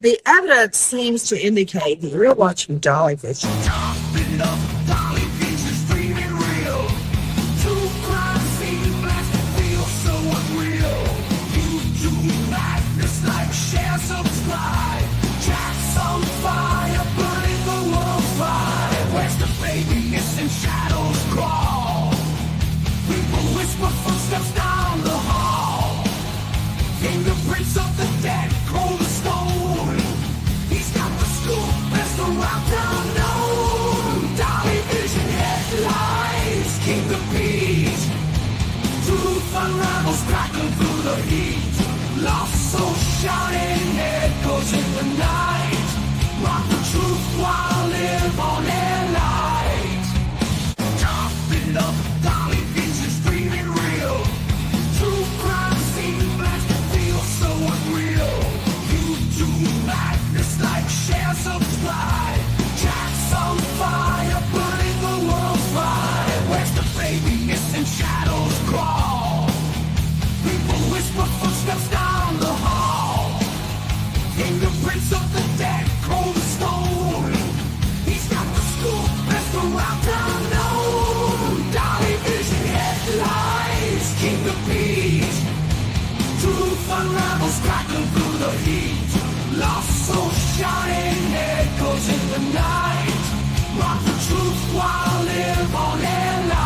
The evidence seems to indicate that you're watching Dolly Vision. Chopping up Dolly Vision's dreaming real. Two crime scene blasting feels so unreal. YouTube madness like share subscribe. Jack's on fire, burning the world's fire. Where's the baby missing shadows crawl? People whisper footsteps down the hall. Fingerprints of the dead, cold as stone. He's got the scoop, best around town known. Dolly Vision headlines, King of Peace. Truth unravels, crackling through the heat. Lost soul shouting, echoes in the night. Rock the truth while live on air light. Chopping up Dolly Vision's dreaming real. True crime scene blasting feels so unreal. YouTube madness like share subscribe. Jack's on fire, burning the world's fire. Where's the baby missing shadows crawl? People whisper footsteps down the hall. Fingerprints of the dead, cold as stone. He's got the scoop, best around town known. Dolly Vision headlines, King of Peace. Truth unravels, crackling through the heat. Lost soul shouting, echoes in the night. Rock the truth while live on air light.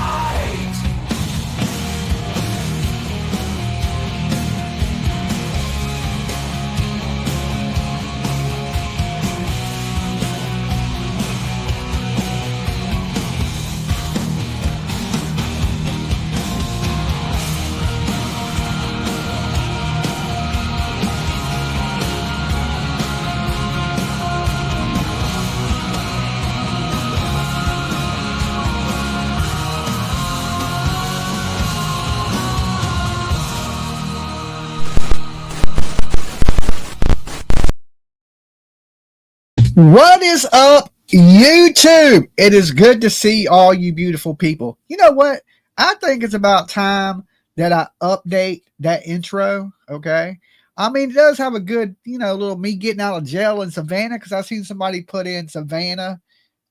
What is up, YouTube? It is good to see all you beautiful people. You know what? I think it's about time that I update that intro, okay? I mean, it does have a good, little me getting out of jail in Savannah, because I seen somebody put in Savannah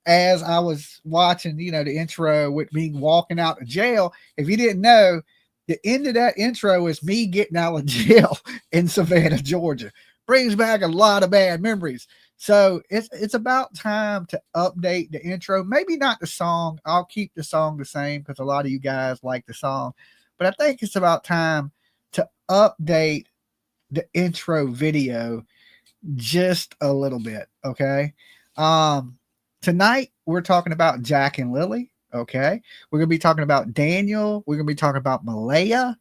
as I was watching, the intro with me walking out of jail. If you didn't know, the end of that intro is me getting out of jail in Savannah, Georgia. Brings back a lot of bad memories. So it's about time to update the intro. Maybe not the song. I'll keep the song the same because a lot of you guys like the song. But I think it's about time to update the intro video just a little bit. Okay. Tonight we're talking about Jack and Lily. Okay. We're going to be talking about Daniel. We're going to be talking about Malaya.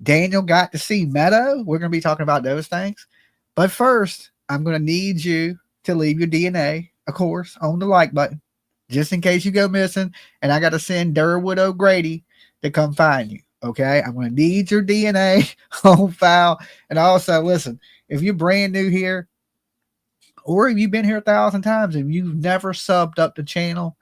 Daniel got to see Meadow. We're going to be talking about those things. But first, I'm going to need you to leave your DNA, of course, on the like button, just in case you go missing. And I got to send Derwood O'Grady to come find you. Okay. I'm going to need your DNA on file. And also, listen, if you're brand new here, or if you've been here 1,000 times and you've never subbed up the channel,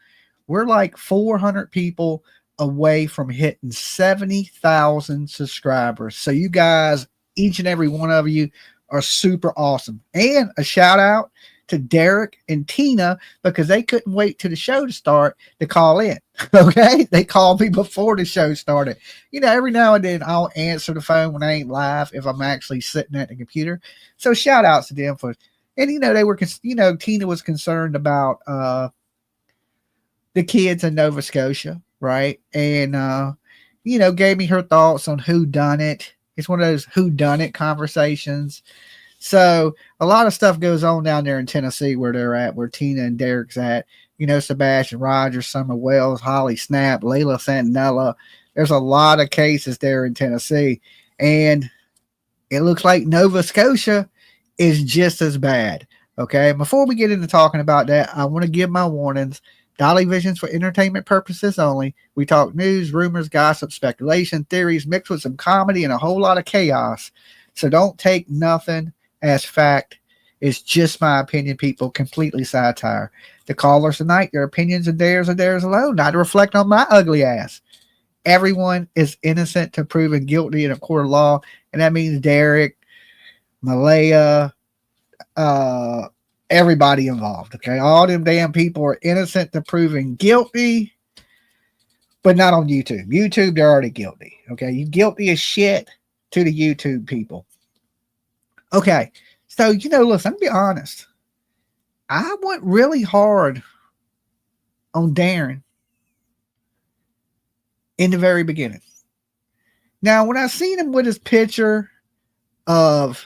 we're like 400 people away from hitting 70,000 subscribers. So you guys, each and every one of you, are super awesome. And a shout out to Derek and Tina, because they couldn't wait till the show to start to call in. Okay. They called me before the show started. Every now and then I'll answer the phone when I ain't live if I'm actually sitting at the computer. So shout outs to them for, and they were, Tina was concerned about the kids in Nova Scotia, right? And gave me her thoughts on who done it. It's one of those who done it conversations. So a lot of stuff goes on down there in Tennessee where they're at, where Tina and Derek's at. Sebastian Rogers, Summer Wells, Holly Snap, Layla Santinella. There's a lot of cases there in Tennessee. And it looks like Nova Scotia is just as bad. Okay. Before we get into talking about that, I want to give my warnings. Dolly Vision's for entertainment purposes only. We talk news, rumors, gossip, speculation, theories, mixed with some comedy and a whole lot of chaos. So don't take nothing as fact. It's just my opinion, people. Completely satire. The callers tonight, their opinions are theirs alone, not to reflect on my ugly ass. Everyone is innocent to proven guilty in a court of law, and that means Derek, Malaya, everybody involved. Okay, all them damn people are innocent to proven guilty, but not on YouTube. YouTube, they're already guilty. Okay, you guilty as shit to the YouTube people. Okay, so listen, I'm gonna be honest. I went really hard on Darren in the very beginning. Now, when I seen him with his picture of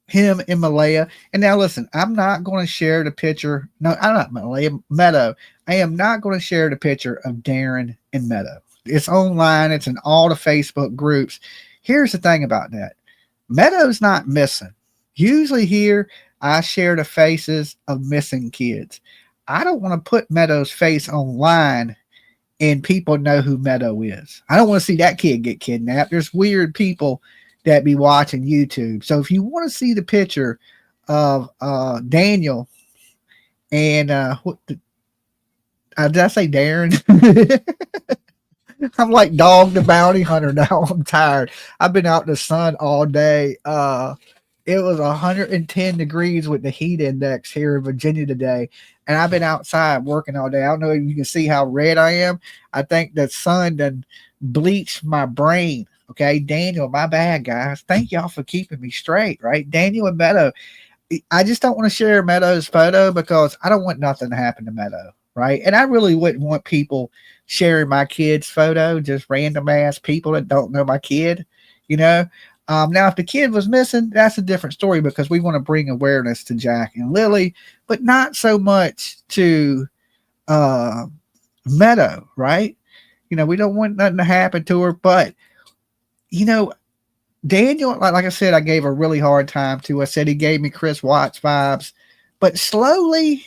him in Malaya, and now listen, I'm not going to share the picture. No, I'm not Malaya, Meadow. I am not going to share the picture of Darren and Meadow. It's online. It's in all the Facebook groups. Here's the thing about that. Meadow's not missing. Usually here, I share the faces of missing kids. I don't want to put Meadow's face online and people know who Meadow is. I don't want to see that kid get kidnapped. There's weird people that be watching YouTube. So if you want to see the picture of Daniel and did I say Darren? I'm like Dog the Bounty Hunter now. I'm tired. I've been out in the sun all day. It was 110 degrees with the heat index here in Virginia today. And I've been outside working all day. I don't know if you can see how red I am. I think the sun done bleached my brain. Okay, Daniel, my bad, guys. Thank y'all for keeping me straight, right? Daniel and Meadow. I just don't want to share Meadow's photo because I don't want nothing to happen to Meadow, right? And I really wouldn't want people sharing my kid's photo, just random ass people that don't know my kid, Now, if the kid was missing, that's a different story because we want to bring awareness to Jack and Lily, but not so much to Meadow, right? We don't want nothing to happen to her, but Daniel, like I said, I gave a really hard time to. I said he gave me Chris Watts vibes, but slowly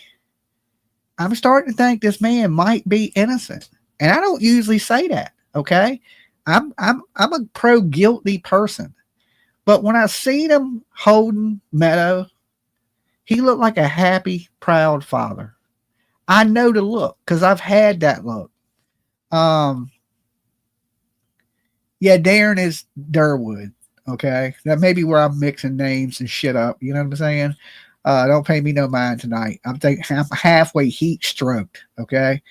I'm starting to think this man might be innocent. And I don't usually say that, okay? I'm a pro guilty person. But when I seen him holding Meadow, he looked like a happy, proud father. I know the look because I've had that look. Yeah, Darren is Derwood. Okay, that may be where I'm mixing names and shit up. You know what I'm saying? Don't pay me no mind tonight. I'm halfway heat stroked. Okay,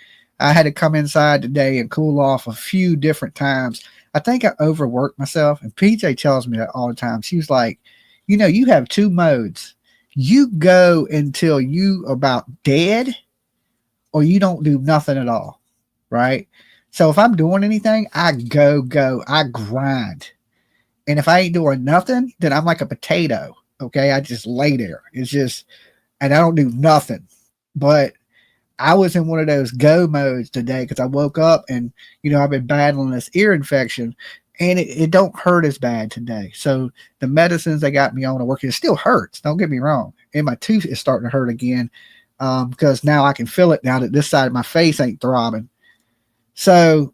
I had to come inside today and cool off a few different times. I think I overworked myself, and PJ tells me that all the time. She's like, you have two modes. You go until you about dead, or you don't do nothing at all, right? So if I'm doing anything, I go, I grind. And if I ain't doing nothing, then I'm like a potato. Okay. I just lay there. It's just, and I don't do nothing. But I was in one of those go modes today because I woke up and, I've been battling this ear infection and it don't hurt as bad today. So the medicines they got me on are working. It still hurts. Don't get me wrong. And my tooth is starting to hurt again because now I can feel it now that this side of my face ain't throbbing. So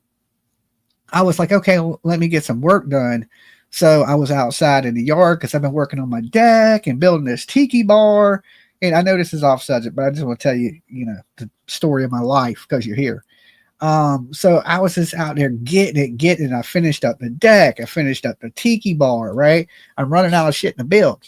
I was like, okay, well, let me get some work done. So I was outside in the yard because I've been working on my deck and building this tiki bar. And I know this is off subject, but I just want to tell you, the story of my life because you're here. So I was just out there getting it. I finished up the deck. I finished up the tiki bar, right? I'm running out of shit to build.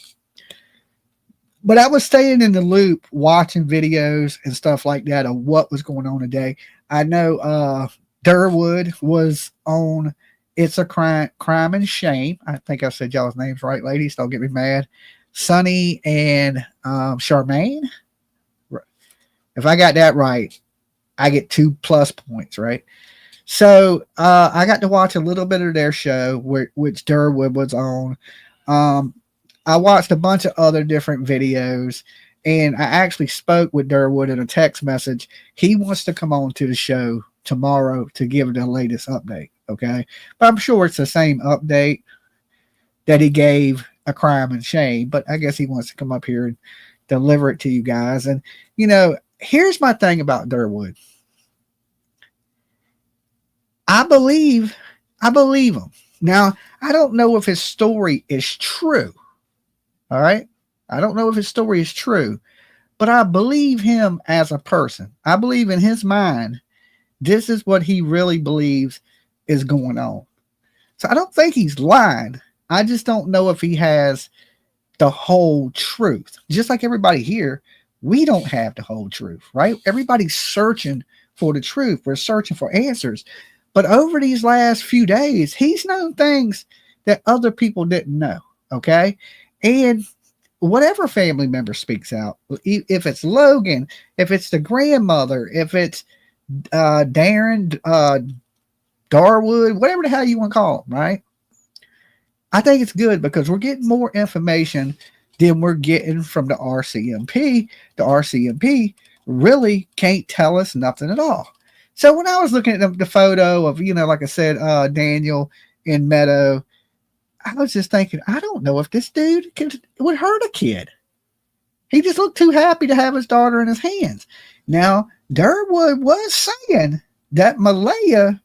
But I was staying in the loop, watching videos and stuff like that of what was going on today. I know Derwood was on It's a Crime and Shame. I think I said y'all's names right, ladies. Don't get me mad. Sunny and Charmaine. If I got that right, I get 2+ points, right? So I got to watch a little bit of their show, which Derwood was on. I watched a bunch of other different videos, and I actually spoke with Derwood in a text message. He wants to come on to the show tomorrow to give the latest update, okay? But I'm sure it's the same update that he gave A Crime and Shame, but I guess he wants to come up here and deliver it to you guys. And, here's my thing about Derwood. I believe him. Now, I don't know if his story is true. All right? I don't know if his story is true, but I believe him as a person. I believe in his mind, this is what he really believes is going on. So I don't think he's lying. I just don't know if he has the whole truth. Just like everybody here, we don't have the whole truth, right? Everybody's searching for the truth. We're searching for answers. But over these last few days, he's known things that other people didn't know. Okay. And whatever family member speaks out, if it's Logan, if it's the grandmother, if it's Darren, Derwood, whatever the hell you want to call them, right? I think it's good because we're getting more information than we're getting from the RCMP. The RCMP really can't tell us nothing at all. So when I was looking at the photo of, like I said, Daniel in Meadow, I was just thinking, I don't know if this dude would hurt a kid. He just looked too happy to have his daughter in his hands. Now, Derwood was saying that Malaya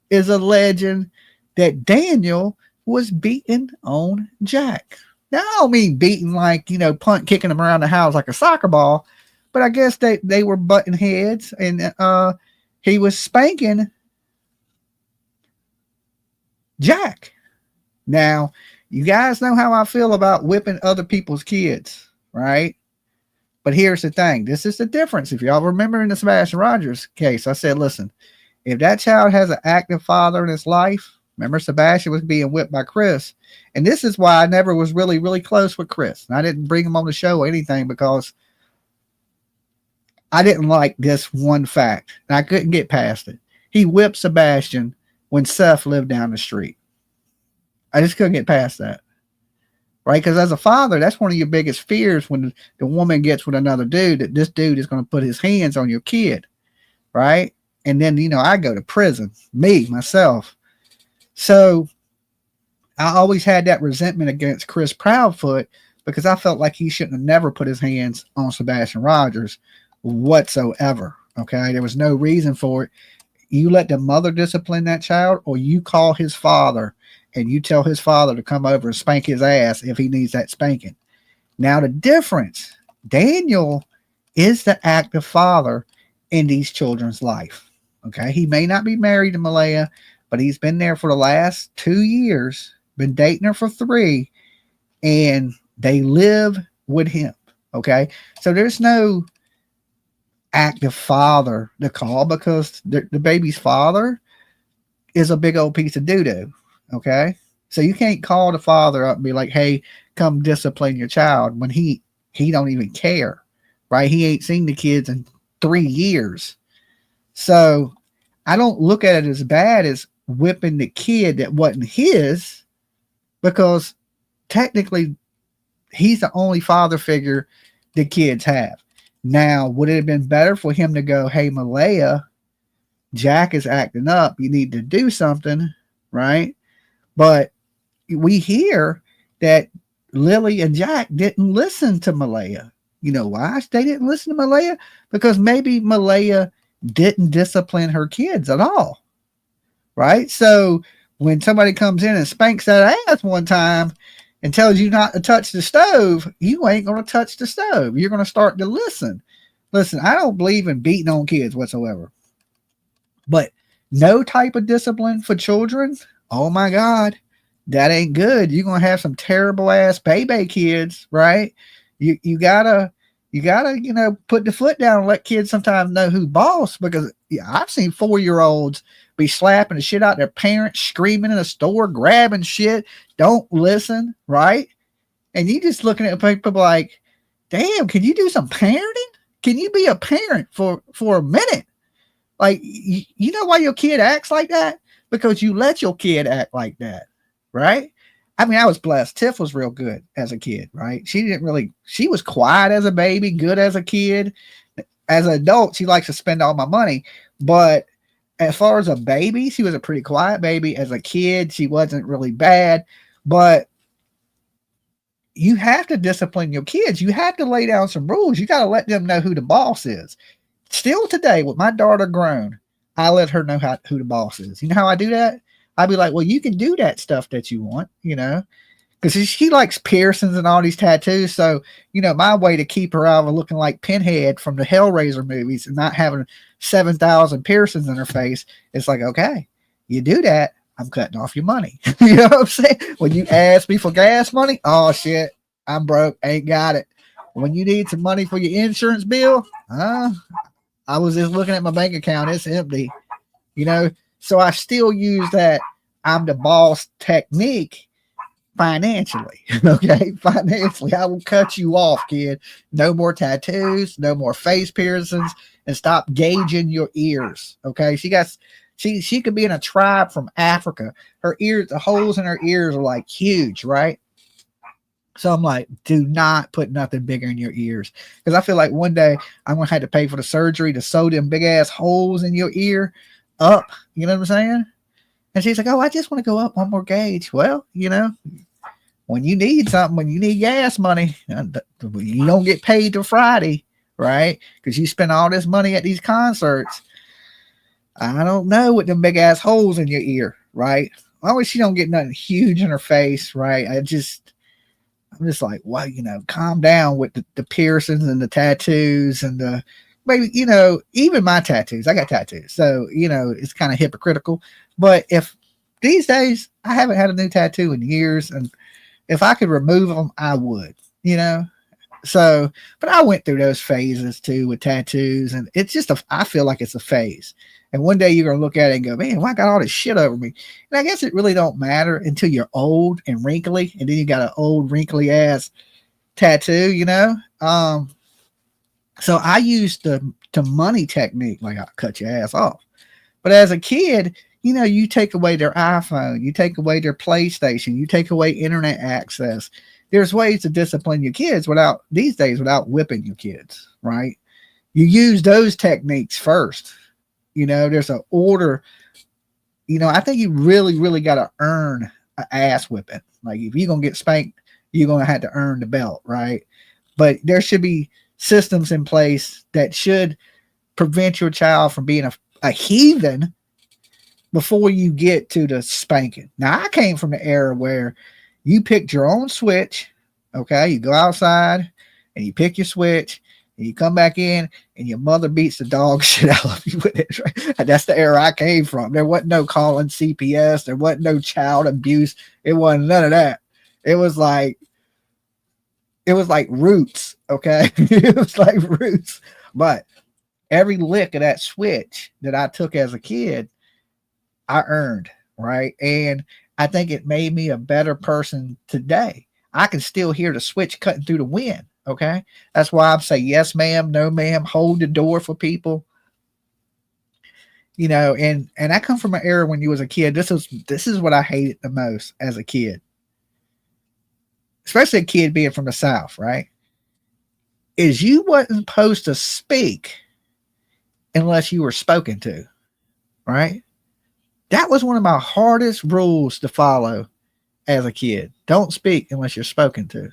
is alleging that Daniel was beating on Jack. Now, I don't mean beating like, punt kicking him around the house like a soccer ball, but I guess they were butting heads, and he was spanking Jack. Now, you guys know how I feel about whipping other people's kids, right? But here's the thing. This is the difference. If y'all remember in the Sebastian Rogers case, I said, listen, if that child has an active father in his life, remember Sebastian was being whipped by Chris. And this is why I never was really, really close with Chris. And I didn't bring him on the show or anything because I didn't like this one fact. And I couldn't get past it. He whipped Sebastian when Seth lived down the street. I just couldn't get past that. Right? Because as a father, that's one of your biggest fears when the woman gets with another dude, that this dude is going to put his hands on your kid. Right? And then, I go to prison. Myself. So I always had that resentment against Chris Proudfoot because I felt like he shouldn't have never put his hands on Sebastian Rogers whatsoever. Okay. There was no reason for it. You let the mother discipline that child, or you call his father and you tell his father to come over and spank his ass if he needs that spanking. Now, the difference, Daniel is the active father in these children's life. Okay. He may not be married to Malaya, but he's been there for the last 2 years, been dating her for 3, and they live with him. Okay. So there's no active father to call because the baby's father is a big old piece of doo-doo. Okay. So you can't call the father up and be like, hey, come discipline your child when he don't even care. Right. He ain't seen the kids in 3 years. So I don't look at it as bad as whipping the kid that wasn't his, because technically he's the only father figure the kids have. Now, would it have been better for him to go, hey, Malaya, Jack is acting up. You need to do something, right? But we hear that Lily and Jack didn't listen to Malaya. You know why they didn't listen to Malaya? Because maybe Malaya didn't discipline her kids at all, right? So when somebody comes in and spanks that ass one time and tells you not to touch the stove, you ain't going to touch the stove. You're going to start to listen. Listen, I don't believe in beating on kids whatsoever. But no type of discipline for children, oh my God, that ain't good. You're going to have some terrible ass baby kids, right? You gotta, put the foot down and let kids sometimes know who's boss, because I've seen 4-year-olds be slapping the shit out their parents, screaming in a store, grabbing shit, don't listen, right? And you just looking at people like, damn, can you do some parenting? Can you be a parent for a minute? Like, you know why your kid acts like that? Because you let your kid act like that, right? I mean, I was blessed. Tiff was real good as a kid, right? She was quiet as a baby, good as a kid. As an adult, she likes to spend all my money. But as far as a baby, she was a pretty quiet baby. As a kid, she wasn't really bad. But you have to discipline your kids. You have to lay down some rules. You got to let them know who the boss is. Still today, with my daughter grown, I let her know who the boss is. You know how I do that? I'd be like, well, you can do that stuff that you want, because she likes piercings and all these tattoos. So, my way to keep her out of looking like Pinhead from the Hellraiser movies and not having 7,000 piercings in her face, it's like, okay, you do that, I'm cutting off your money. You know what I'm saying? When you ask me for gas money, oh shit, I'm broke, ain't got it. When you need some money for your insurance bill, I was just looking at my bank account, it's empty, you know. So I still use that I'm the boss technique financially. Okay, financially, I will cut you off, kid. No more tattoos, no more face piercings, and stop gauging your ears. Okay, she could be in a tribe from Africa. Her ears, the holes in her ears are like huge, right? So I'm like, do not put nothing bigger in your ears, because I feel like one day I'm gonna have to pay for the surgery to sew them big ass holes in your ear up. You know what I'm saying? And she's like, oh, I just want to go up one more gauge. Well, you know, when you need something, when you need gas money, you don't get paid till Friday, right? Because you spend all this money at these concerts. I don't know what them big ass holes in your ear, right? Always she don't get nothing huge in her face, right? I'm just like, well, you know, calm down with the piercings and the tattoos and the maybe, you know, even my tattoos. I got tattoos, so you know it's kind of hypocritical. But if these days I haven't had a new tattoo in years, and if I could remove them, I would, you know. So, but I went through those phases too with tattoos, and it's just I feel like it's a phase. And one day you're gonna look at it and go, man, why I got all this shit over me? And I guess it really don't matter until you're old and wrinkly, and then you got an old wrinkly ass tattoo, you know. So I used the money technique, like I'll cut your ass off. But as a kid, you know, you take away their iPhone, you take away their PlayStation, you take away internet access. There's ways to discipline your kids these days without whipping your kids, right? You use those techniques first. You know, there's an order. You know, I think you really, really got to earn an ass whipping. Like if you're going to get spanked, you're going to have to earn the belt, right? But there should be systems in place that should prevent your child from being a heathen before you get to the spanking. Now, I came from the era where you picked your own switch, okay? You go outside and you pick your switch and you come back in and your mother beats the dog shit out of you with it, right? And that's the era I came from. There wasn't no calling CPS. There wasn't no child abuse. It wasn't none of that. It was like roots, okay? It was like roots. But every lick of that switch that I took as a kid, I earned, right? And I think it made me a better person today. I can still hear the switch cutting through the wind, okay? That's why I say yes, ma'am, no, ma'am, hold the door for people. You know, and I come from an era when you was a kid. This is what I hated the most as a kid. Especially a kid being from the South, right? Is you wasn't supposed to speak unless you were spoken to, right? That was one of my hardest rules to follow as a kid. Don't speak unless you're spoken to.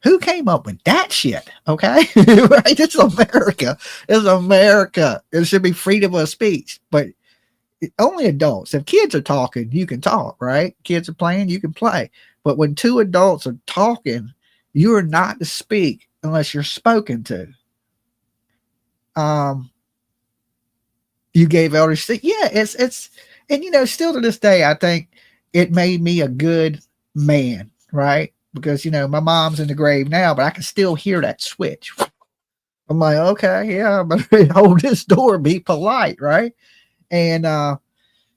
Who came up with that shit? Okay. Right? It's America. It's America. There should be freedom of speech, but only adults. If kids are talking, you can talk, right? Kids are playing, you can play. But when two adults are talking, you are not to speak unless you're spoken to. You gave elders, yeah, it's, and you know, still to this day, I think it made me a good man, right? Because, you know, my mom's in the grave now, but I can still hear that switch. I'm like, okay, yeah, but hold this door, be polite, right? And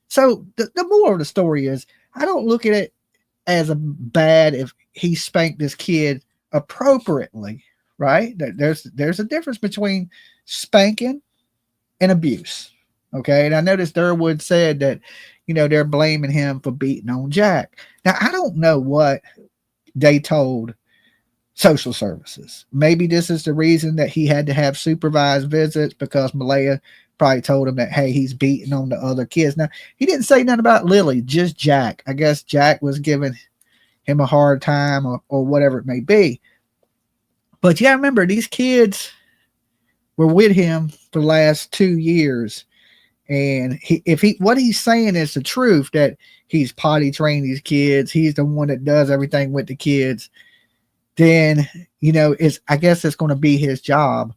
so the moral of the story is, I don't look at it as a bad if he spanked this kid appropriately, right? There's a difference between spanking and abuse. Okay. And I noticed Derwood said that, you know, they're blaming him for beating on Jack. Now, I don't know what they told social services. Maybe this is the reason that he had to have supervised visits, because Malaya probably told him that, hey, he's beating on the other kids. Now, he didn't say nothing about Lily, just Jack. I guess Jack was giving him a hard time or whatever it may be. But yeah, remember, these kids were with him for the last 2 years. And what he's saying is the truth, that he's potty trained these kids, he's the one that does everything with the kids, then, you know, I guess it's going to be his job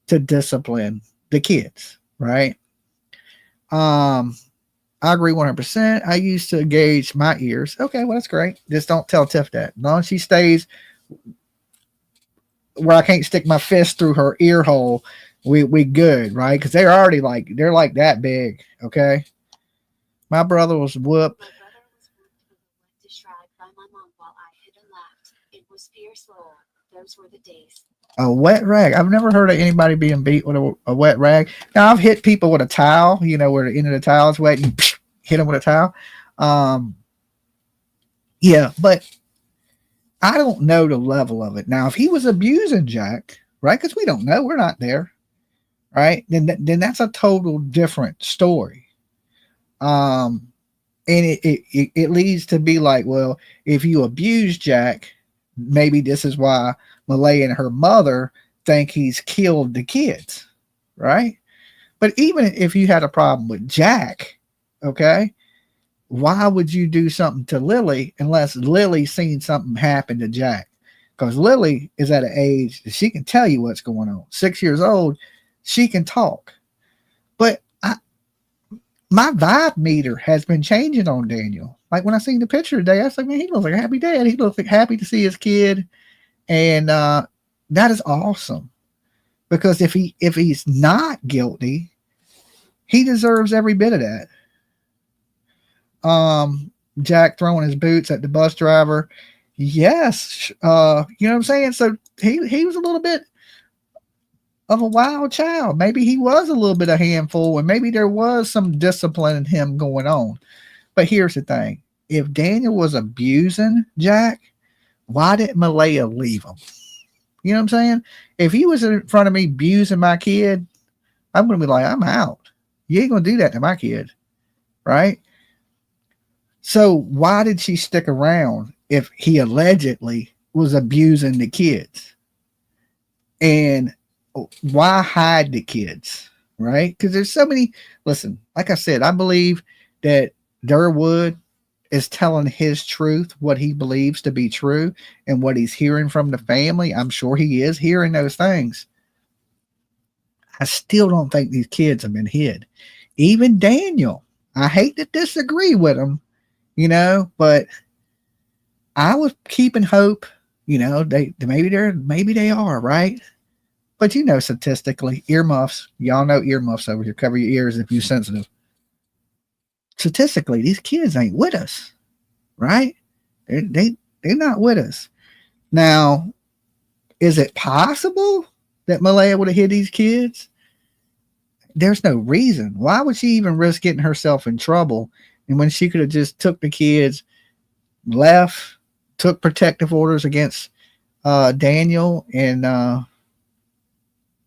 to discipline the kids, right? I agree 100%. I used to gauge my ears. Okay, well, that's great. Just don't tell Tiff that. As long as she stays where I can't stick my fist through her ear hole, we good, right? Because they're already they're like that big. Okay, my brother was whooped. A wet rag. I've never heard of anybody being beat with a wet rag. Now I've hit people with a towel, where the end of the towel is wet, and you hit them with a towel. Yeah, but I don't know the level of it. Now, if he was abusing Jack, right? Because we don't know, we're not there, right? Then that's a total different story. And it leads to be like, well, if you abuse Jack, maybe this is why Malaya and her mother think he's killed the kids, right? But even if you had a problem with Jack, okay, why would you do something to Lily unless Lily's seen something happen to Jack? Because Lily is at an age that she can tell you what's going on. 6 years old, she can talk. But my vibe meter has been changing on Daniel. Like when I seen the picture today, I was like, man, he looks like a happy dad. He looks like happy to see his kid. And that is awesome. Because if he's not guilty, he deserves every bit of that. Jack throwing his boots at the bus driver. Yes. You know what I'm saying? So he was a little bit of a wild child. Maybe he was a little bit of handful, and maybe there was some discipline in him going on. But here's the thing. If Daniel was abusing Jack, why didn't Malaya leave him? You know what I'm saying? If he was in front of me abusing my kid, I'm going to be like, I'm out. You ain't going to do that to my kid. Right? So why did she stick around if he allegedly was abusing the kids? And why hide the kids? Right? Because there's so many. Listen, like I said, I believe that Derwood is telling his truth, what he believes to be true, and what he's hearing from the family. I'm sure he is hearing those things. I still don't think these kids have been hid. Even Daniel, I hate to disagree with him, but I was keeping hope, they maybe they are, right? But statistically, earmuffs, y'all know earmuffs over here, cover your ears if you're sensitive. Statistically, these kids ain't with us, right? They're not with us. Now, is it possible that Malaya would have hit these kids? There's no reason. Why would she even risk getting herself in trouble? And when she could have just took the kids, left, took protective orders against Daniel, and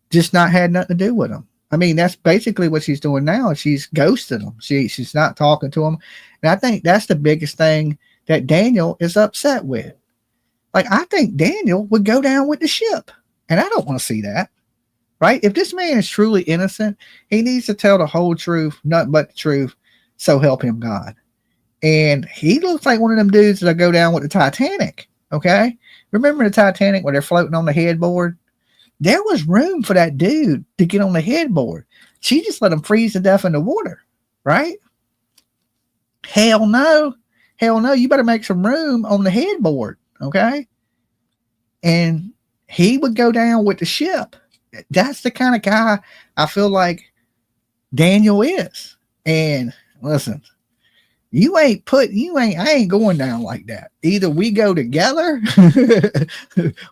just not had nothing to do with them. I mean, that's basically what she's doing now. She's ghosting them. She's not talking to them. And I think that's the biggest thing that Daniel is upset with. Like, I think Daniel would go down with the ship. And I don't want to see that. Right? If this man is truly innocent, he needs to tell the whole truth, nothing but the truth. So help him God. And he looks like one of them dudes that go down with the Titanic. Okay? Remember the Titanic where they're floating on the headboard? There was room for that dude to get on the headboard. She just let him freeze to death in the water, right? Hell no. Hell no. You better make some room on the headboard, okay? And he would go down with the ship. That's the kind of guy I feel like Daniel is. And listen, I ain't going down like that. Either we go together,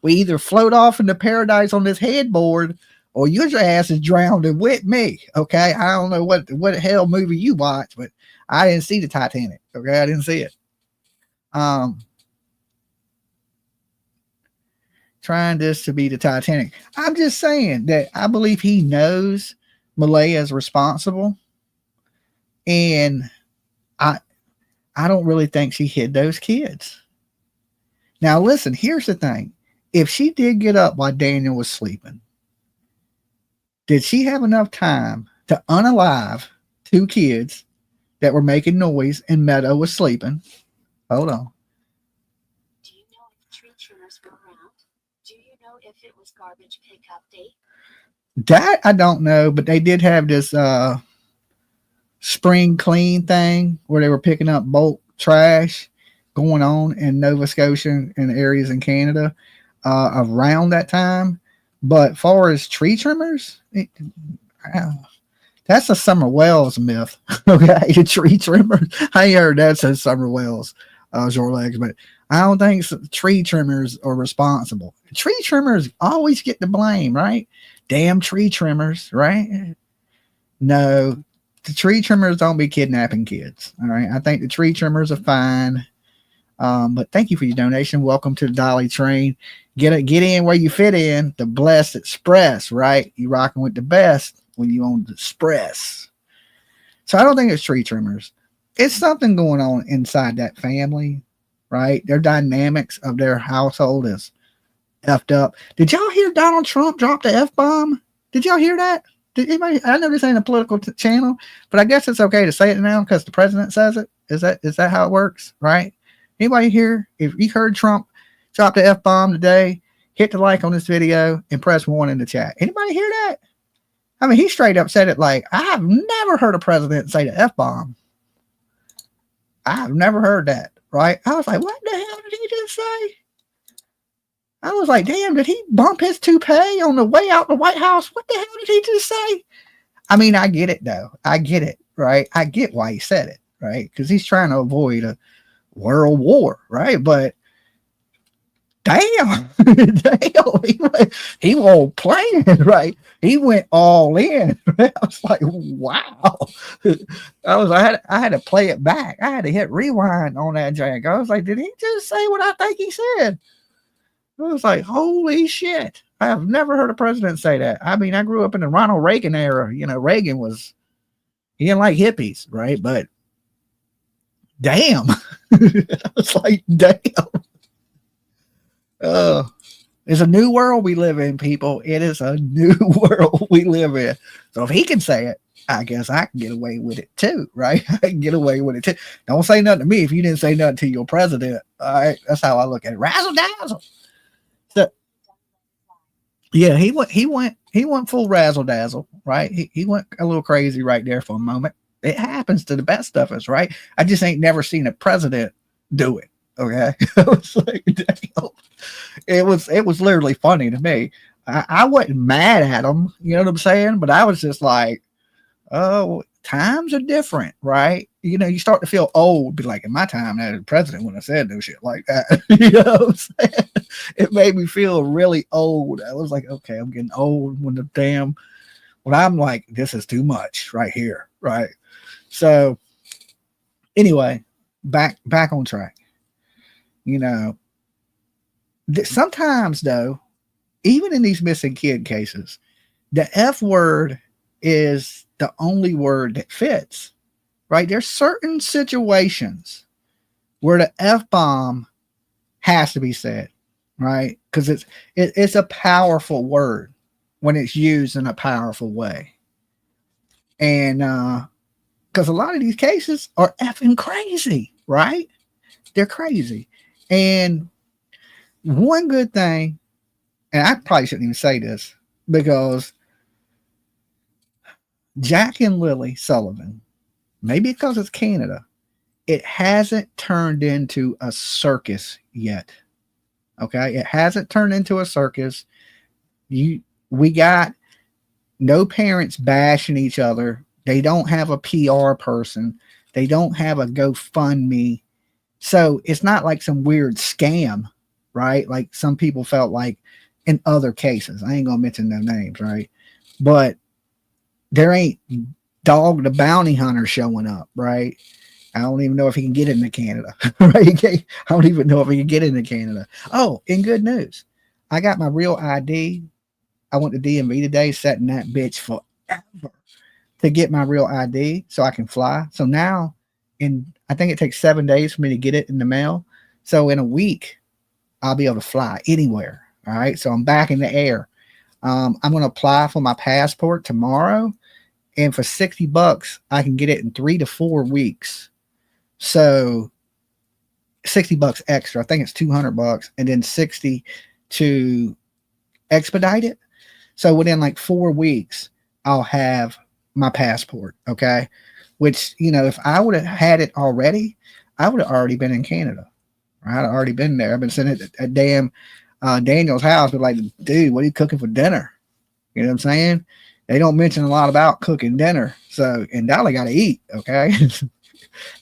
we either float off into paradise on this headboard, or your ass is drowning with me. Okay. I don't know what hell movie you watch, but I didn't see the Titanic. Okay. I didn't see it. Trying this to be the Titanic. I'm just saying that I believe he knows Malaya is responsible. And I don't really think she hid those kids. Now, listen, here's the thing. If she did get up while Daniel was sleeping, did she have enough time to unalive 2 kids that were making noise and Meadow was sleeping? Hold on. Do you know if tree trimmers were around? Do you know if it was garbage pickup day? That I don't know, but they did have this spring clean thing where they were picking up bulk trash going on in Nova Scotia and areas in Canada. around that time. But far as tree trimmers, that's a Summer Wells myth. Okay, the tree trimmers. I ain't heard that since Summer Wells, short legs, but I don't think tree trimmers are responsible. Tree trimmers always get the blame, right? Damn tree trimmers, right? No, the tree trimmers don't be kidnapping kids. All right, I think the tree trimmers are fine. But thank you for your donation. Welcome to the Dolly train. Get in where you fit in. The Blessed Express, right? You rocking with the best when you on the Express. So I don't think it's tree trimmers. It's something going on inside that family, right? Their dynamics of their household is effed up. Did y'all hear Donald Trump drop the F-bomb? Did y'all hear that? Did anybody? I know this ain't a political channel, but I guess it's okay to say it now because the president says it. Is that how it works, right? Anybody here, if you heard Trump drop the F-bomb today, hit the like on this video and press 1 in the chat. Anybody hear that? I mean, he straight up said it like, I have never heard a president say the F-bomb. I have never heard that, right? I was like, what the hell did he just say? I was like, damn, did he bump his toupee on the way out the White House? What the hell did he just say? I mean, I get it, though. I get it, right? I get why he said it, right? Because he's trying to avoid a world war, right? But damn, he won't play it, right? He went all in. Right? I was like, wow. I had to play it back. I had to hit rewind on that jack. I was like, did he just say what I think he said? I was like, holy shit. I have never heard a president say that. I mean, I grew up in the Ronald Reagan era. You know, Reagan he didn't like hippies, right? But damn. I was like, damn. It's a new world we live in, people. It is a new world we live in. So if he can say it, I guess I can get away with it too, right? I can get away with it too. Don't say nothing to me if you didn't say nothing to your president. All right, that's how I look at it. Razzle dazzle. So, yeah, he went full razzle dazzle, right? He went a little crazy right there for a moment. It happens to the best of us, right? I just ain't never seen a president do it. Okay. I was like, damn. It was literally funny to me. I wasn't mad at him, you know what I'm saying? But I was just like, oh, times are different, right? You know, you start to feel old, be like, in my time, that president wouldn't have said no shit like that. You know what I'm saying? It made me feel really old. I was like, okay, I'm getting old when I'm like, this is too much right here, right? So anyway, back on track. You know, sometimes though, even in these missing kid cases, the F word is the only word that fits, right? There's certain situations where the F-bomb has to be said, right? Because it's a powerful word when it's used in a powerful way. And because a lot of these cases are effing crazy, right? They're crazy. And one good thing, and I probably shouldn't even say this, because Jack and Lily Sullivan, maybe because it's Canada, it hasn't turned into a circus yet. Okay, it hasn't turned into a circus. We got no parents bashing each other. They don't have a PR person. They don't have a GoFundMe. So it's not like some weird scam, right? Like some people felt like in other cases. I ain't gonna mention no names, right? But there ain't Dog the Bounty Hunter showing up, right? I don't even know if he can get into Canada, right? I don't even know if he can get into Canada. Oh, in good news, I got my real ID. I went to DMV today, setting that bitch forever to get my real ID so I can fly. So now, I think it takes 7 days for me to get it in the mail. So in a week, I'll be able to fly anywhere. All right. So I'm back in the air. I'm going to apply for my passport tomorrow. And for $60, I can get it in 3 to 4 weeks. So $60 extra. I think it's $200 and then 60 to expedite it. So within like 4 weeks, I'll have my passport. Okay. Which, you know, if I would have had it already, I would have already been in Canada. I'd already been there. I've been sitting at a damn Daniel's house, but like, dude, what are you cooking for dinner? You know what I'm saying? They don't mention a lot about cooking dinner. So, and Dolly got to eat. Okay.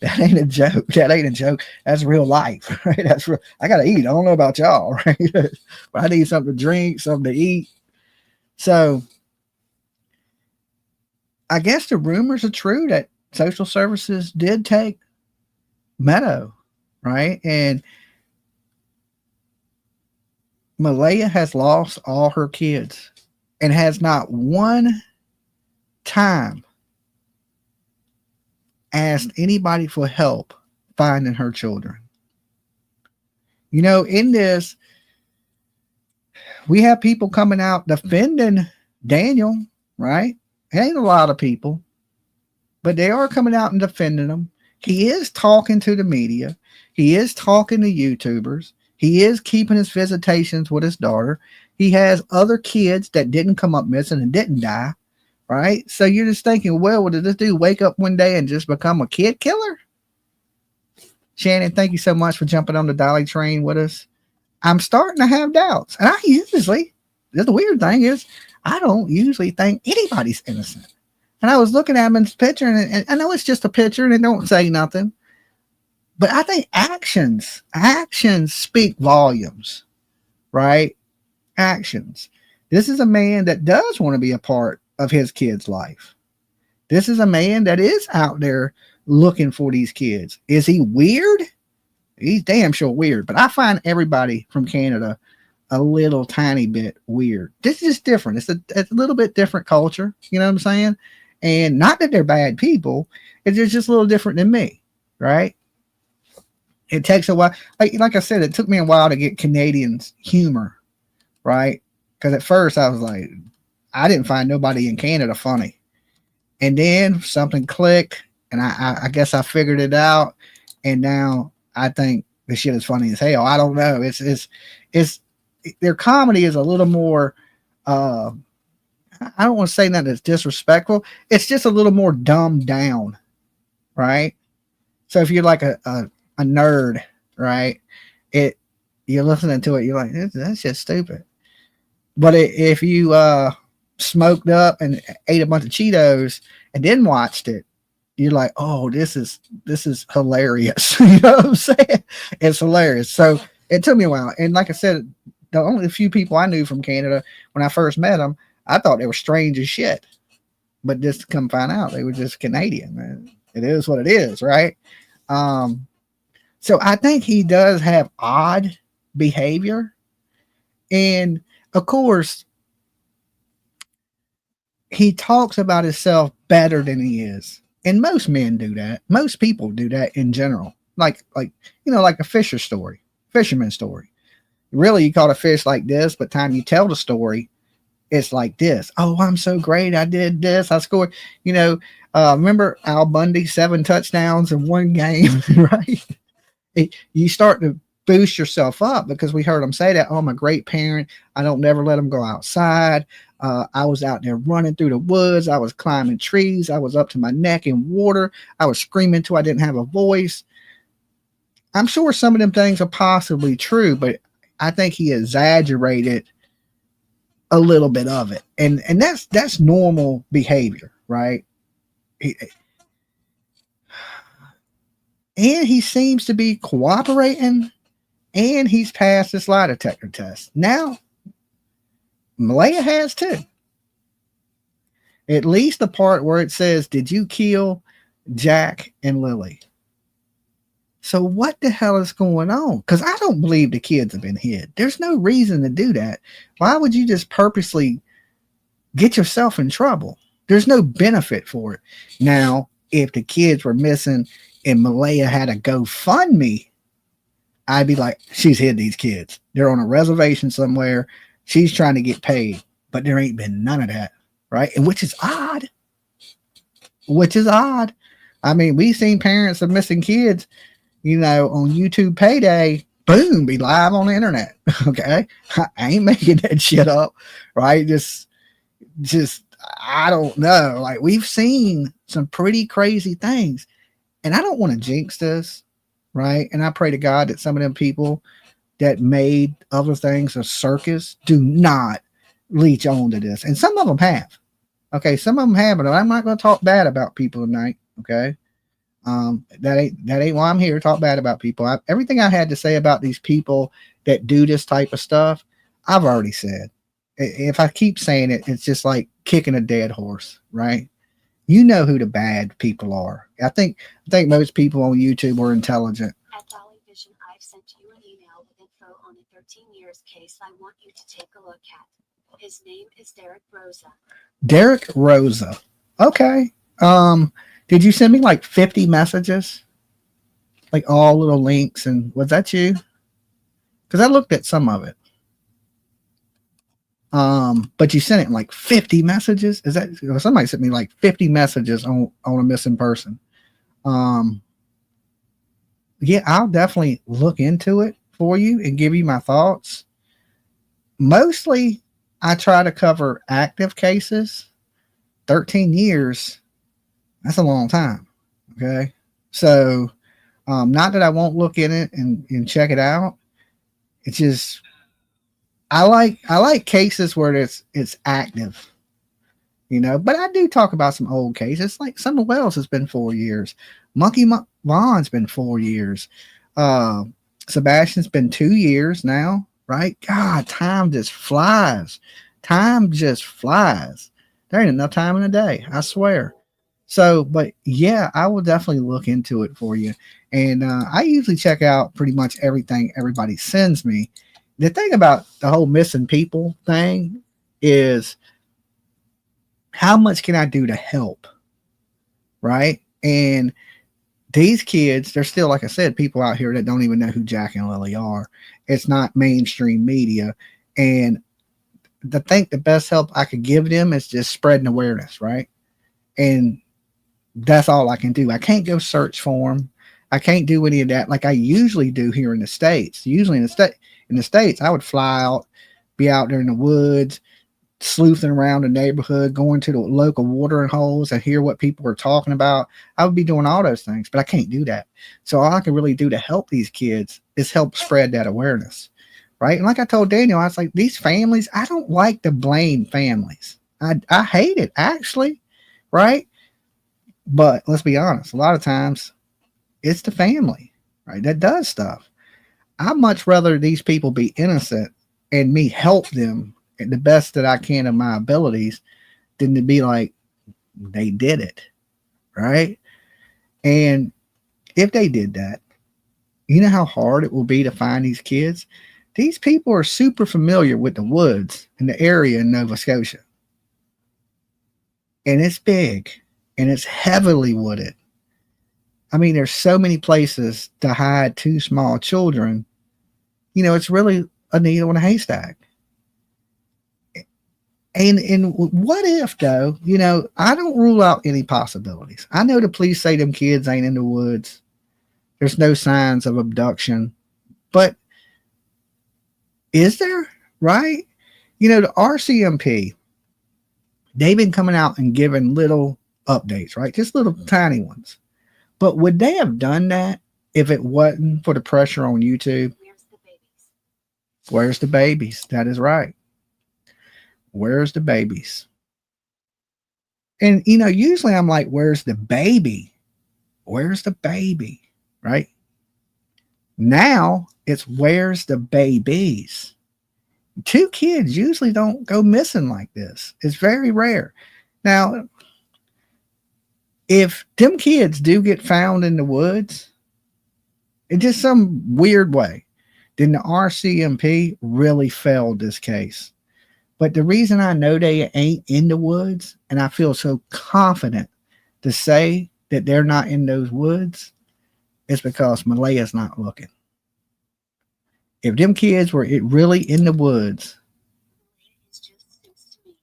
That ain't a joke. That ain't a joke. That's real life, right? That's real. I got to eat. I don't know about y'all, right? But I need something to drink, something to eat. So I guess the rumors are true that social services did take Meadow, right? And Malaya has lost all her kids and has not one time asked anybody for help finding her children. You know, in this, we have people coming out defending Daniel, right? It ain't a lot of people, but they are coming out and defending him. He is talking to the media. He is talking to YouTubers. He is keeping his visitations with his daughter. He has other kids that didn't come up missing and didn't die, right? So you're just thinking, well, did this dude wake up one day and just become a kid killer? Shannon, thank you so much for jumping on the Dolly train with us. I'm starting to have doubts. And the weird thing is, I don't usually think anybody's innocent. And I was looking at him in this picture, and I know it's just a picture and it don't say nothing. But I think actions speak volumes, right? Actions. This is a man that does want to be a part of his kid's life. This is a man that is out there looking for these kids. Is he weird? He's damn sure weird. But I find everybody from Canada a little tiny bit weird. This is different. It's a little bit different culture. You know what I'm saying? And not that they're bad people. It's just a little different than me, right? It takes a while. Like I said, it took me a while to get Canadians' humor, right? Because at first I was like, I didn't find nobody in Canada funny. And then something clicked, and I guess I figured it out. And now I think the shit is funny as hell. I don't know. It's their comedy is a little more, I don't want to say that it's disrespectful. It's just a little more dumbed down, right? So if you're like a nerd, right? You're listening to it, you're like, that's just stupid. But if you smoked up and ate a bunch of Cheetos and then watched it, you're like, oh, this is hilarious. You know what I'm saying? It's hilarious. So it took me a while. And like I said, the only few people I knew from Canada, when I first met them, I thought they were strange as shit. But just to come find out, they were just Canadian. Man. It is what it is, right? So I think he does have odd behavior. And of course, he talks about himself better than he is. And most men do that. Most people do that in general. Like a fisherman's story. Really, you caught a fish like this, but time you tell the story, it's like this. Oh, I'm so great. I did this. I scored. Remember Al Bundy, 7 touchdowns in one game, right? You start to boost yourself up because we heard him say that. Oh, I'm a great parent. I don't never let him go outside. I was out there running through the woods. I was climbing trees. I was up to my neck in water. I was screaming till I didn't have a voice. I'm sure some of them things are possibly true, but I think he exaggerated a little bit of it. And that's normal behavior, right? And he seems to be cooperating, and he's passed his lie detector test. Now, Malaya has too. At least the part where it says, did you kill Jack and Lily? So what the hell is going on? Because I don't believe the kids have been hid. There's no reason to do that. Why would you just purposely get yourself in trouble? There's no benefit for it. Now, if the kids were missing and Malaya had a GoFundMe, I'd be like, she's hid these kids. They're on a reservation somewhere. She's trying to get paid. But there ain't been none of that, right? And which is odd. I mean, we've seen parents of missing kids, on YouTube Payday, boom, be live on the internet. Okay. I ain't making that shit up. Right. Just, I don't know. Like, we've seen some pretty crazy things, and I don't want to jinx this. Right. And I pray to God that some of them people that made other things a circus do not leech on to this. And some of them have. Okay, some of them have, but I'm not going to talk bad about people tonight. Okay, that ain't why I'm here to talk bad about people. Everything I had to say about these people that do this type of stuff, I've already said. If I keep saying it, it's just like kicking a dead horse, right? You know who the bad people are. I think most people on YouTube are intelligent. At Dolly Vision, I've sent you an email with info on a 13 years case I want you to take a look at. His name is Derek Rosa. Derek Rosa. Okay. Did you send me like 50 messages? Like all little links, and was that you? Because I looked at some of it. But you sent it in like 50 messages. Is that somebody sent me like 50 messages on a missing person? Yeah, I'll definitely look into it for you and give you my thoughts. Mostly, I try to cover active cases. 13 years, that's a long time. Okay. So, not that I won't look in it and check it out. It's just, I like cases where it's active, but I do talk about some old cases. Like Summer Wells has been 4 years. Monkey Vaughn's been 4 years. Sebastian's been 2 years now, right? God, time just flies. Time just flies. There ain't enough time in a day, I swear. So, but yeah, I will definitely look into it for you. And I usually check out pretty much everything everybody sends me. The thing about the whole missing people thing is how much can I do to help? Right? And these kids, there's still, like I said, people out here that don't even know who Jack and Lily are. It's not mainstream media. And I think the best help I could give them is just spreading awareness, right? And that's all I can do. I can't go search for them. I can't do any of that like I usually do here in the States. Usually in the States, I would fly out, be out there in the woods, sleuthing around the neighborhood, going to the local watering holes and hear what people were talking about. I would be doing all those things, but I can't do that. So all I can really do to help these kids is help spread that awareness, right? And like I told Daniel, I was like, these families, I don't like to blame families. I hate it, actually, right? But let's be honest, a lot of times it's the family, right, that does stuff. I'd much rather these people be innocent and me help them at the best that I can of my abilities than to be like, they did it, right? And if they did that, you know how hard it will be to find these kids? These people are super familiar with the woods in the area in Nova Scotia. And it's big and it's heavily wooded. I mean, there's so many places to hide two small children. It's really a needle in a haystack. And what if, though, I don't rule out any possibilities. I know the police say them kids ain't in the woods. There's no signs of abduction. But is there, right? The RCMP, they've been coming out and giving little updates, right? Just little tiny ones. But would they have done that if it wasn't for the pressure on YouTube? Where's the babies? Where's the babies? That is right. Where's the babies? And, usually I'm like, where's the baby? Where's the baby? Right? Now it's where's the babies? Two kids usually don't go missing like this. It's very rare. Now, if them kids do get found in the woods in just some weird way, then the RCMP really failed this case. But the reason I know they ain't in the woods, and I feel so confident to say that they're not in those woods, is because Malaya's not looking. If them kids were really in the woods, It's just next to me.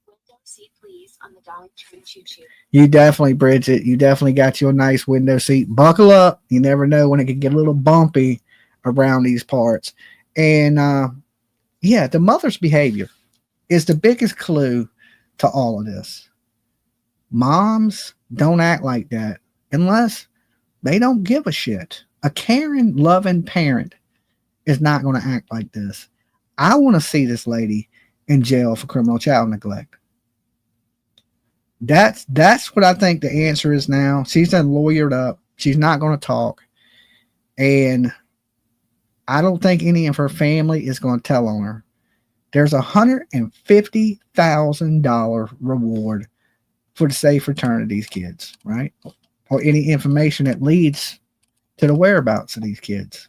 Window seat, please, on the Dolly train choo-choo. you definitely, Bridget, you definitely got you a nice window seat. Buckle up. You never know when it can get a little bumpy around these parts. And yeah, the mother's behavior is the biggest clue to all of this. Moms don't act like that unless they don't give a shit. A caring, loving parent is not going to act like this. I want to see this lady in jail for criminal child neglect. That's what I think the answer is now. She's done lawyered up. She's not going to talk. And I don't think any of her family is going to tell on her. There's $150,000 reward for the safe return of these kids, right? Or any information that leads to the whereabouts of these kids.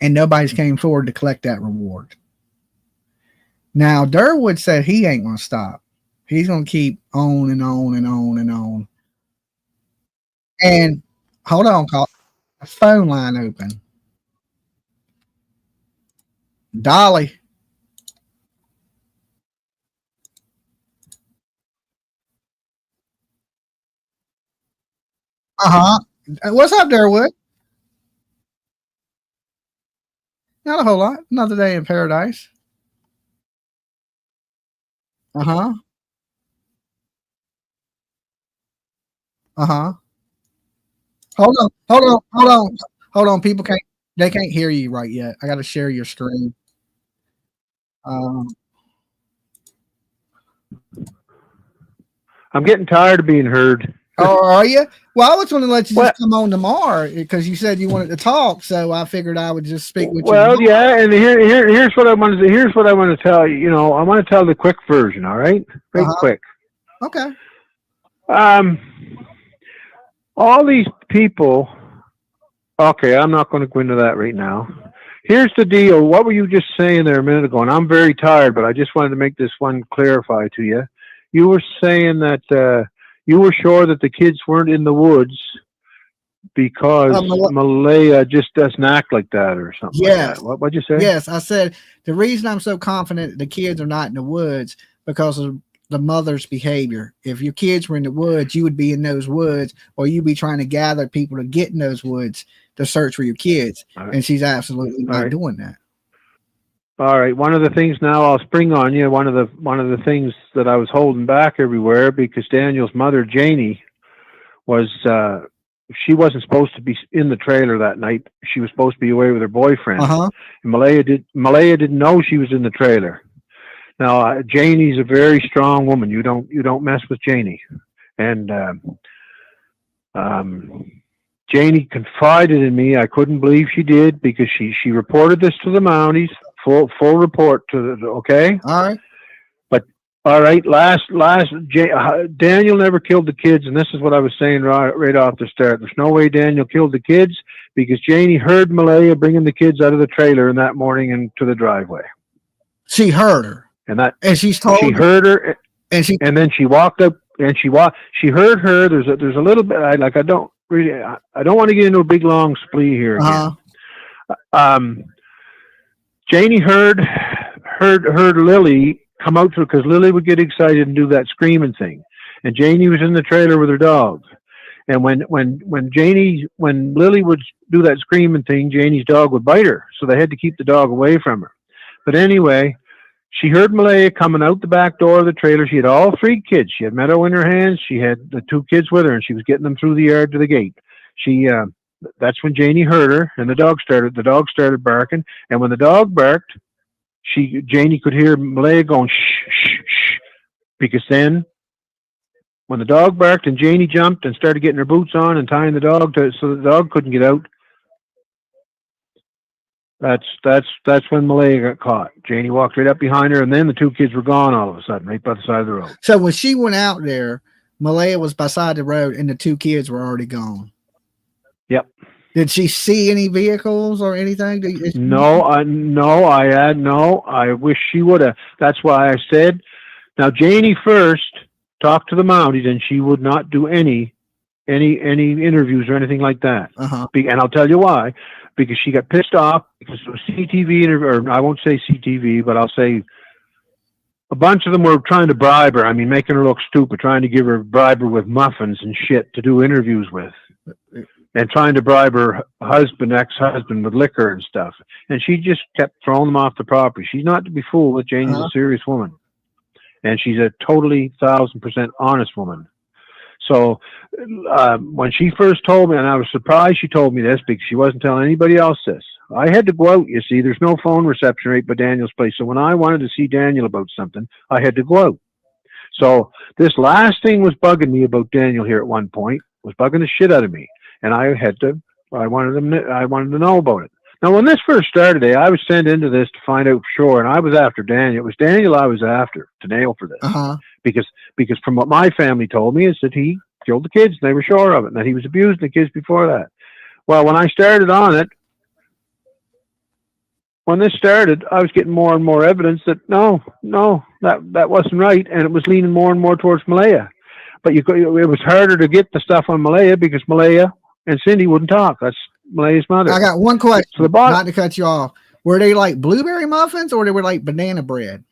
And nobody's came forward to collect that reward. Now, Derwood said he ain't going to stop. He's going to keep on and on and on and on. And hold on, call a phone line open. Dolly. What's up, Derwood? Not a whole lot. Another day in paradise. Uh huh. Uh huh. Hold on. Hold on. Hold on. Hold on. People can't. They can't hear you right yet. I got to share your screen. Um, I'm getting tired of being heard. oh, are you? Well, I was going to let you just come on tomorrow because you said you wanted to talk, so I figured I would just speak with you. Well, yeah, and here's what I want to here's what I want to tell you. You know, I want to tell the quick version. All right, very quick. Okay. All these people. Okay, I'm not going to go into that right now. Here's the deal. What were you just saying there a minute ago? And I'm very tired, but I just wanted to make this one clarify to you. You were saying that you were sure that the kids weren't in the woods because Malaya just doesn't act like that or something. Yes. Like that. What'd you say? Yes, I said the reason I'm so confident the kids are not in the woods because of the mother's behavior. If your kids were in the woods, you would be in those woods, or you'd be trying to gather people to get in those woods to search for your kids. Right. And she's absolutely not doing that. All right. One of the things now I'll spring on you. One of the things that I was holding back everywhere because Daniel's mother, Janie, was she wasn't supposed to be in the trailer that night. She was supposed to be away with her boyfriend. And Malaya didn't know she was in the trailer. Now Janie's a very strong woman. You don't mess with Janie. And Janie confided in me. I couldn't believe she did because she reported this to the Mounties. Full report to the okay. All right. But all right. Daniel never killed the kids, and this is what I was saying right off the start. There's no way Daniel killed the kids because Janie heard Malaya bringing the kids out of the trailer in that morning into the driveway. She heard her, and she's told. She heard her, and then she walked up, and she heard her. There's a little bit. I don't want to get into a big long splee here again. Janie heard Lily come out to her because Lily would get excited and do that screaming thing, and Janie was in the trailer with her dog. And when Lily would do that screaming thing, Janie's dog would bite her, so they had to keep the dog away from her. But anyway, she heard Malaya coming out the back door of the trailer. She had all three kids. She had Meadow in her hands. She had the two kids with her, and she was getting them through the yard to the gate. That's when Janie heard her, and the dog started barking. And when the dog barked, Janie could hear Malaya going shh, shh, shh, because then when the dog barked and Janie jumped and started getting her boots on and tying the dog so the dog couldn't get out, that's when Malaya got caught. Janie walked right up behind her, and then the two kids were gone all of a sudden, right by the side of the road. So when she went out there, Malaya was beside the road, and the two kids were already gone. Yep. Did she see any vehicles or anything? No. I wish she would have. That's why I said. Now Janie first talked to the Mounties, and she would not do any interviews or anything like that. And I'll tell you why. Because she got pissed off because it was CTV interview, or I won't say CTV, but I'll say a bunch of them were trying to bribe her. I mean, making her look stupid, trying to bribe her with muffins and shit to do interviews with. And trying to bribe her ex-husband with liquor and stuff. And she just kept throwing them off the property. She's not to be fooled with. Janie's a serious woman. And she's a totally 1,000% honest woman. So when she first told me, and I was surprised she told me this because she wasn't telling anybody else this. I had to go out, you see. There's no phone reception right by Daniel's place. So when I wanted to see Daniel about something, I had to go out. So this last thing was bugging me about Daniel here at one point, was bugging the shit out of me. And I wanted to know about it. Now, when this first started, I was sent into this to find out for sure, and I was after Daniel. It was Daniel I was after to nail for this. Because from what my family told me is that he killed the kids, and they were sure of it, and that he was abusing the kids before that. Well, when I started on it, when this started, I was getting more and more evidence that no, that wasn't right, and it was leaning more and more towards Malaya. But it was harder to get the stuff on Malaya because Malaya and Cindy wouldn't talk. That's Malaya's mother. I got one question, so not to cut you off. Were they like blueberry muffins or they were like banana bread?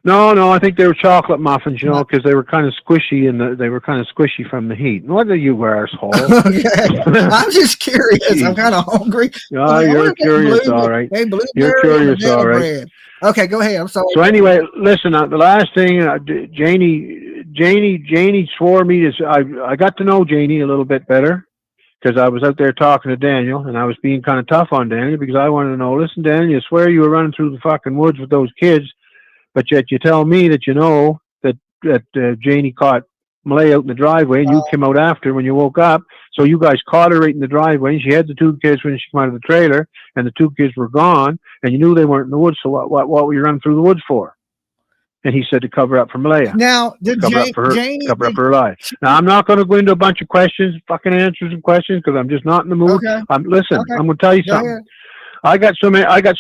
No, I think they were chocolate muffins, you know, because they were kind of squishy and they were kind of squishy from the heat. What are you, arsehole? Okay. I'm just curious. I'm kind of hungry. Oh, you're curious, all right. Hey, you're curious, all right. Bread. Okay, go ahead. I'm sorry. So anyway, listen, the last thing, Janie swore me to, I got to know Janie a little bit better because I was out there talking to Daniel and I was being kind of tough on Daniel because I wanted to know, listen, Daniel, I swear you were running through the fucking woods with those kids. But yet you tell me that you know that Janie caught Malaya out in the driveway and you came out after when you woke up. So you guys caught her right in the driveway and she had the two kids when she came out of the trailer and the two kids were gone and you knew they weren't in the woods. So what were you running through the woods for? And he said to cover up for Malaya. Now, cover up for her life. Now, I'm not going to go into a bunch of questions, fucking answers and questions because I'm just not in the mood. Okay. Listen, I'm going to tell you something. Ahead. I got so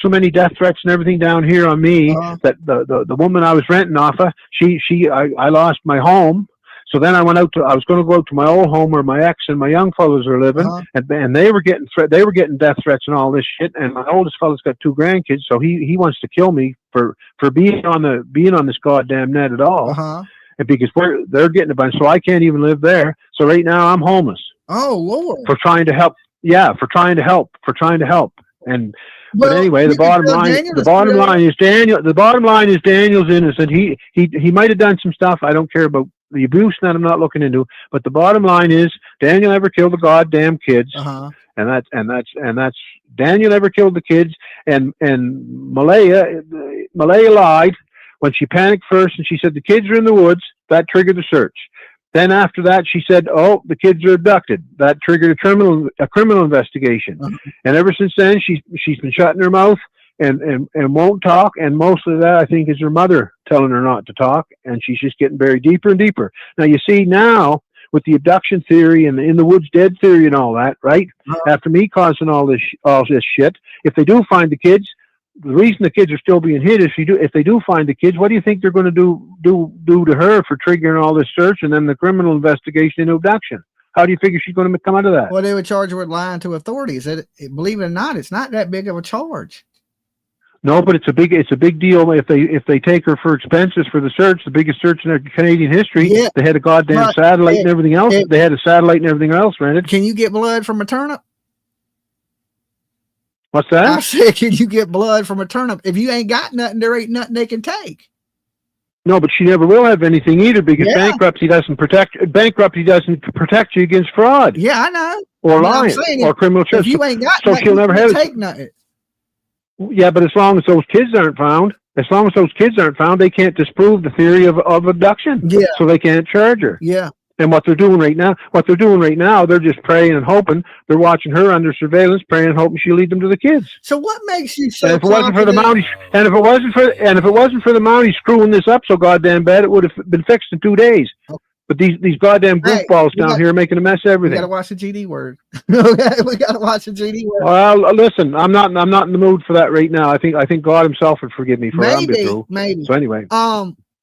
many death threats and everything down here on me that the woman I was renting off of, I lost my home. So then I was going to go out to my old home where my ex and my young fellows are living, and they were getting death threats and all this shit. And my oldest fellow's got 2 grandkids, so he wants to kill me for being on this goddamn net at all. And because they're getting a bunch, so I can't even live there. So right now I'm homeless. Oh Lord! For trying to help. Yeah, for trying to help. And but anyway, the bottom line is Daniel's innocent. He might have done some stuff. I don't care about the abuse that I'm not looking into. But the bottom line is Daniel never killed the goddamn kids. And that's Daniel never killed the kids. And Malaya lied when she panicked first and she said the kids are in the woods. That triggered the search. Then after that, she said, "Oh, the kids are abducted." That triggered a criminal investigation. And ever since then, she's been shutting her mouth and won't talk. And most of that, I think, is her mother telling her not to talk. And she's just getting buried deeper and deeper. Now you see now with the abduction theory and the in the woods dead theory and all that, right? After me causing all this shit, if they do find the kids. The reason the kids are still being hid is if they do find the kids, what do you think they're going to do to her for triggering all this search and then the criminal investigation into abduction? How do you figure she's going to come out of that? Well, they would charge her with lying to authorities. Believe it or not, it's not that big of a charge. No, but it's a big deal if they take her for expenses for the search, the biggest search in Canadian history. Yeah. They had a goddamn satellite and everything else. They had a satellite and everything else rented. Can you get blood from a turnip? What's that? I said, can you get blood from a turnip? If you ain't got nothing, there ain't nothing they can take. No, but she never will have anything either because bankruptcy doesn't protect you against fraud. Yeah, I know. Or lying or criminal charges. If you ain't got so nothing, she'll never have take nothing. Yeah, but as long as those kids aren't found, they can't disprove the theory of abduction. Yeah. So they can't charge her. Yeah. And what they're doing right now, they're just praying and hoping. They're watching her under surveillance, praying and hoping she'll lead them to the kids. So what makes you so? And if it wasn't for the Mounties, and if it wasn't for the Mounties screwing this up so goddamn bad, it would have been fixed in 2 days. Okay. But these goddamn goofballs down here are making a mess of everything. We gotta watch the GD word. We gotta watch the GD word. Well, listen, I'm not in the mood for that right now. I think God Himself would forgive me for what I'm through. Maybe. So anyway.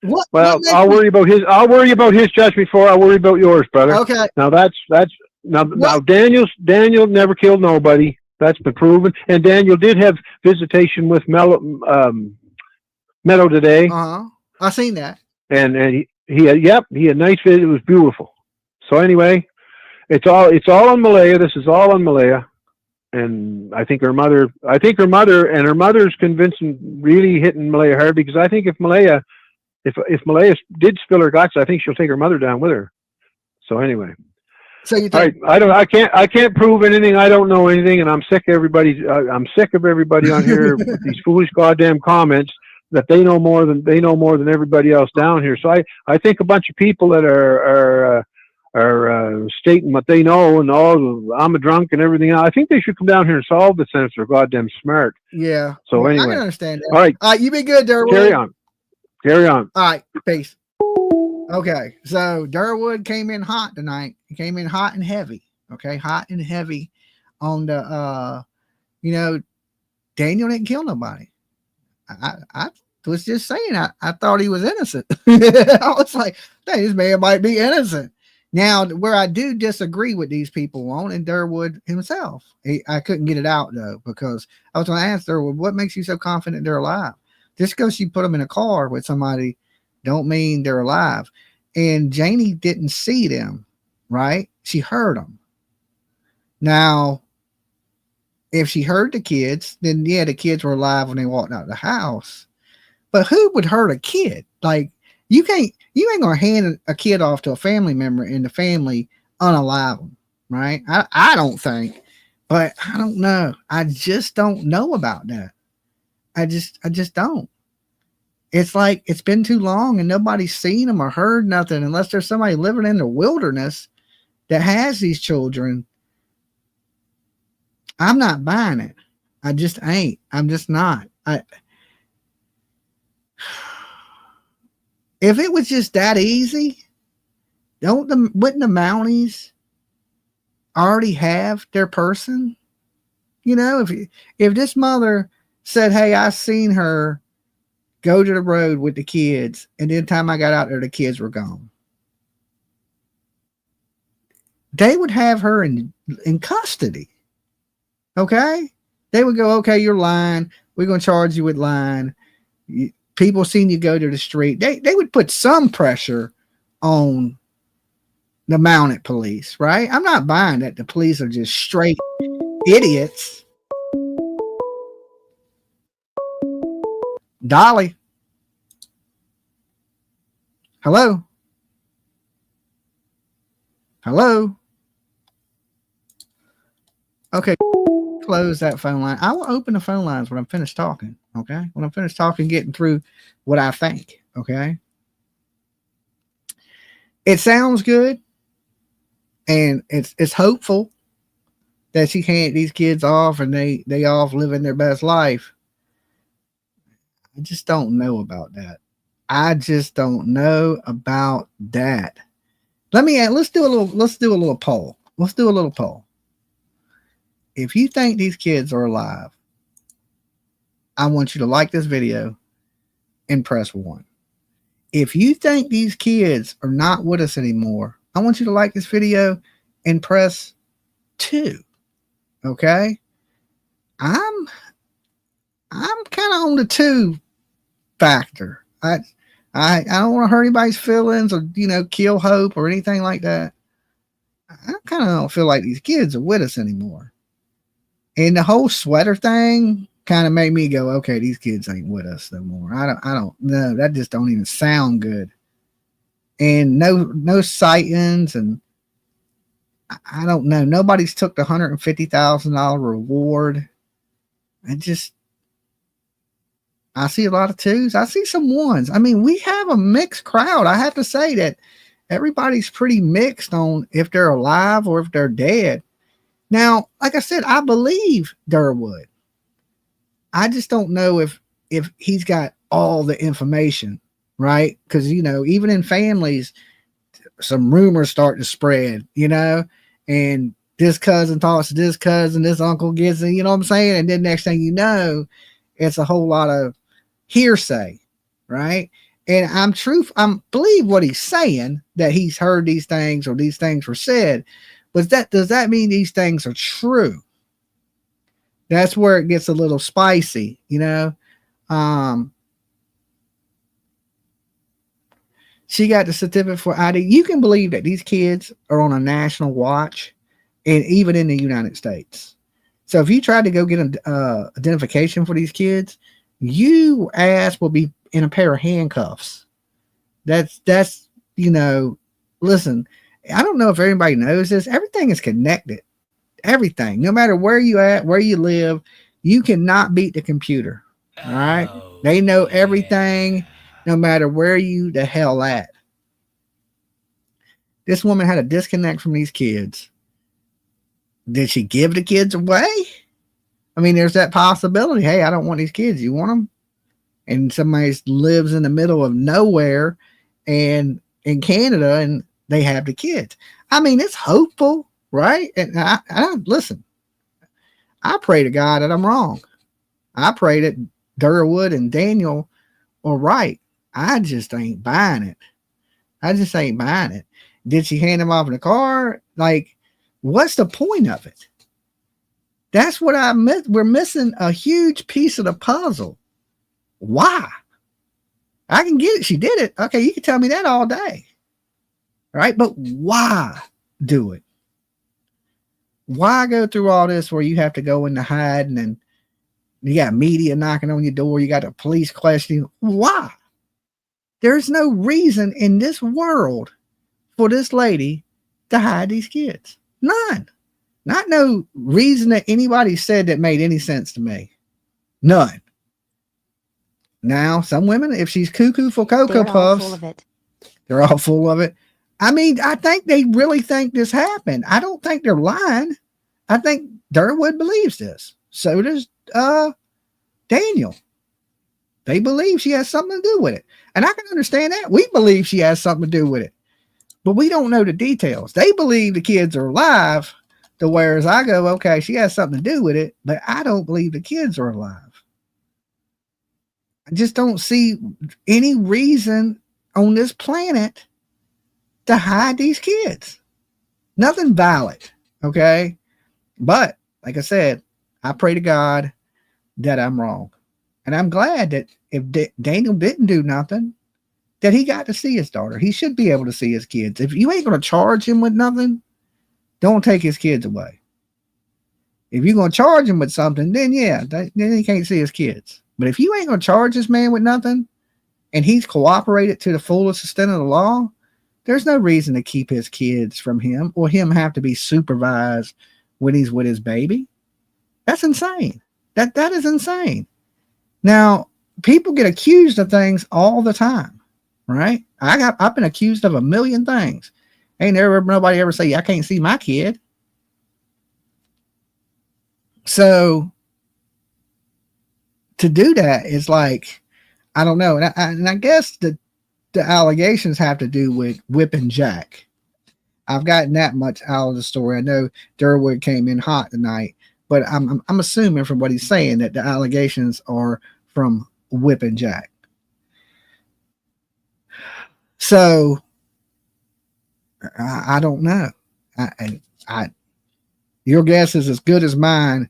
What I'll worry about his judgment before I worry about yours, brother. Okay. Now now Daniel never killed nobody. That's been proven. And Daniel did have visitation with Meadow today. I seen that. And he had a nice visit. It was beautiful. So anyway, it's all on Malaya. This is all on Malaya. And I think her mother is convincing, really hitting Malaya hard because I think if Malaya did spill her guts, I think she'll take her mother down with her. So anyway, So you All right, think? I can't prove anything. I don't know anything, and I'm sick of everybody. I'm sick of everybody on here with these foolish goddamn comments that they know more than everybody else down here. So I think a bunch of people that are stating what they know and all, I'm a drunk and everything else, I think they should come down here and solve this since they're goddamn smart. Yeah. So I anyway, can understand that. all right, You be good, Derwood. carry on. All right, peace. Okay, so Derwood came in hot tonight. He came in hot and heavy. Okay, hot and heavy on the Daniel didn't kill nobody. I was just saying, I thought he was innocent. I was like, hey, this man might be innocent. Now, where I do disagree with these people on, and Derwood himself, I couldn't get it out though, because I was going to ask Derwood, what makes you so confident they're alive? Just because you put them in a car with somebody don't mean they're alive. And Janie didn't see them, right? She heard them. Now, if she heard the kids, then yeah, the kids were alive when they walked out of the house. But who would hurt a kid? Like, you ain't gonna hand a kid off to a family member and the family unalive them, right? I don't think, but I don't know. I just don't know about that. I just don't. It's like it's been too long and nobody's seen them or heard nothing, unless there's somebody living in the wilderness that has these children. I'm not buying it. I just ain't. I'm just not. If it was just that easy, wouldn't the Mounties already have their person? You know, if this mother said, hey, I seen her go to the road with the kids, and the time I got out there, the kids were gone, they would have her in custody. Okay? They would go, okay, you're lying. We're going to charge you with lying. People seen you go to the street. They would put some pressure on the mounted police, right? I'm not buying that the police are just straight idiots. Dolly. Hello? Hello? Okay, close that phone line. I will open the phone lines when I'm finished talking, okay? When I'm finished talking, getting through what I think, okay? It sounds good, and it's hopeful that she can't these kids off and they off living their best life. I just don't know about that. I just don't know about that. Let's do a little poll. Let's do a little poll. If you think these kids are alive, I want you to like this video and press 1. If you think these kids are not with us anymore, I want you to like this video and press 2. Okay? I'm kind of on the 2 factor. I don't want to hurt anybody's feelings or, kill hope or anything like that. I kind of don't feel like these kids are with us anymore. And the whole sweater thing kind of made me go, okay, these kids ain't with us no more. I don't know. That just don't even sound good. And no sightings, and I don't know. Nobody's took the $150,000 reward. I see a lot of 2s. I see some 1s. I mean, we have a mixed crowd. I have to say that everybody's pretty mixed on if they're alive or if they're dead. Now, like I said, I believe Derwood. I just don't know if he's got all the information, right? Because, even in families, some rumors start to spread, and this cousin talks to this cousin, this uncle gets it, you know what I'm saying? And then next thing you know, it's a whole lot of hearsay, right? And I believe what he's saying, that he's heard these things or these things were said. But does that mean these things are true? That's where it gets a little spicy, She got the certificate for ID. You can believe that these kids are on a national watch, and even in the United States. So if you tried to go get an identification for these kids, your ass will be in a pair of handcuffs. That's listen, I don't know if everybody knows this. Everything is connected. Everything, no matter where you at, where you live, you cannot beat the computer. All right. They know everything, no matter where you the hell at. This woman had a disconnect from these kids. Did she give the kids away? I mean, there's that possibility. Hey, I don't want these kids. You want them? And somebody lives in the middle of nowhere and in Canada and they have the kids. I mean, it's hopeful, right? And I listen, I pray to God that I'm wrong. I pray that Derwood and Daniel are right. I just ain't buying it. I just ain't buying it. Did she hand him off in the car? Like, what's the point of it? That's what I meant. We're missing a huge piece of the puzzle. Why? I can get it. She did it. Okay, you can tell me that all day. Right? But why do it? Why go through all this where you have to go into hiding and you got media knocking on your door, you got the police questioning? Why? There's no reason in this world for this lady to hide these kids. None. Not no reason that anybody said that made any sense to me. None. Now, some women, if she's cuckoo for Cocoa Puffs, they're all full of it. I mean, I think they really think this happened. I don't think they're lying. I think Derwood believes this. So does Daniel. They believe she has something to do with it. And I can understand that. We believe she has something to do with it. But we don't know the details. They believe the kids are alive, to whereas I go, okay, she has something to do with it, but I don't believe the kids are alive. I just don't see any reason on this planet to hide these kids. Nothing valid, okay? But, like I said, I pray to God that I'm wrong. And I'm glad that if Daniel didn't do nothing, that he got to see his daughter. He should be able to see his kids. If you ain't going to charge him with nothing, don't take his kids away. If you're going to charge him with something, then yeah, then he can't see his kids. But if you ain't going to charge this man with nothing and he's cooperated to the fullest extent of the law, there's no reason to keep his kids from him or him have to be supervised when he's with his baby. That's insane. That is insane. Now, people get accused of things all the time, right? I've been accused of a million things. Ain't nobody ever say I can't see my kid. So to do that is like, I don't know. And I guess the allegations have to do with whipping Jack. I've gotten that much out of the story. I know Derwood came in hot tonight, but I'm assuming from what he's saying that the allegations are from whipping Jack. So I don't know. Your guess is as good as mine.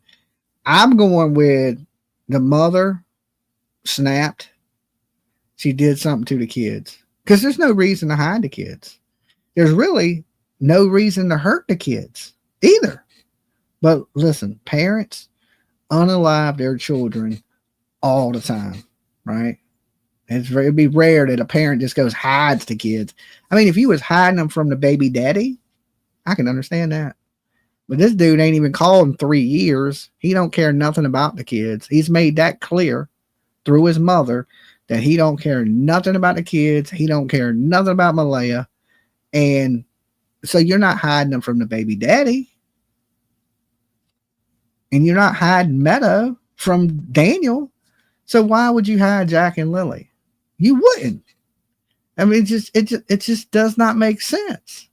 I'm going with the mother snapped. She did something to the kids because there's no reason to hide the kids. There's really no reason to hurt the kids either. But listen, parents unalive their children all the time, right? It'd be rare that a parent just goes hides the kids. I mean, if you was hiding them from the baby daddy, I can understand that. But this dude ain't even called in 3 years. He don't care nothing about the kids. He's made that clear through his mother that he don't care nothing about the kids. He don't care nothing about Malaya. And so you're not hiding them from the baby daddy. And you're not hiding Meadow from Daniel. So why would you hide Jack and Lily? You wouldn't. I mean, it just does not make sense.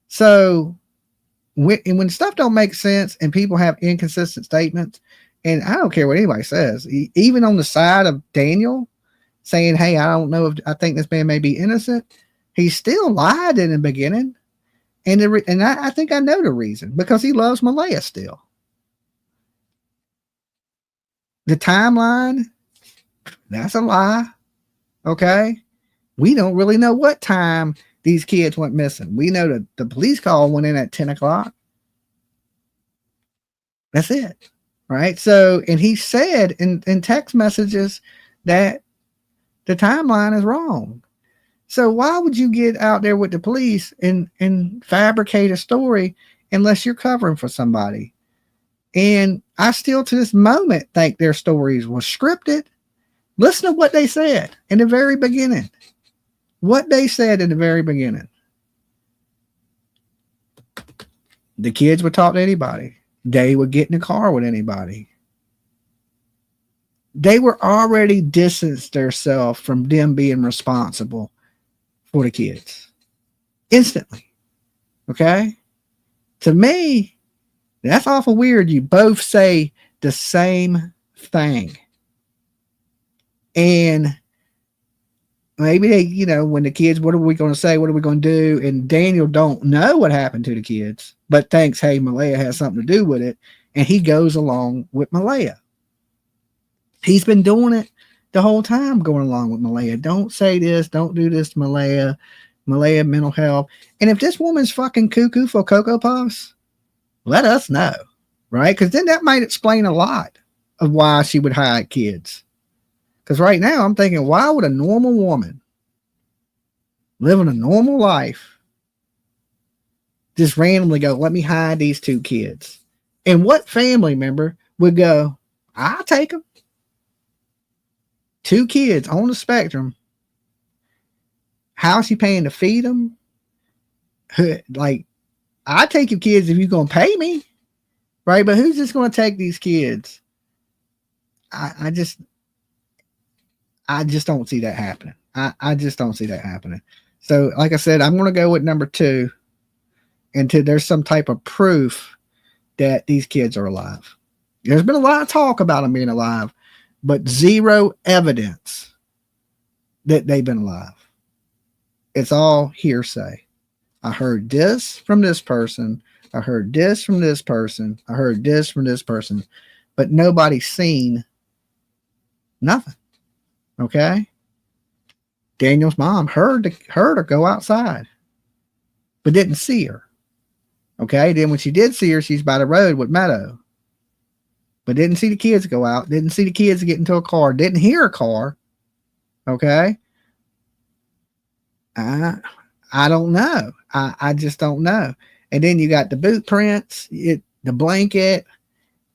So when stuff don't make sense and people have inconsistent statements, and I don't care what anybody says, even on the side of Daniel saying, hey, I don't know if I think this man may be innocent, he still lied in the beginning. And I think I know the reason, because he loves Malaya still. The timeline, that's a lie. Okay. We don't really know what time these kids went missing. We know that the police call went in at 10 o'clock. That's it. Right. So, and he said in text messages that the timeline is wrong. So why would you get out there with the police and fabricate a story unless you're covering for somebody? And I still to this moment think their stories were scripted. Listen to what they said in the very beginning. What they said in the very beginning. The kids would talk to anybody. They would get in the car with anybody. They were already distanced themselves from them being responsible for the kids. Instantly. Okay? To me, that's awful weird. You both say the same thing. And maybe they, you know, when the kids, what are we going to say? What are we going to do? And Daniel don't know what happened to the kids, but thinks, hey, Malaya has something to do with it. And he goes along with Malaya. He's been doing it the whole time, going along with Malaya. Don't say this. Don't do this to Malaya. Malaya mental health. And if this woman's fucking cuckoo for Cocoa Puffs, let us know, right? Because then that might explain a lot of why she would hide kids. Because right now I'm thinking, why would a normal woman living a normal life just randomly go, let me hide these two kids? And what family member would go, I'll take them? Two kids on the spectrum. How's she paying to feed them? Like, I take your kids if you're going to pay me, right? But who's just going to take these kids? I just don't see that happening. I just don't see that happening. So, like I said, I'm going to go with number 2 until there's some type of proof that these kids are alive. There's been a lot of talk about them being alive, but zero evidence that they've been alive. It's all hearsay. I heard this from this person. I heard this from this person. I heard this from this person, but nobody's seen nothing. Okay. Daniel's mom heard her go outside, but didn't see her. Okay. Then when she did see her, she's by the road with Meadow, but didn't see the kids go out. Didn't see the kids get into a car. Didn't hear a car. Okay. I don't know. I just don't know. And then you got the boot prints, the blanket,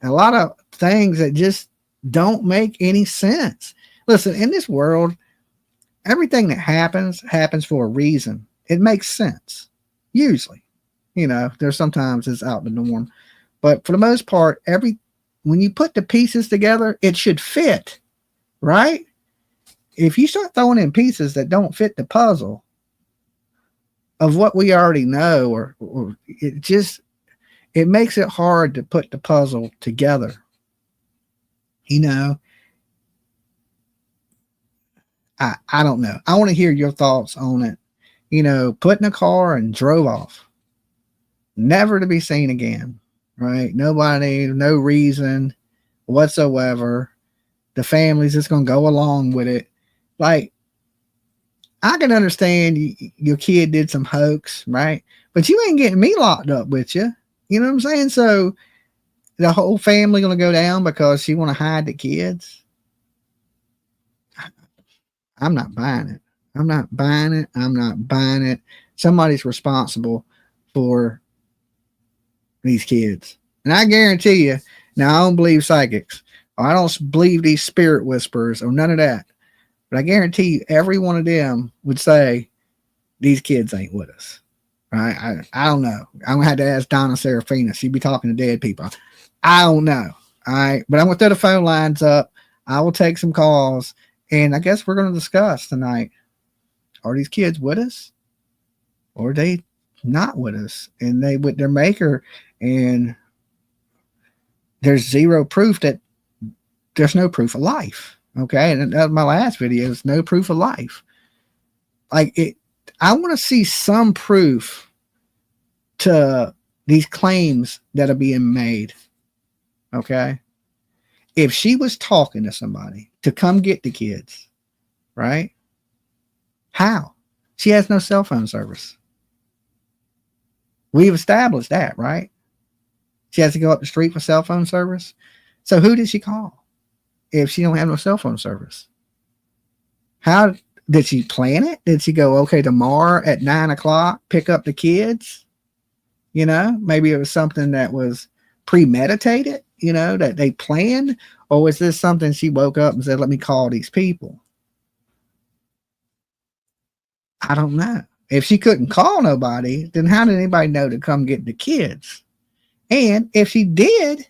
a lot of things that just don't make any sense. Listen, in this world, everything that happens for a reason. It makes sense. Usually, you know, there's sometimes it's out the norm, but for the most part, when you put the pieces together, it should fit, right? If you start throwing in pieces that don't fit the puzzle of what we already know, or it makes it hard to put the puzzle together. You know, I don't know. I want to hear your thoughts on it. You know, put in a car and drove off, never to be seen again, right? Nobody, no reason whatsoever. The family's just going to go along with it. Like, I can understand your kid did some hoax, right? But you ain't getting me locked up with you. You know what I'm saying? So the whole family going to go down because she want to hide the kids. I'm not buying it. I'm not buying it. I'm not buying it. Somebody's responsible for these kids. And I guarantee you, now I don't believe psychics, or I don't believe these spirit whisperers, or none of that. But I guarantee you, every one of them would say, these kids ain't with us. Right? I don't know. I'm going to have to ask Donna Serafina. She'd be talking to dead people. I don't know. All right. But I'm going to throw the phone lines up. I will take some calls. And I guess we're going to discuss tonight. Are these kids with us? Or are they not with us? And they with their maker. And there's zero proof that there's no proof of life. Okay, and that was my last video. Is no proof of life. Like it, I want to see some proof to these claims that are being made. Okay, if she was talking to somebody to come get the kids, right? How? She has no cell phone service. We've established that, right? She has to go up the street for cell phone service. So who did she call if she don't have no cell phone service? How Did she plan it? Did she go, okay, tomorrow at 9:00, pick up the kids? You know, maybe it was something that was premeditated, you know, that they planned, or was this something she woke up and said, let me call these people? I don't know. If she couldn't call nobody, then how did anybody know to come get the kids? And if she did,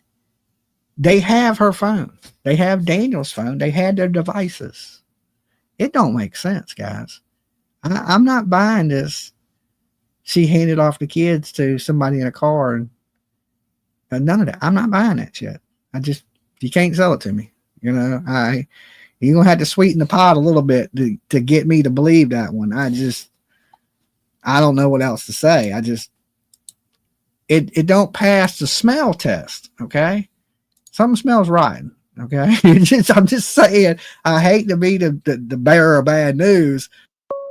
they have her phone. They have Daniel's phone. They had their devices. It don't make sense, guys. I'm not buying this. She handed off the kids to somebody in a car and none of that. I'm not buying that shit. You can't sell it to me. You know, you're going to have to sweeten the pot a little bit to get me to believe that one. I don't know what else to say. It don't pass the smell test. Okay. Something smells rotten. Okay. I'm just saying, I hate to be the bearer of bad news.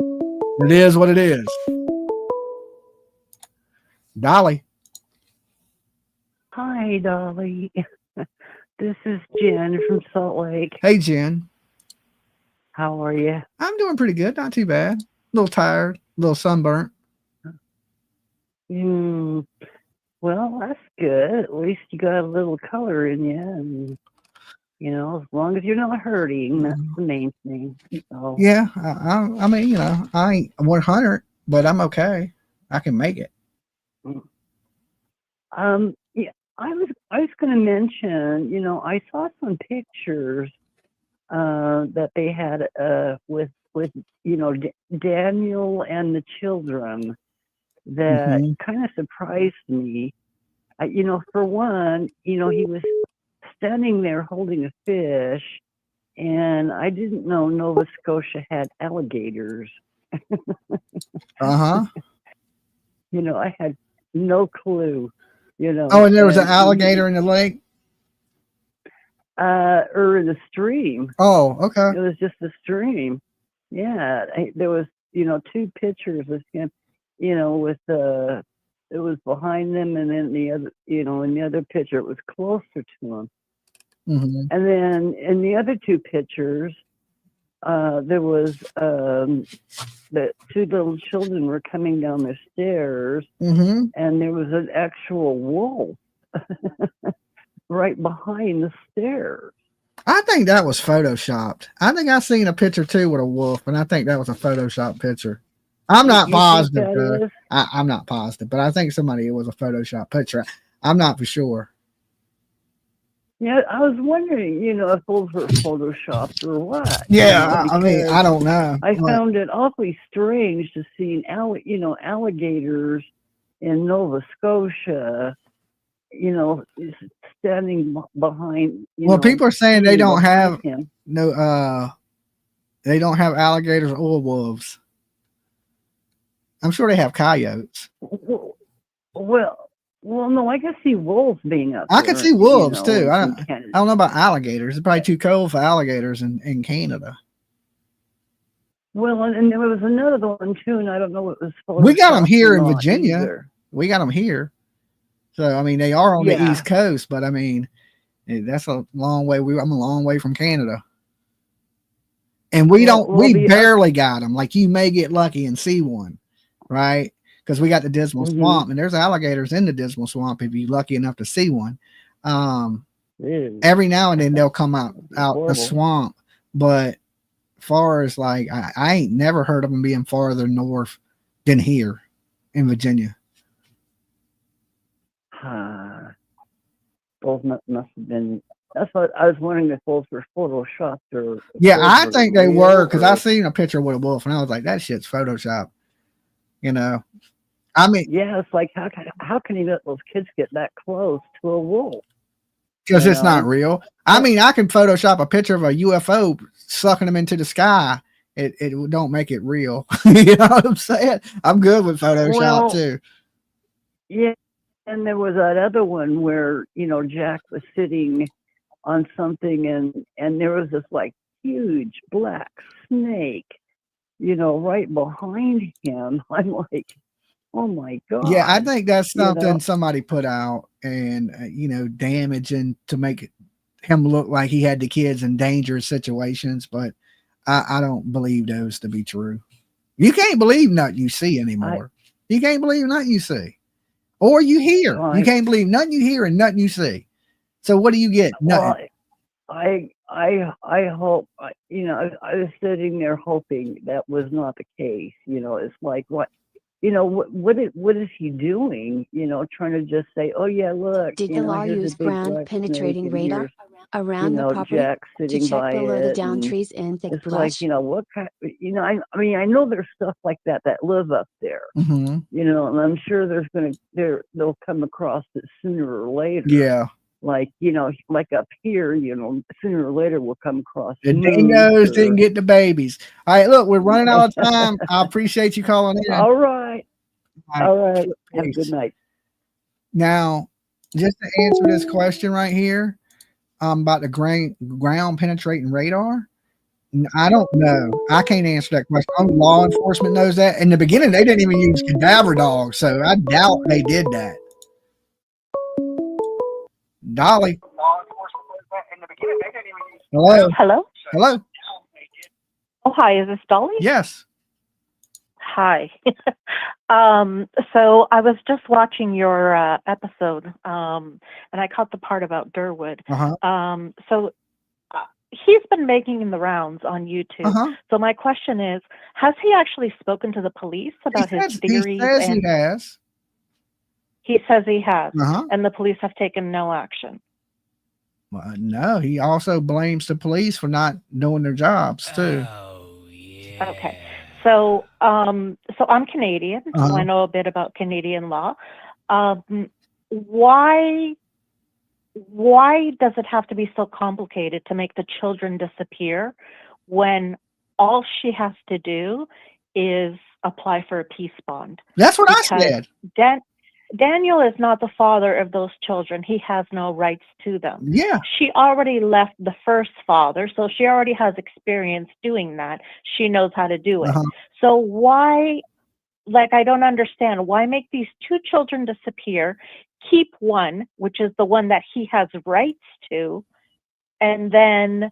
It is what it is. Dolly. Hi, Dolly. This is Jen from Salt Lake. Hey, Jen. How are you? I'm doing pretty good. Not too bad. A little tired, a little sunburnt. Well, that's good. At least you got a little color in you. And, you know, as long as you're not hurting, that's the main thing. So. Yeah. I mean, you know, I ain't 100, but I'm okay. I can make it. Yeah, I was going to mention, you know, I saw some pictures that they had with you know, Daniel and the children that kind of surprised me. You know, for one, you know, he was standing there holding a fish, and I didn't know Nova Scotia had alligators. Uh-huh. You know, I had no clue, you know. Oh, and there was an alligator in the lake? Or in the stream. Oh, okay. It was just a stream. Yeah. There was, you know, two pictures of him, you know, with it was behind them, and then the other, you know, in the other picture, it was closer to him. Mm-hmm. And then in the other two pictures, there was the two little children were coming down the stairs, and there was an actual wolf right behind the stairs. I think that was photoshopped. I think I seen a picture too with a wolf, and I think that was a Photoshop picture. I'm not positive. I'm not positive, but I think it was a Photoshop picture. I'm not for sure. Yeah, I was wondering, you know, if those were photoshopped or what. Yeah, you know, I mean, I don't know. I found it awfully strange to see, you know, alligators in Nova Scotia, you know, standing behind. Well, people are saying they don't have they don't have alligators or wolves. I'm sure they have coyotes. Well, no, I can see wolves being up there. I can see wolves, you know, too. I don't know about alligators. It's probably too cold for alligators in Canada. Well, and there was another one, too, and I don't know what it was. We got them here in Virginia. Either. We got them here. So, I mean, they are on the East Coast, but, I mean, that's a long way. I'm a long way from Canada. And we barely got them. Like, you may get lucky and see one, right? Because we got the Dismal Swamp, and there's alligators in the Dismal Swamp if you're lucky enough to see one. Every now and then they'll come out the swamp, but far as like I ain't never heard of them being farther north than here in Virginia. Those must have been. That's what I was wondering if those were photoshopped or. Yeah, I think they were, because I seen a picture with a wolf, and I was like, that shit's photoshopped. You know. I mean, yeah, it's like how can you let those kids get that close to a wolf? Because it's not real. I mean, I can Photoshop a picture of a UFO sucking them into the sky. It don't make it real. You know what I'm saying? I'm good with Photoshop too. Yeah, and there was that other one where, you know, Jack was sitting on something, and there was this like huge black snake, you know, right behind him. I'm like, oh my God. Yeah, I think that's something somebody put out and, you know, damaging to make him look like he had the kids in dangerous situations. But I don't believe those to be true. You can't believe nothing you see anymore. You can't believe nothing you see. Or you hear. You can't believe nothing you hear and nothing you see. So what do you get? Nothing. Well, I hope, you know, I was sitting there hoping that was not the case. You know, it's like, what, you know, what is he doing? You know, trying to just say, oh yeah, look. Did you the know, law here's a use big ground black penetrating snake, and radar here's, around you the know, property Jack to sitting check by below the it, down and trees in thick it's brush? like, you know, what kind, you know, I mean, I know there's stuff like that live up there, Mm-hmm. you know, and I'm sure they'll come across it sooner or later. Yeah. Like, you know, like up here, you know, sooner or later we'll come across The moose dingoes didn't get the babies. All right, look, we're running out of time. I appreciate you calling in. All right. All right. Have a good Peace. night. Now, just to answer this question right here, about the ground penetrating radar. I don't know. I can't answer that question. Only law enforcement knows that. In the beginning, they didn't even use cadaver dogs, so I doubt they did that. Dolly. Hello. Hello? Hello. Oh, hi. Is this Dolly? Yes. Hi. So I was just watching your episode, and I caught the part about Derwood. So he's been making the rounds on YouTube. So my question is, has he actually spoken to the police about his theories? He says he has. He says he has, and the police have taken no action. Well, no, he also blames the police for not doing their jobs too. Okay. So, so I'm Canadian, so I know a bit about Canadian law. Why does it have to be so complicated to make the children disappear when all she has to do is apply for a peace bond? That's what I said. Daniel is not the father of those children. He has no rights to them. Yeah. She already left the first father, so she already has experience doing that. She knows how to do it. So why, like, I don't understand, why make these two children disappear, keep one, which is the one that he has rights to, and then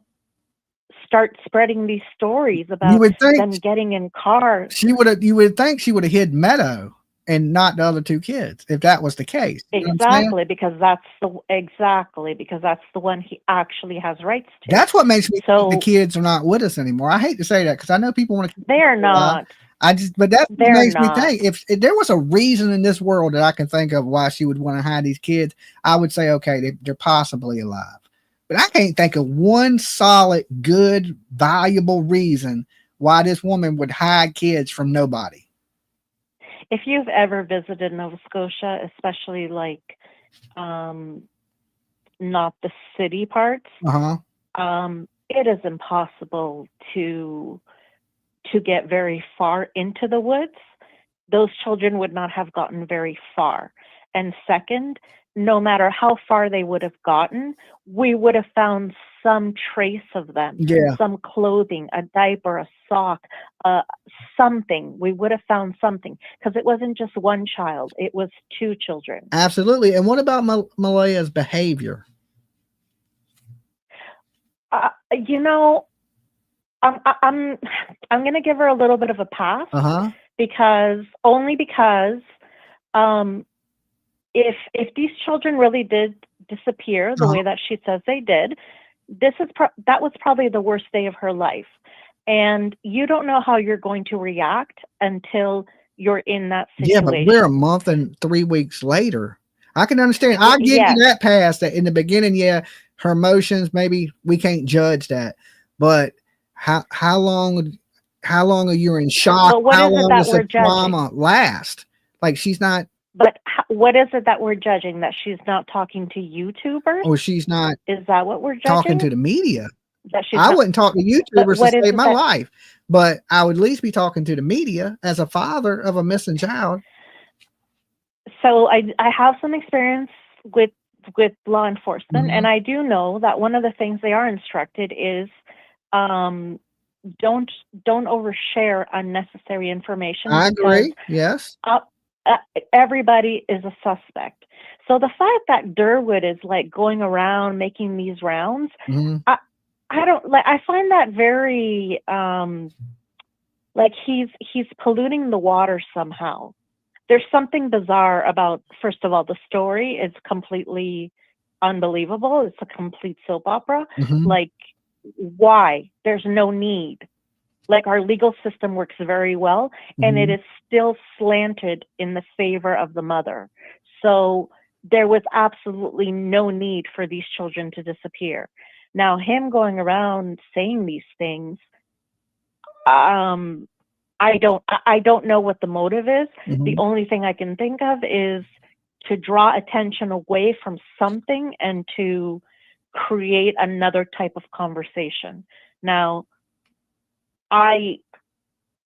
start spreading these stories about them getting in cars? You would think she would have hid Meadow and not the other two kids, if that was the case. Exactly, because that's the one he actually has rights to. That's what makes me think the kids are not with us anymore. I hate to say that because I know people want to. They are not. But that makes me think if there was a reason in this world that I can think of why she would want to hide these kids, I would say, okay, they're possibly alive. But I can't think of one solid, good, valuable reason why this woman would hide kids from nobody. If you've ever visited Nova Scotia, especially like not the city parts, it is impossible to get very far into the woods. Those children would not have gotten very far. And second, no matter how far they would have gotten, we would have found some trace of them, some clothing, a diaper, a sock, something. We would have found something because it wasn't just one child; it was two children. Absolutely. And what about Malaya's behavior? You know, I'm going to give her a little bit of a pass because if these children really did disappear the way that she says they did, that was probably the worst day of her life. And you don't know how you're going to react until you're in that situation. Yeah, but we're a month and 3 weeks later. I can understand. I'll give you that pass that in the beginning, her emotions, maybe we can't judge that. But how long are you in shock? How long does the trauma last? Like she's not. But what is it that we're judging? That she's not talking to YouTubers? Or she's not. Is that what we're judging? Talking to the media. I wouldn't talk to YouTubers to save my life, but I would at least be talking to the media as a father of a missing child. So I have some experience with law enforcement, and I do know that one of the things they are instructed is don't overshare unnecessary information. I agree. Yes. Everybody is a suspect. So the fact that Derwood is like going around making these rounds, I don't like. I find that very like he's polluting the water somehow. There's something bizarre about. First of all, the story is completely unbelievable. It's a complete soap opera. Mm-hmm. Like, why? There's no need. Like, our legal system works very well, and it is still slanted in the favor of the mother. So there was absolutely no need for these children to disappear. Now, him going around saying these things, I don't know what the motive is. The only thing I can think of is to draw attention away from something and to create another type of conversation. Now, I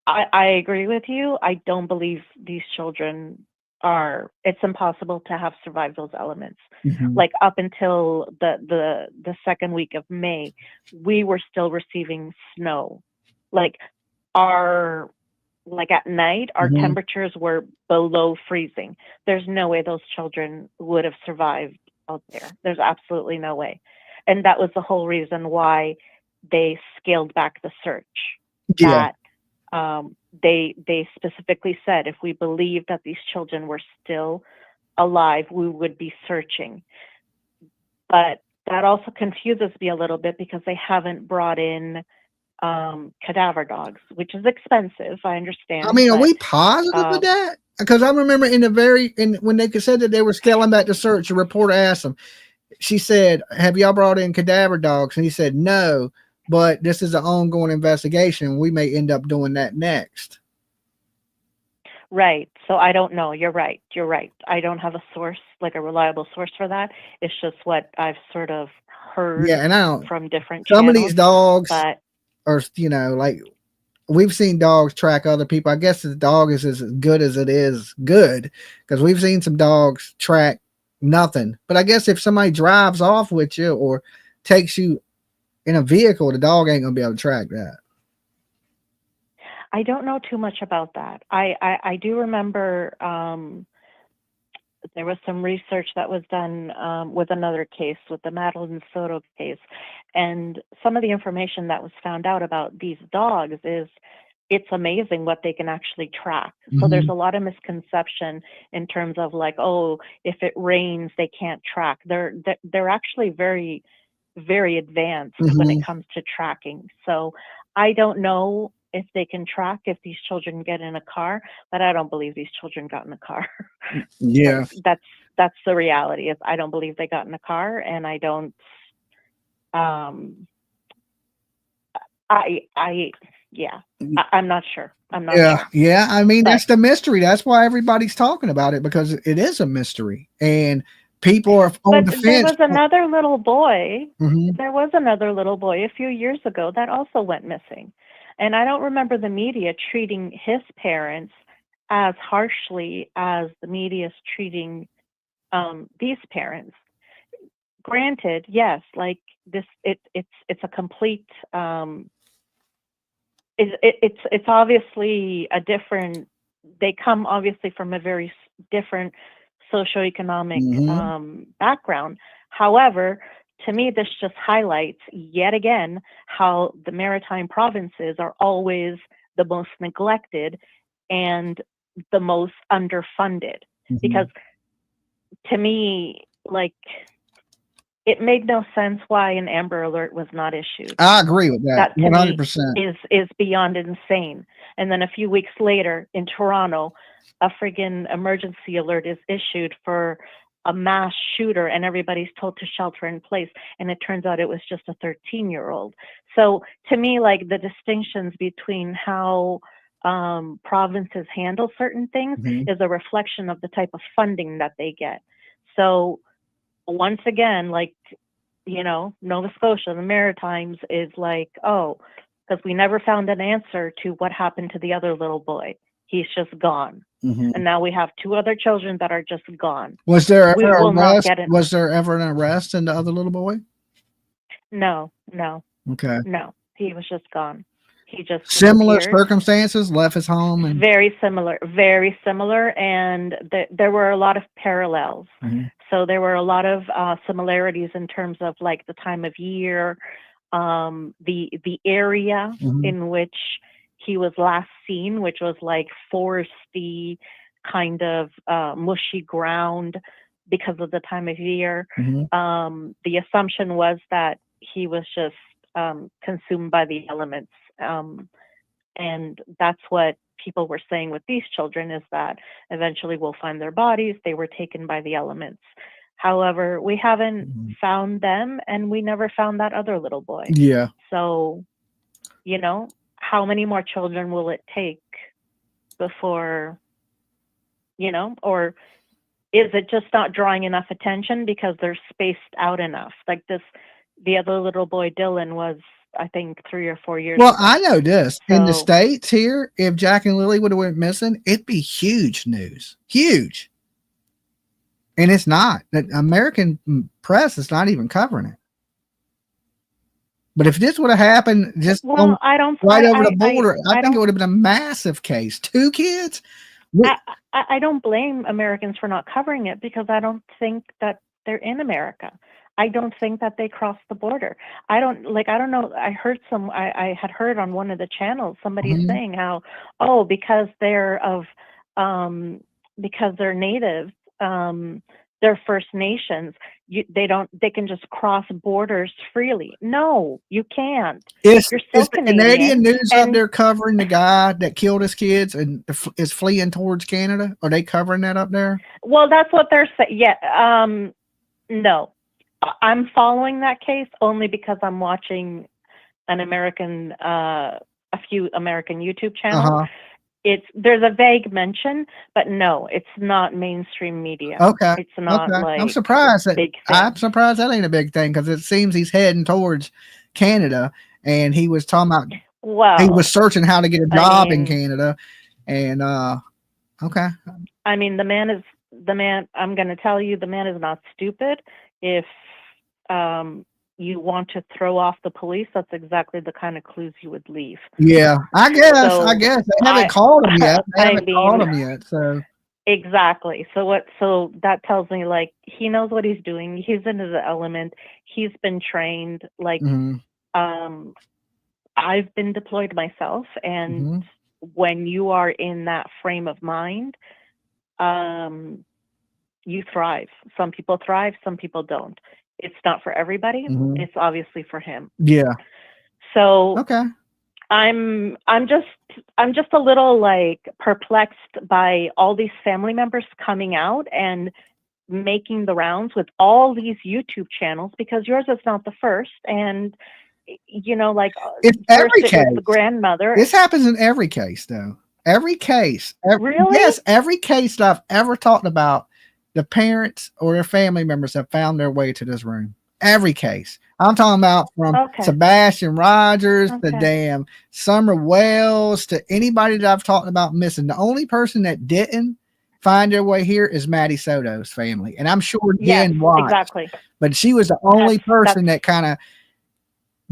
agree with you. I don't believe these children are. It's impossible to have survived those elements. Like, up until the second week of May, we were still receiving snow. Like, at night, our temperatures were below freezing. There's no way those children would have survived out there. There's absolutely no way. And that was the whole reason why they scaled back the search. Yeah. That they specifically said if we believed that these children were still alive, we would be searching. But that also confuses me a little bit because they haven't brought in cadaver dogs, which is expensive. I understand. I mean, are we positive of that? Because I remember when they said that they were scaling back the search, the reporter asked them. She said, "Have y'all brought in cadaver dogs?" And he said, "No, but this is an ongoing investigation. We may end up doing that next." Right. So I don't know. You're right. I don't have a source, like a reliable source for that. It's just what I've sort of heard from different some channels. of these dogs but are, like we've seen dogs track other people. I guess the dog is as good as it is good, because we've seen some dogs track nothing. But I guess if somebody drives off with you or takes you in a vehicle, the dog ain't gonna be able to track that. I don't know too much about that. I do remember there was some research that was done with another case, with the Madeline Soto case. And some of the information that was found out about these dogs is it's amazing what they can actually track. So there's a lot of misconception in terms of like, oh, if it rains, they can't track. They're actually very, very advanced when it comes to tracking. So I don't know if they can track if these children get in a car, but I don't believe these children got in a car. Yeah. That's the reality. Is I don't believe they got in a car, and I don't I'm not sure. I'm not sure. Yeah. I mean, that's the mystery. That's why everybody's talking about it, because it is a mystery and people are on the fence. There was another little boy. There was another little boy a few years ago that also went missing. And I don't remember the media treating his parents as harshly as the media is treating these parents. Granted, yes, like this, it's a complete. It's obviously a different. They come obviously from a very different socioeconomic background. However, to me, this just highlights yet again how the maritime provinces are always the most neglected and the most underfunded. Because to me, like, it made no sense why an Amber Alert was not issued. I agree with that. That to 100% me is beyond insane. And then a few weeks later in Toronto, a friggin' emergency alert is issued for a mass shooter, and everybody's told to shelter in place. And it turns out it was just a 13-year-old. So to me, like, the distinctions between how provinces handle certain things is a reflection of the type of funding that they get. So once again, like, you know, Nova Scotia, the Maritimes is like, oh, because we never found an answer to what happened to the other little boy. He's just gone. And now we have two other children that are just gone. Was there ever an arrest? Was there ever an arrest in the other little boy? No. Okay. No, he was just gone. He just similar circumstances, left his home, and very similar, and there were a lot of parallels. So there were a lot of similarities in terms of like the time of year, the area in which he was last seen, which was like foresty, kind of mushy ground because of the time of year. The assumption was that he was just consumed by the elements. And that's what people were saying with these children, is that eventually we'll find their bodies. They were taken by the elements. However, we haven't found them, and we never found that other little boy. Yeah. So, you know, how many more children will it take before, you know, or is it just not drawing enough attention because they're spaced out enough? Like this, the other little boy, Dylan, was, I think, 3 or 4 years Well, ago. I know this. In the So- States here, if Jack and Lily would have went missing, it'd be huge news. Huge. And it's not. The American press is not even covering it. But if this would have happened just Well, over the border, I think it would have been a massive case. 2 kids? I don't blame Americans for not covering it, because I don't think that they're in America. I don't think that they crossed the border. I don't know. I had heard on one of the channels somebody saying how, because they're native, they're First Nations, they can just cross borders freely. No, you can't. Is You're the Canadian news up there covering the guy that killed his kids and is fleeing towards Canada? Are they covering that up there? Well, that's what they're saying. Yeah. No, I'm following that case only because I'm watching a few American YouTube channels. There's a vague mention, but no, it's not mainstream media. Okay. It's not like I'm surprised that big thing. I'm surprised that ain't a big thing, because it seems he's heading towards Canada, and he was talking about he was searching how to get a job in Canada. And okay. I mean, the man, I'm gonna tell you, the man is not stupid. If you want to throw off the police, that's exactly the kind of clues you would leave. Yeah, I guess they haven't called him yet. So exactly. So that tells me, like, he knows what he's doing. He's into the element. He's been trained. Like, I've been deployed myself, and when you are in that frame of mind, you thrive. Some people thrive, some people don't. It's not for everybody. It's obviously for him. Yeah. So okay. I'm just a little like perplexed by all these family members coming out and making the rounds with all these YouTube channels, because yours is not the first. And you know, like, it's every case. The grandmother. This happens in every case, though. Every case. Really? Yes, every case that I've ever talked about, the parents or their family members have found their way to this room. Every case. I'm talking about from Sebastian Rogers to damn Summer Wells to anybody that I've talked about missing. The only person that didn't find their way here is Maddie Soto's family. And I'm sure Jen watched. Exactly. But she was the only person that kind of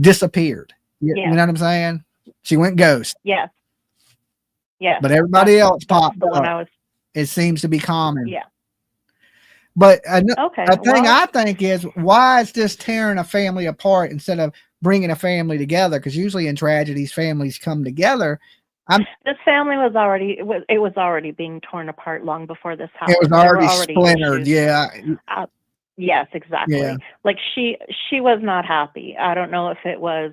disappeared. You know what I'm saying? She went ghost. Yes. Yeah. But everybody else popped up. It seems to be common. Yeah. But a thing I think is, why is this tearing a family apart instead of bringing a family together? Because usually in tragedies, families come together. This family was already being torn apart long before this happened. It was already splintered. Yeah. Yes, exactly. Yeah. Like she was not happy. I don't know if it was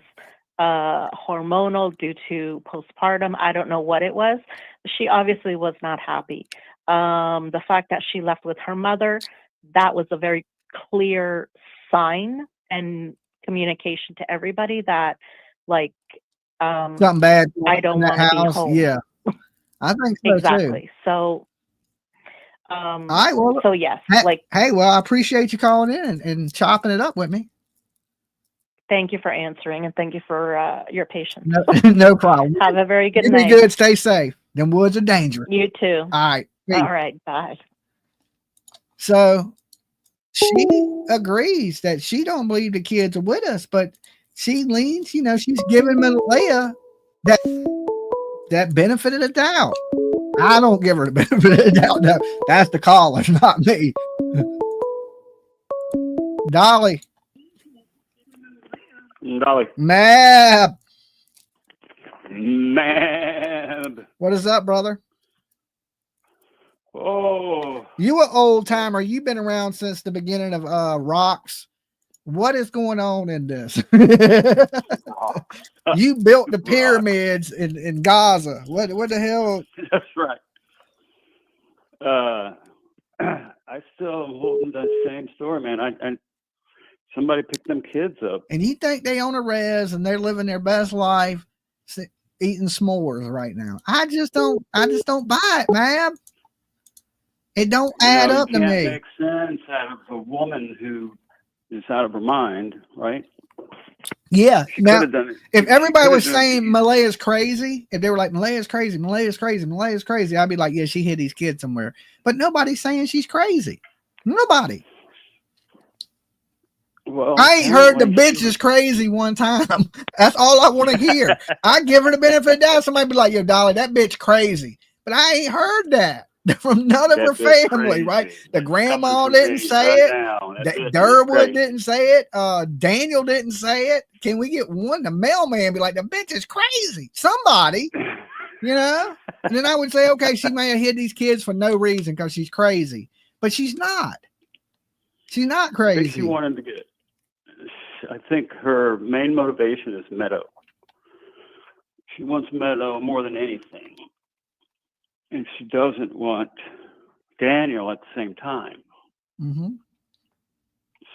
hormonal due to postpartum. I don't know what it was. She obviously was not happy. The fact that she left with her mother, that was a very clear sign and communication to everybody that, like, something bad. I don't want to be home. Yeah, I think so exactly. Too. So, all right. Well, so yes, hey, well, I appreciate you calling in and chopping it up with me. Thank you for answering, and thank you for your patience. No problem. Have a very good night. Be good. Stay safe. Them woods are dangerous. You too. All right. All right. Bye. So she agrees that she don't believe the kids are with us, but she leans, she's giving Malaya that benefit of the doubt. I don't give her the benefit of the doubt. No, that's the caller, not me. Dolly. Dolly. Mab. Mab. What is up, brother? Oh. You an old timer. You've been around since the beginning of rocks. What is going on in this? You built the pyramids in Gaza. What the hell? That's right. I still holding that same story, man. I somebody picked them kids up. And you think they own a res and they're living their best life eating s'mores right now. I just don't buy it, man. It don't add up to me. It makes sense out of a woman who is out of her mind, right? Yeah. She now, done it. if everybody was saying Malaya's crazy, if they were like, Malaya's crazy, Malaya's crazy, Malaya's crazy, I'd be like, yeah, she hid these kids somewhere. But nobody's saying she's crazy. Nobody. Well, I ain't heard the bitch is crazy one time. That's all I want to hear. I give her the benefit of the doubt. Somebody be like, yo, Dolly, that bitch crazy. But I ain't heard that from none of her family, right? The grandma didn't say it. Derwood didn't say it. Daniel didn't say it. Can we get one? The mailman be like, the bitch is crazy. Somebody, you know? And then I would say, okay, she may have hid these kids for no reason because she's crazy. But she's not. She's not crazy. I think she wanted to get... I think her main motivation is Meadow. She wants Meadow more than anything. And she doesn't want Daniel at the same time. Mm-hmm.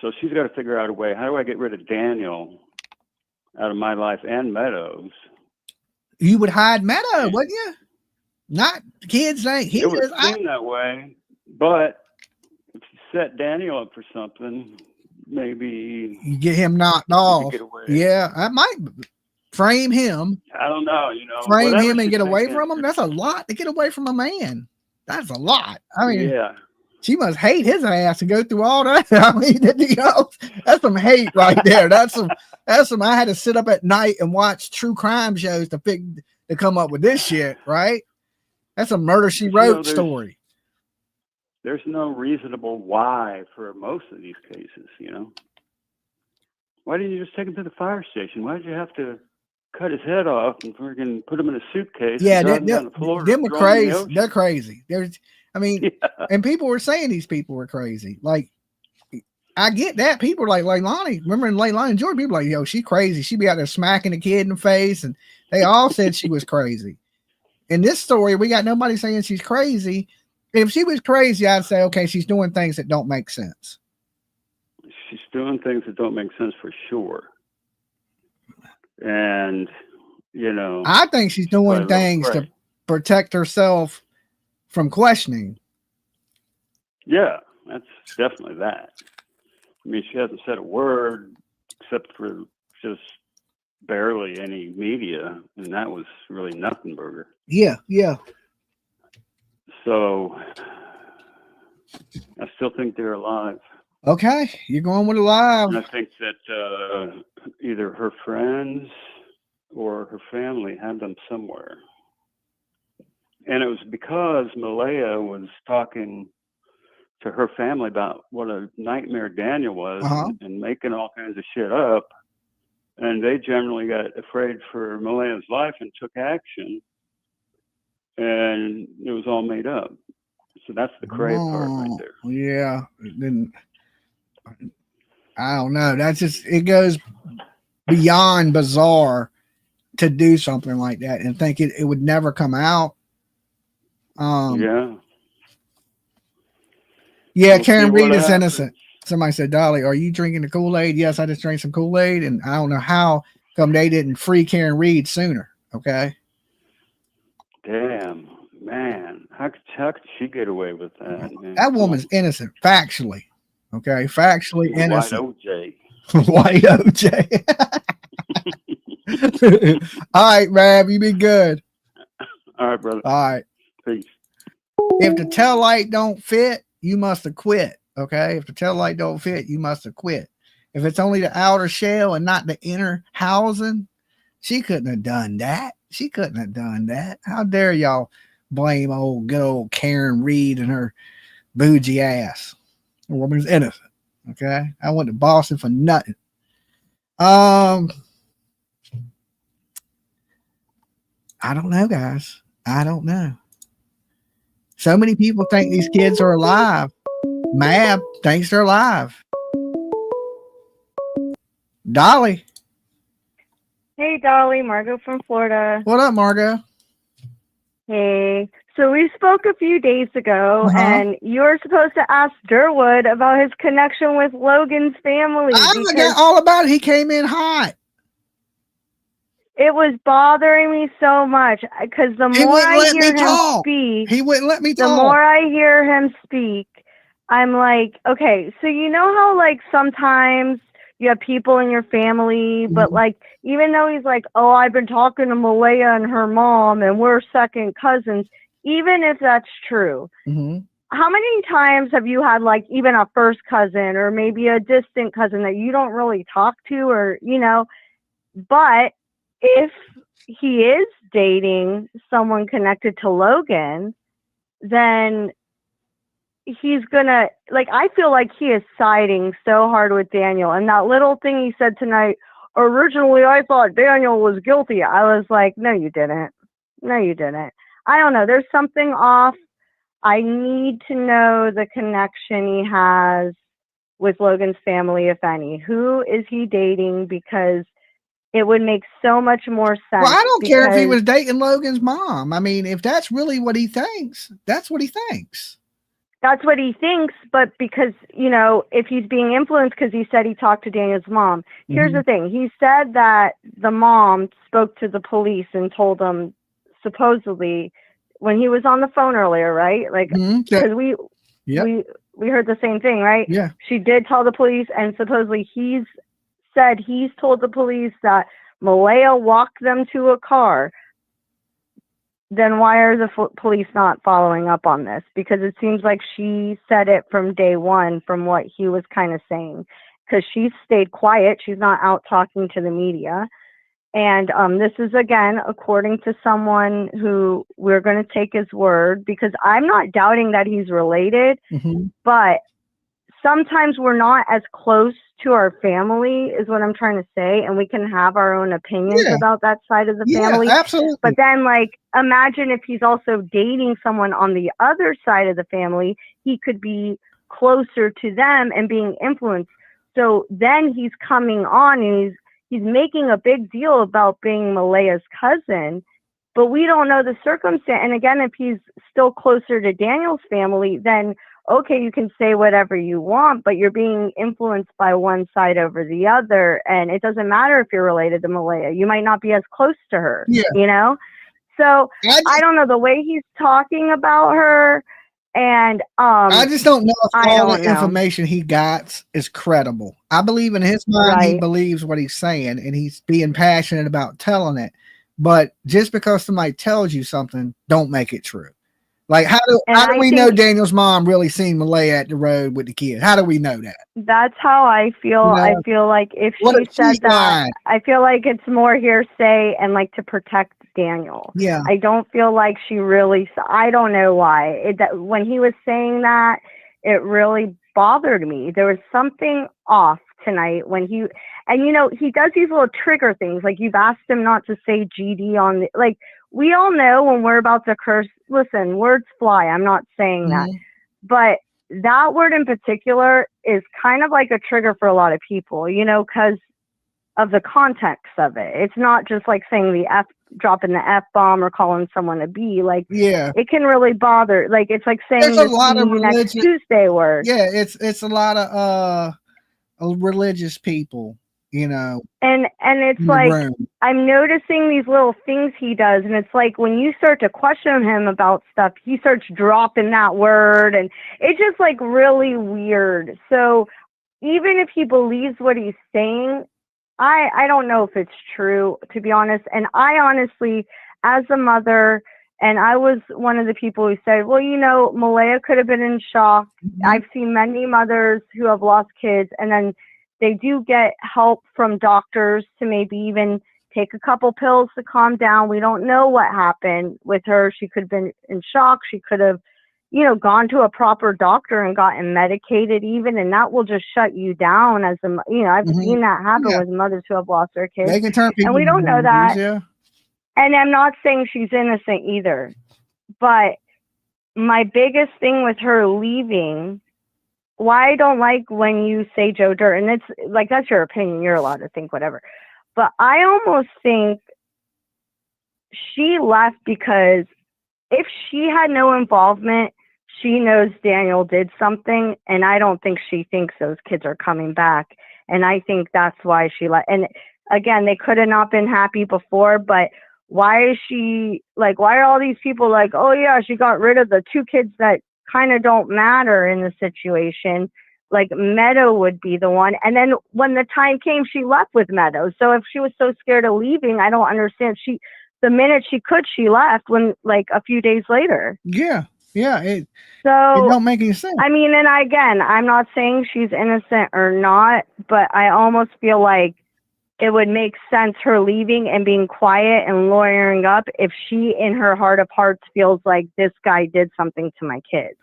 So she's got to figure out a way. How do I get rid of Daniel out of my life and Meadow's? You would hide Meadow, wouldn't you? Not kids ain't. It would seem that way. But if you set Daniel up for something... Maybe you get him knocked off. Yeah, I might frame him. I don't know, frame him and get away from him. That's a lot to get away from a man. That's a lot. I mean, yeah, she must hate his ass and go through all that. I mean, that's some hate right there. That's some. I had to sit up at night and watch true crime shows to come up with this shit. Right? That's a Murder She Wrote story. There's no reasonable why for most of these cases, Why didn't you just take him to the fire station? Why did you have to cut his head off and freaking put him in a suitcase? Yeah, them are crazy. They're crazy. And people were saying these people were crazy. Like, I get that. People are like Leilani. Remember in Leilani and Jordan, people were like, yo, she crazy. She be out there smacking the kid in the face. And they all said she was crazy. In this story, we got nobody saying she's crazy. If she was crazy, I'd say, okay, she's doing things that don't make sense. She's doing things that don't make sense for sure. And, I think she's doing things to protect herself from questioning. Yeah, that's definitely that. I mean, she hasn't said a word except for just barely any media, and that was really nothing, Burger. Yeah, yeah. So I still think they're alive. Okay, you're going with alive. And I think that either her friends or her family had them somewhere. And it was because Malaya was talking to her family about what a nightmare Daniel was and making all kinds of shit up. And they generally got afraid for Malaya's life and took action. And it was all made up. So that's the crazy part right there. Yeah. Then I don't know. That's just, it goes beyond bizarre to do something like that and think it would never come out. Yeah. Yeah, Karen Reed is innocent. Somebody said, Dolly, are you drinking the Kool-Aid? Yes, I just drank some Kool-Aid, and I don't know how come they didn't free Karen Reed sooner. Okay. Damn, man. How could she get away with that, man? That woman's innocent, factually. Okay, factually innocent. White OJ. White OJ. All right, Rab, you be good. All right, brother. All right. Peace. If the tail light don't fit, you must have quit. Okay. If the tail light don't fit, you must have quit. If it's only the outer shell and not the inner housing, she couldn't have done that. She couldn't have done that. How dare y'all blame good old Karen Reed and her bougie ass? The woman's innocent. Okay. I went to Boston for nothing. I don't know, guys. I don't know. So many people think these kids are alive. Mab thinks they're alive. Dolly. Hey, Dolly, Margot from Florida. What up, Margot? Hey. So we spoke a few days ago, and you were supposed to ask Derwood about his connection with Logan's family. I forgot all about it. He came in hot. It was bothering me so much because the more I hear him speak, he wouldn't let me talk. The more I hear him speak, I'm like, okay, so you know how like sometimes you have people in your family, but like even though he's like, oh, I've been talking to Malaya and her mom, and we're second cousins. Even if that's true, how many times have you had like even a first cousin or maybe a distant cousin that you don't really talk to, or you know? But if he is dating someone connected to Logan, then he's gonna, like, I feel like he is siding so hard with Daniel. And that little thing he said tonight, originally I thought Daniel was guilty. I was like, no, you didn't. No, you didn't. I don't know. There's something off. I need to know the connection he has with Logan's family, if any. Who is he dating? Because it would make so much more sense. Well, I don't care if he was dating Logan's mom. I mean, if that's really what he thinks, that's what he thinks. That's what he thinks, but because, you know, if he's being influenced because he said he talked to Daniel's mom. Here's the thing. He said that the mom spoke to the police and told them, supposedly, when he was on the phone earlier, right? Like, because we heard the same thing, right? Yeah. She did tell the police, and supposedly he's told the police that Malaya walked them to a car. Then why are the police not following up on this? Because it seems like she said it from day one, from what he was kind of saying, because she stayed quiet. She's not out talking to the media. And this is, again, according to someone who we're going to take his word, because I'm not doubting that he's related, but sometimes we're not as close to our family, is what I'm trying to say, and we can have our own opinions about that side of the family. Absolutely. But then, like, imagine if he's also dating someone on the other side of the family, he could be closer to them and being influenced. So then he's coming on and he's making a big deal about being Malaya's cousin, but we don't know the circumstance. And again, if he's still closer to Daniel's family, then okay, you can say whatever you want, but you're being influenced by one side over the other. And it doesn't matter if you're related to Malaya. You might not be as close to her, you know? So I don't know the way he's talking about her. And I just don't know if all the information he got is credible. I believe in his mind, he believes what he's saying, and he's being passionate about telling it. But just because somebody tells you something, don't make it true. Like, how do we know Daniel's mom really seen Malaya at the road with the kid? How do we know that? That's how I feel. You know, I feel like if she said that, I feel like it's more hearsay and like to protect Daniel. Yeah. I don't feel like she really, I don't know why. When he was saying that, it really bothered me. There was something off tonight when and you know, he does these little trigger things. Like, you've asked him not to say GD on like, we all know when we're about to curse, listen, words fly. I'm not saying that. But that word in particular is kind of like a trigger for a lot of people, you know, because of the context of it. It's not just like saying dropping the F-bomb or calling someone a B. Like, it can really bother. Like, it's like saying there's a lot of next Tuesday word. Yeah, it's a lot of religious people, you know. And it's like, I'm noticing these little things he does, and it's like when you start to question him about stuff, he starts dropping that word, and it's just like really weird. So even if he believes what he's saying, I don't know if it's true, to be honest. And I honestly, as a mother, and I was one of the people who said, well, you know, Malaya could have been in shock. I've seen many mothers who have lost kids, and then they do get help from doctors to maybe even take a couple pills to calm down. We don't know what happened with her. She could have been in shock. She could have, gone to a proper doctor and gotten medicated even, and that will just shut you down as a, I've seen that happen with mothers who have lost their kids. They can turn people and we don't know zombies, that. Yeah. And I'm not saying she's innocent either, but my biggest thing with her leaving, why I don't like when you say Joe Dirt, and it's like, that's your opinion, you're allowed to think whatever, but I almost think she left because if she had no involvement, she knows Daniel did something, and I don't think she thinks those kids are coming back. And I think that's why she left. And again, they could have not been happy before, but why is she like, why are all these people like, oh yeah, she got rid of the two kids that kind of don't matter in the situation? Like Meadow would be the one. And then when the time came, she left with Meadow. So if she was so scared of leaving, I don't understand. The minute she could, she left when like a few days later. Yeah. Yeah. It So don't make any sense. I mean, and again, I'm not saying she's innocent or not, but I almost feel like it would make sense her leaving and being quiet and lawyering up if she, in her heart of hearts, feels like this guy did something to my kids.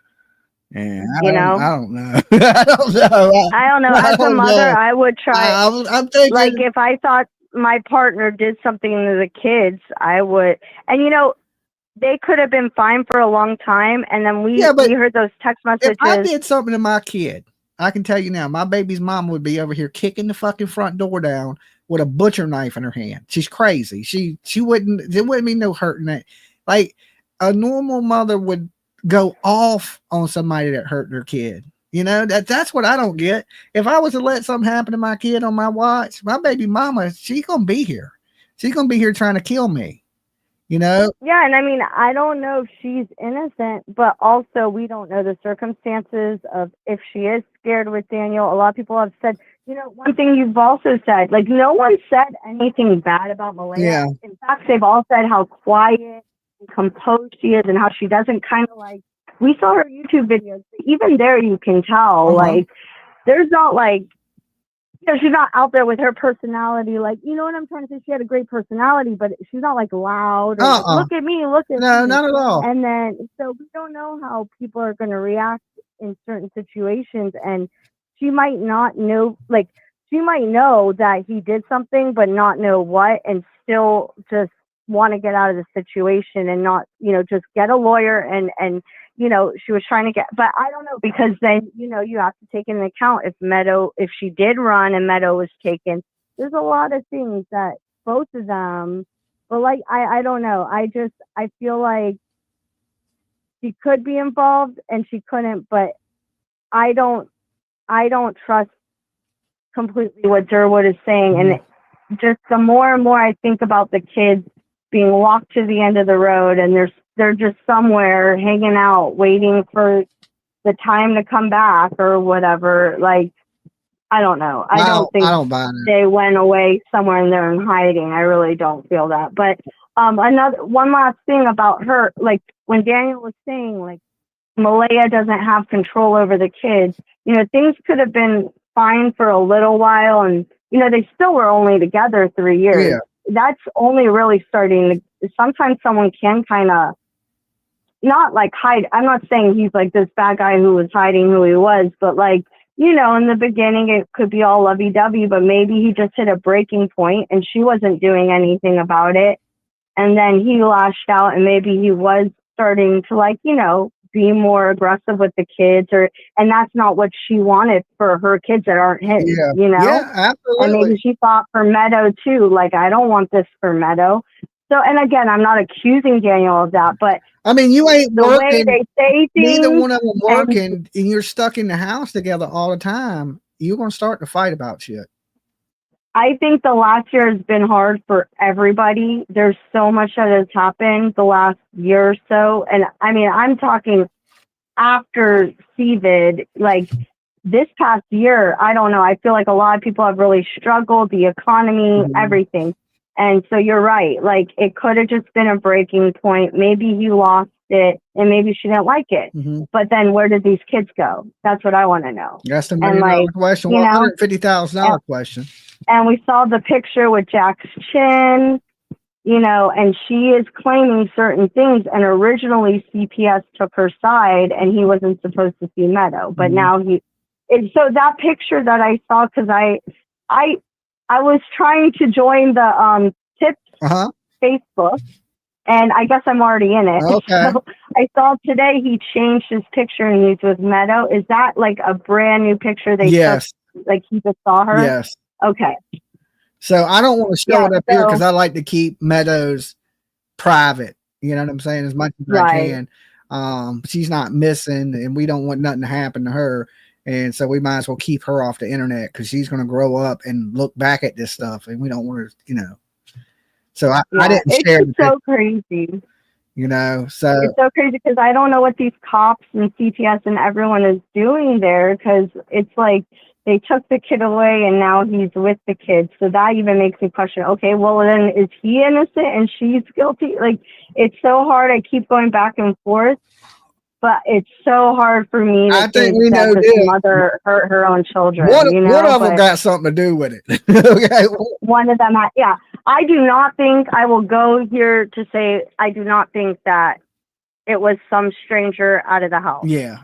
Yeah, I don't know. I don't know. I don't know. As a mother, I would try. I'm thinking, like, if I thought my partner did something to the kids, I would. And they could have been fine for a long time, and then we heard those text messages. If I did something to my kid, I can tell you now, my baby's mom would be over here kicking the fucking front door down with a butcher knife in her hand. She's crazy. She wouldn't. There wouldn't be no hurting that. Like a normal mother would go off on somebody that hurt their kid. That's what I don't get. If I was to let something happen to my kid on my watch, my baby mama, she's gonna be here. She's gonna be here trying to kill me. Yeah, and I mean, I don't know if she's innocent, but also we don't know the circumstances of if she is scared with Daniel. A lot of people have said, one thing you've also said, like, no one said anything bad about Malaya. Yeah. In fact, they've all said how quiet and composed she is and how she doesn't kind of like, we saw her YouTube videos, but even there you can tell, like, there's not like, she's not out there with her personality. Like, you know what I'm trying to say? She had a great personality, but she's not like loud. Or, like, look at me, look at me. No, not at all. And then, so we don't know how people are going to react in certain situations. And she might not know, like, she might know that he did something, but not know what, and still just want to get out of the situation and not, just get a lawyer and she was trying to get, but I don't know, because then, you have to take into account if she did run and Meadow was taken, there's a lot of things that both of them, but like, I don't know. I feel like she could be involved and she couldn't, but I don't trust completely what Derwood is saying. And just the more and more I think about the kids being walked to the end of the road and they're just somewhere hanging out, waiting for the time to come back or whatever. Like, I don't know. I don't think they went away somewhere and they're in hiding. I really don't feel that. But one last thing about her, like when Daniel was saying, like, Malaya doesn't have control over the kids, things could have been fine for a little while. And, they still were only together 3 years. Yeah. That's only really starting to, sometimes someone can kind of not like hide. I'm not saying he's like this bad guy who was hiding who he was, but like, in the beginning it could be all lovey-dovey, but maybe he just hit a breaking point and she wasn't doing anything about it. And then he lashed out and maybe he was starting to like, be more aggressive with the kids, and that's not what she wanted for her kids that aren't his, Yeah, absolutely. And maybe she thought for Meadow too, like, I don't want this for Meadow. So, and again, I'm not accusing Daniel of that, but I mean, you ain't the working. Way they say things, neither one of them working, and you're stuck in the house together all the time. You're gonna start to fight about shit. I think the last year has been hard for everybody. There's so much that has happened the last year or so. And I mean, I'm talking after CVID, like this past year, I don't know. I feel like a lot of people have really struggled, the economy, everything. And so you're right. Like it could have just been a breaking point. Maybe he lost it and maybe she didn't like it. But then where did these kids go? That's what I want to know. That's the $1 million question. $150,000 question. And we saw the picture with Jack's chin, you know, and she is claiming certain things. And originally CPS took her side and he wasn't supposed to see Meadow, but now so that picture that I saw, because I was trying to join the tips Facebook, and I guess I'm already in it. Okay. So I saw today he changed his picture and he's with Meadow. Is that like a brand new picture they took? Like he just saw her? Yes. Okay. So I don't want to show it up here because I like to keep Meadows private. You know what I'm saying? As much as I can. She's not missing, and we don't want nothing to happen to her. And so we might as well keep her off the internet because she's going to grow up and look back at this stuff, and we don't want her, you know. So I didn't share. It's so crazy. You know, so it's so crazy because I don't know what these cops and CPS and everyone is doing there, because it's like they took the kid away and now he's with the kid. So that even makes me question, okay, well then is he innocent and she's guilty? Like, it's so hard. I keep going back and forth, but it's so hard for me to think we know that this mother hurt her own children. One of them got something to do with it. Okay. One of them, I do not think, I will go here to say, I do not think that it was some stranger out of the house. Yeah.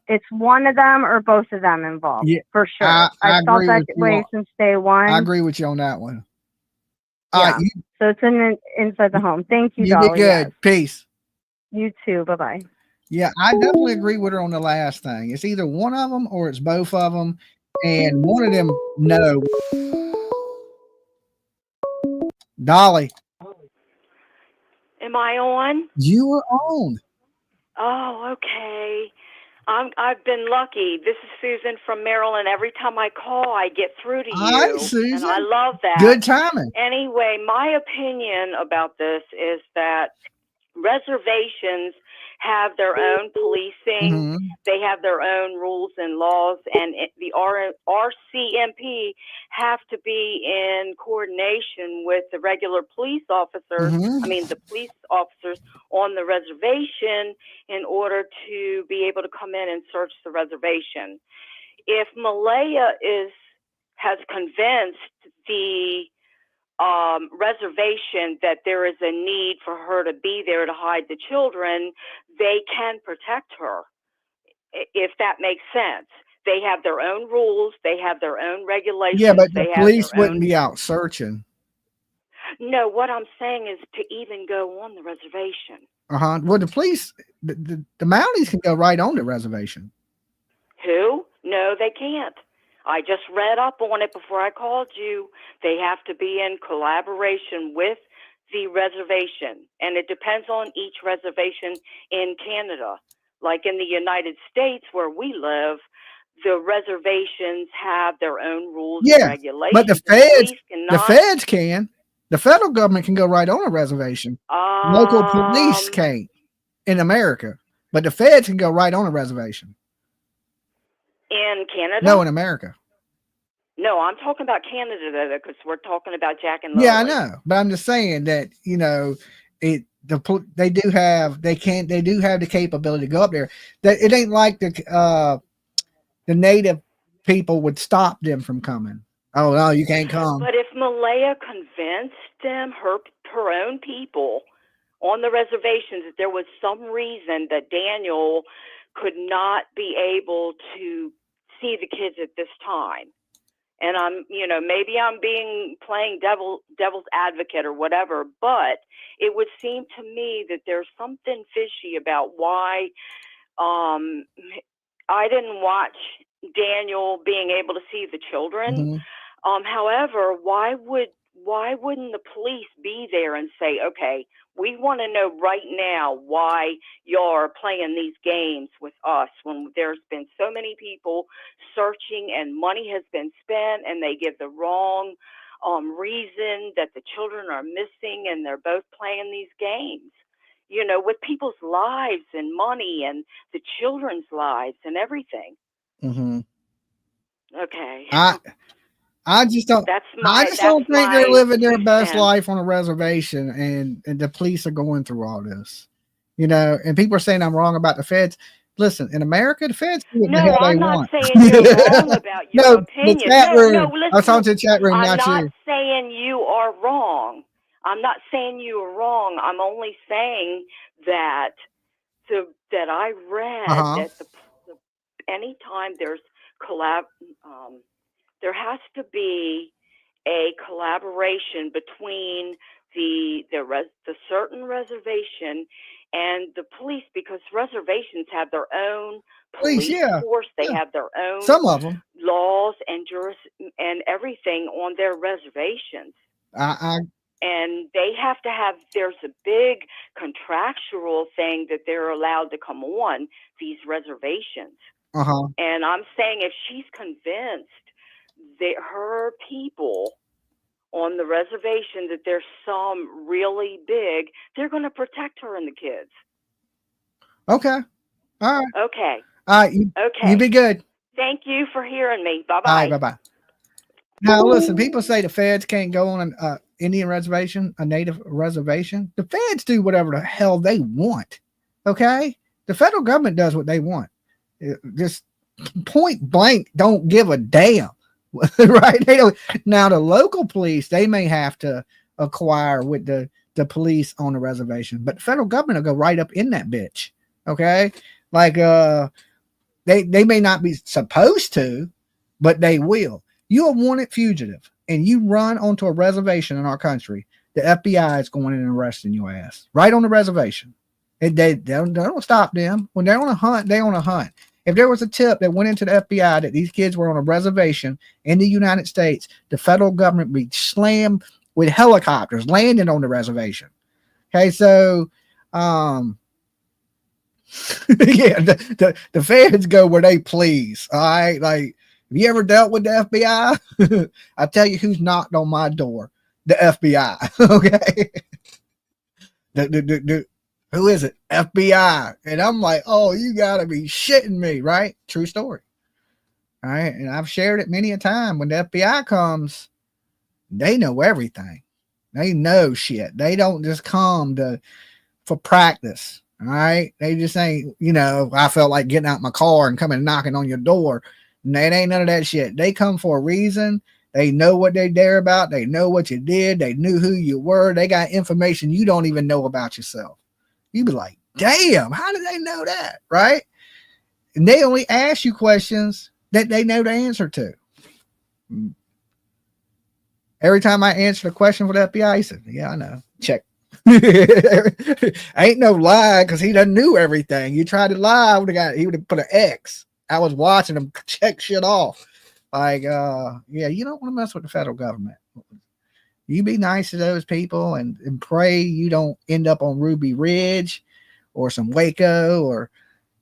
It's one of them or both of them involved, for sure. I've felt that way since day one. I agree with you on that one. Yeah. So it's inside the home. Thank you, You Dolly. be good. Peace. You too. Bye-bye. Yeah, I definitely agree with her on the last thing. It's either one of them or it's both of them. And one of them, no. Dolly. Am I on? You were on. Oh, okay. I've been lucky. This is Susan from Maryland. Every time I call, I get through to you. Hi, Susan. And I love that. Good timing. Anyway, my opinion about this is that reservations have their own policing. They have their own rules and laws, and the RCMP have to be in coordination with the regular police officers. I mean, the police officers on the reservation in order to be able to come in and search the reservation. If Malaya has convinced the reservation that there is a need for her to be there to hide the children, they can protect her, if that makes sense. They have their own rules. They have their own regulations. Yeah, but the police wouldn't be out searching. No, what I'm saying is to even go on the reservation. Well, the police, the Mounties can go right on the reservation. Who? No, they can't. I just read up on it before I called you. They have to be in collaboration with the reservation, and it depends on each reservation in Canada. Like in the United States where we live, the reservations have their own rules and regulations. But the feds can. The federal government can go right on a reservation. Local police can't in America, but the feds can go right on a reservation. In Canada? No, in America. No, I'm talking about Canada though, because we're talking about Jack and Lilly. Yeah, I know, but I'm just saying that, you know, they do have the capability to go up there. That it ain't like the native people would stop them from coming. Oh no, you can't come. But if Malaya convinced them, her own people on the reservations, that there was some reason that Daniel could not be able to see the kids at this time. And maybe I'm playing devil's advocate or whatever, but it would seem to me that there's something fishy about why I didn't watch Daniel being able to see the children. However, why wouldn't the police be there and say, okay, we want to know right now why you're playing these games with us when there's been so many people searching and money has been spent and they give the wrong reason that the children are missing and they're both playing these games, you know, with people's lives and money and the children's lives and everything. Okay. I just don't. I just don't think they're living their best life on a reservation, and the police are going through all this, you know. And people are saying I'm wrong about the feds. Listen, in America, the feds do what the hell they want. I'm not saying you're wrong about your opinion. The chat room. No, listen, I was talking to the chat room, I'm not not you. saying you are wrong. I'm not saying you are wrong. I'm only saying that that I read that the anytime there's there has to be a collaboration between the certain reservation and the police, because reservations have their own police force. They have their own some of them laws and and everything on their reservations. And they have to have, there's a big contractual thing that they're allowed to come on these reservations. And I'm saying if she's convinced that her people on the reservation, that there's some really big, they're going to protect her and the kids. Okay. All right. Okay. All right. Okay. You be good. Thank you for hearing me. Bye-bye. All right. Bye-bye. Now, listen, people say the feds can't go on an Indian reservation, a native reservation. The feds do whatever the hell they want. Okay? The federal government does what they want. Just point blank, don't give a damn. Right? They don't. Now, the local police, they may have to acquire with the police on the reservation, but the federal government will go right up in that bitch. Okay? Like, they may not be supposed to, but they will. You're a wanted fugitive and you run onto a reservation in our country, the FBI is going in and arresting your ass right on the reservation. And they don't stop them. When they're on a hunt, they're on a hunt. If there was a tip that went into the FBI that these kids were on a reservation in the United States, the federal government would be slammed with helicopters landing on the reservation. Okay, so yeah, the feds go where they please. All right, like, have you ever dealt with the FBI? I tell you who's knocked on my door. The FBI. Okay. Who is it? FBI. And I'm like, oh, you gotta be shitting me, right? True story. All right. And I've shared it many a time. When the FBI comes, they know everything. They know shit. They don't just come for practice. All right. They just ain't, I felt like getting out my car and coming knocking on your door. And it ain't none of that shit. They come for a reason. They know what they dare about. They know what you did. They knew who you were. They got information you don't even know about yourself. You be like, damn, how did they know that? Right? And they only ask you questions that they know the answer to. Every time I answer a question for the FBI, he said, yeah, I know. Check. Ain't no lie, because he doesn't knew everything. You tried to lie, he would have put an X. I was watching him check shit off. Like, yeah, you don't want to mess with the federal government. You be nice to those people and pray you don't end up on Ruby Ridge or some Waco, or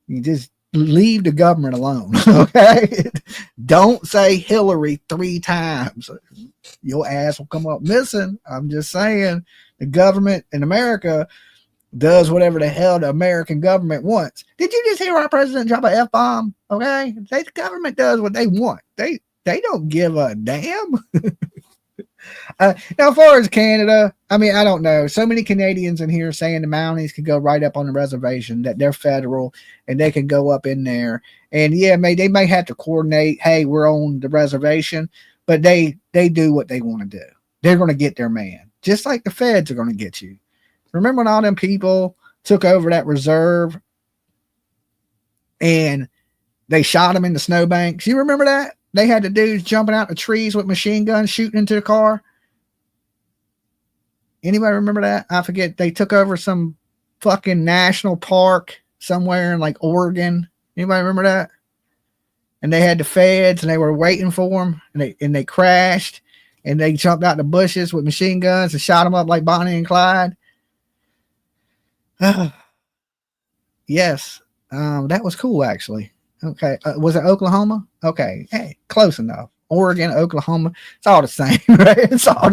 you just leave the government alone. Okay. Don't say Hillary 3 times. Your ass will come up missing. I'm just saying, the government in America does whatever the hell the American government wants. Did you just hear our president drop an F-bomb? Okay. The government does what they want. They don't give a damn. Now, as far as Canada, I mean, I don't know. So many Canadians in here saying the Mounties could go right up on the reservation, that they're federal and they can go up in there. And yeah, they may have to coordinate, hey, we're on the reservation, but they do what they want to do. They're going to get their man, just like the feds are going to get you. Remember when all them people took over that reserve and they shot them in the snowbanks? You remember that? They had the dudes jumping out the trees with machine guns shooting into the car. Anybody remember that? I forget. They took over some fucking national park somewhere in like Oregon. Anybody remember that? And they had the feds and they were waiting for them, and they crashed, and they jumped out the bushes with machine guns and shot them up like Bonnie and Clyde. Yes. That was cool, actually. Okay. Was it Oklahoma? Okay. Hey, close enough. Oregon, Oklahoma. It's all the same, right? It's all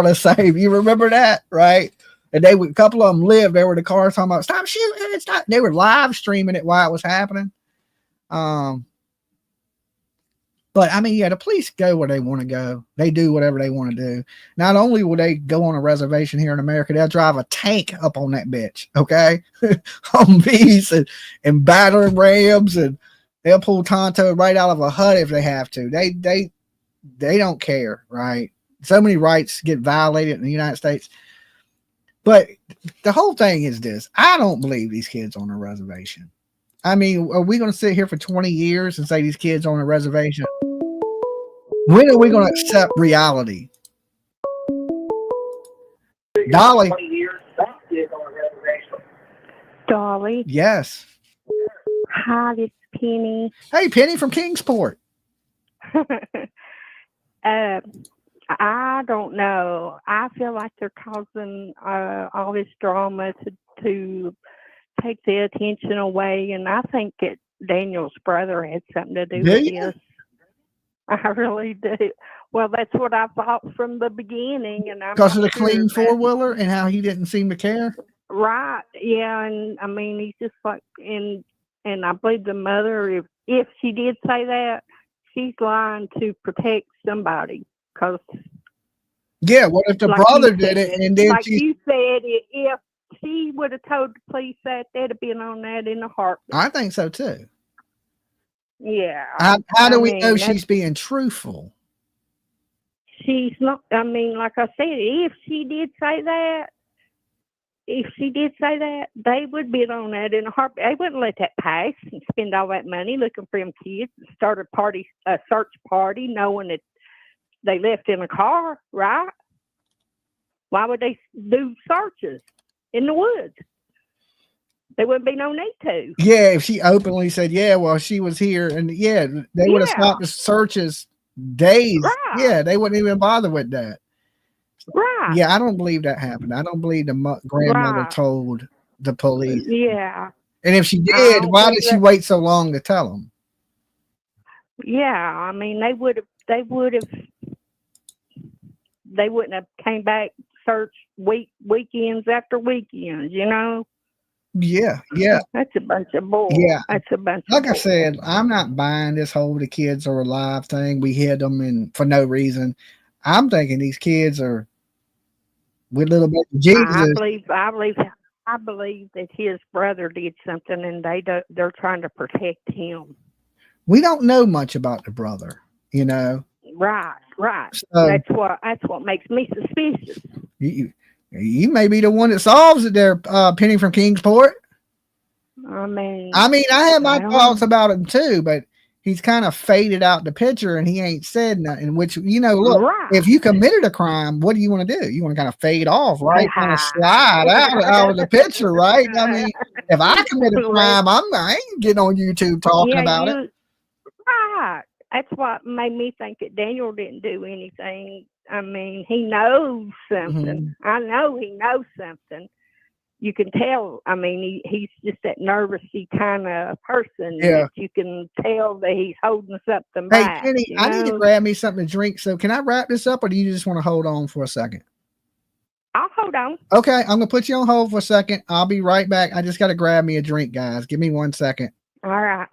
the same. You remember that, right? And a couple of them lived there where the cars talking about, stop shooting. Stop. They were live streaming it while it was happening. But I mean, yeah, the police go where they want to go. They do whatever they want to do. Not only will they go on a reservation here in America, they'll drive a tank up on that bitch. Okay. Humvees and battering rams, and they'll pull Tonto right out of a hut if they have to. They don't care, right? so many rights get violated in the United States. But the whole thing is this: I don't believe these kids on a reservation. I mean, are we going to sit here for 20 years and say these kids on a reservation? When are we going to accept reality? Dolly. Dolly. Yes. Hi, this is Penny. Hey, Penny from Kingsport. I don't know. I feel like they're causing all this drama to take the attention away, and I think that Daniel's brother had something to do with this. I really do. Well, that's what I thought from the beginning, and I'm because of the clean four-wheeler and how he didn't seem to care. Right? Yeah, and I mean, he's just like, and I believe the mother, if she did say that, she's lying to protect somebody. Because yeah, what if the brother did it and then like you said, if she would have told the police that, they'd have been on that in a heartbeat. I think so too. Yeah. How do we know she's being truthful? She's not. I mean, like I said, if she did say that, they would be on that in a heartbeat. They wouldn't let that pass and spend all that money looking for them kids and start a search party, knowing that they left in a car, right? Why would they do searches in the woods? There wouldn't be no need to. Yeah, if she openly said, yeah, well, she was here, and yeah, they would have stopped the searches days. Right. Yeah, they wouldn't even bother with that. Right. Yeah, I don't believe that happened. I don't believe the grandmother told the police. Yeah. And if she did, why did she wait so long to tell them? Yeah, I mean, they wouldn't have came back, searched weekends after weekends, you know? Yeah. That's a bunch of bull. Yeah. That's a bunch like of I said, I'm not buying this whole the kids are alive thing. We hid them and for no reason. I'm thinking these kids are with little bit of Jesus. I believe that his brother did something and they're trying to protect him. We don't know much about the brother, you know. Right. So, that's what makes me suspicious. You may be the one that solves it there, Penny from Kingsport. I mean, I have my thoughts about him too, but he's kind of faded out the picture and he ain't said nothing, which, you know, look, if you committed a crime, what do you want to do? You want to kind of fade off, right? Kind of slide out of the picture, right? I mean, if I commit a crime, I ain't getting on YouTube talking about it. Right. That's what made me think that Daniel didn't do anything. I mean, he knows something. I know he knows something. You can tell. I mean, he's just that nervousy kind of person that you can tell that he's holding something back. Hey, Penny, I need to grab me something to drink. So can I wrap this up or do you just want to hold on for a second? I'll hold on. Okay, I'm going to put you on hold for a second. I'll be right back. I just got to grab me a drink, guys. Give me 1 second. All right.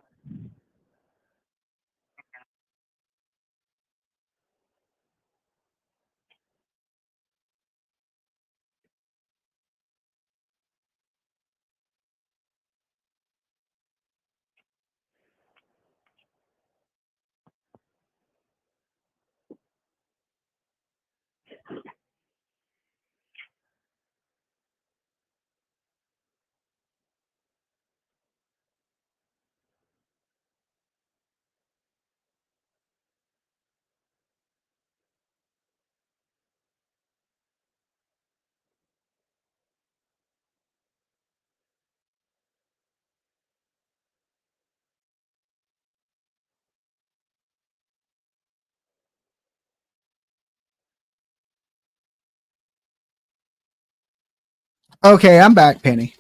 Okay, I'm back, Penny.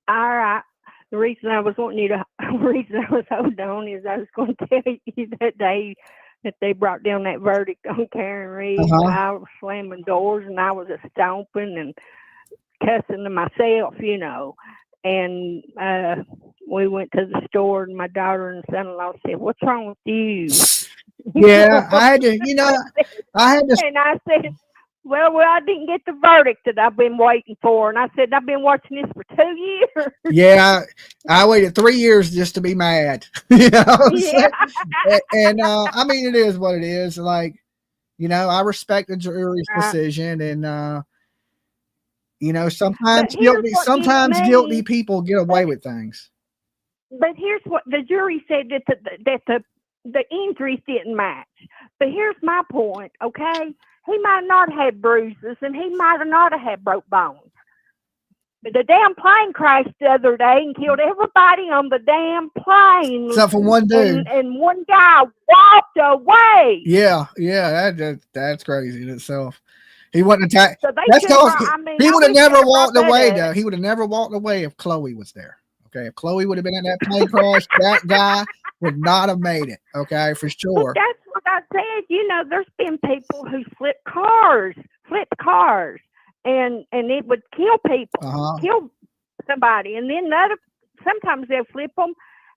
All right. The reason I was holding on is I was going to tell you that they brought down that verdict on Karen Reed. I was slamming doors and I was stomping and cussing to myself, you know. And we went to the store and my daughter and son-in-law said, "What's wrong with you?" Yeah, I had to. And I said, well, I didn't get the verdict that I've been waiting for. And I said, I've been watching this for 2 years. Yeah, I waited 3 years just to be mad. You know? Yeah. And I mean, it is what it is. Like, You know, I respect the jury's decision, and sometimes guilty people get away with things. But here's what the jury said, that the injuries didn't match. But here's my point, okay? He might not have had bruises, and he might not have had broke bones. But the damn plane crashed the other day and killed everybody on the damn plane. Except for one dude. And one guy walked away. Yeah, that's crazy in itself. He wouldn't attack. So he would have never walked away, though. He would have never walked away if Chloe was there. Okay, if Chloe would have been in that plane crash, that guy would not have made it. Okay, for sure. But that's what I said. There's been people who flipped cars, and it would kill people, kill somebody, and then sometimes they'll flip them,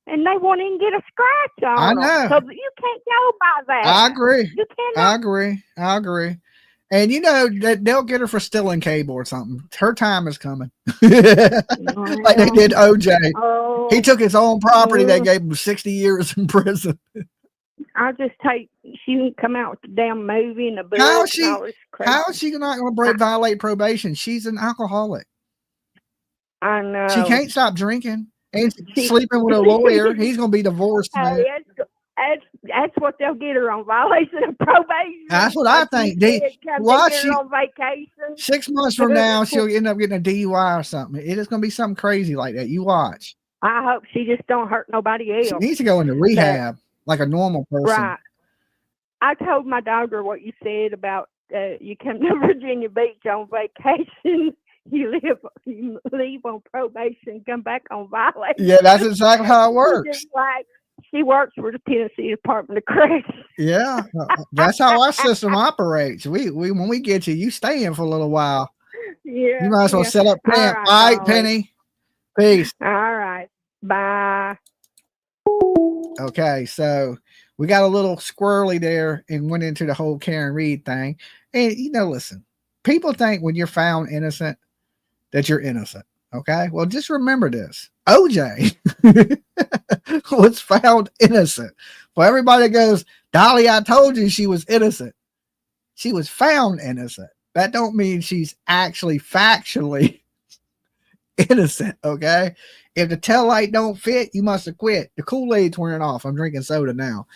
and they won't even get a scratch on them. I know. So you can't go by that. I agree. You cannot. I agree. And they'll get her for stealing cable or something. Her time is coming. Like they did OJ. Oh, he took his own property. They gave him 60 years in prison. I just take she didn't come out with the damn movie and the book. How is she not going to violate probation? She's an alcoholic. I know. She can't stop drinking and she's sleeping with a lawyer. He's going to be divorced. That's what they'll get her on, violation of probation. That's what I think. Watch she on vacation. 6 months from now, she'll end up getting a DUI or something. It is going to be something crazy like that. You watch. I hope she just don't hurt nobody else. She needs to go into rehab like a normal person. Right. I told my daughter what you said about you come to Virginia Beach on vacation. You leave on probation, come back on violation. Yeah, that's exactly how it works. She works for the Tennessee Department of Corrections. Yeah, that's how our system operates. We when we get you stay in for a little while. Yeah, you might as well set up camp. All right, Penny. Peace. All right, bye. Okay, so we got a little squirrely there and went into the whole Karen Reed thing. And listen, people think when you're found innocent that you're innocent. Okay, well, just remember this. OJ was found innocent. For everybody that goes, Dolly, I told you she was innocent. She was found innocent. That don't mean she's actually factually innocent, okay? If the tail light don't fit, you must have quit. The Kool-Aid's wearing off. I'm drinking soda now.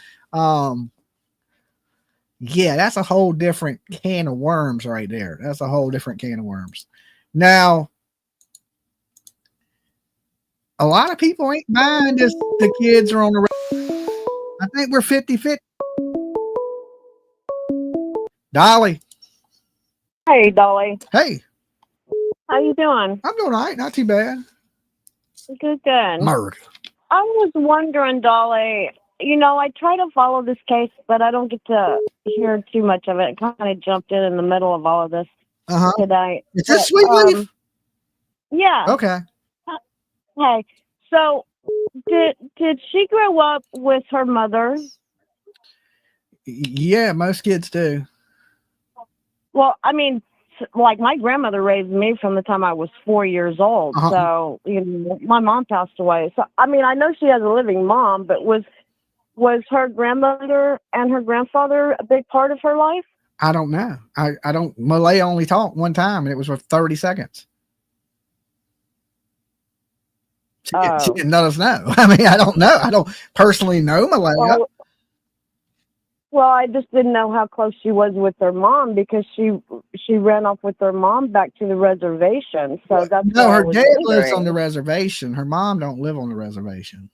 Yeah, that's a whole different can of worms right there. That's a whole different can of worms. Now, a lot of people ain't buying this. The kids are on the road. I think we're 50-50. Dolly. Hey, Dolly. Hey. How you doing? I'm doing all right. Not too bad. Good. Murder. I was wondering, Dolly, I try to follow this case, but I don't get to hear too much of it. I kind of jumped in the middle of all of this today. Is this Sweet Leaf? Yeah. Okay. Hey, so did she grow up with her mother? Yeah, most kids do. Well, I mean, like my grandmother raised me from the time I was 4 years old. So, my mom passed away. So, I mean, I know she has a living mom, but was her grandmother and her grandfather a big part of her life? I don't know. I don't. Malaya only talked one time, and it was for 30 seconds. She didn't let us know. I mean, I don't know. I don't personally know Malaya. Well, I just didn't know how close she was with her mom because she ran off with her mom back to the reservation. So that's her dad lives on the reservation. Her mom don't live on the reservation.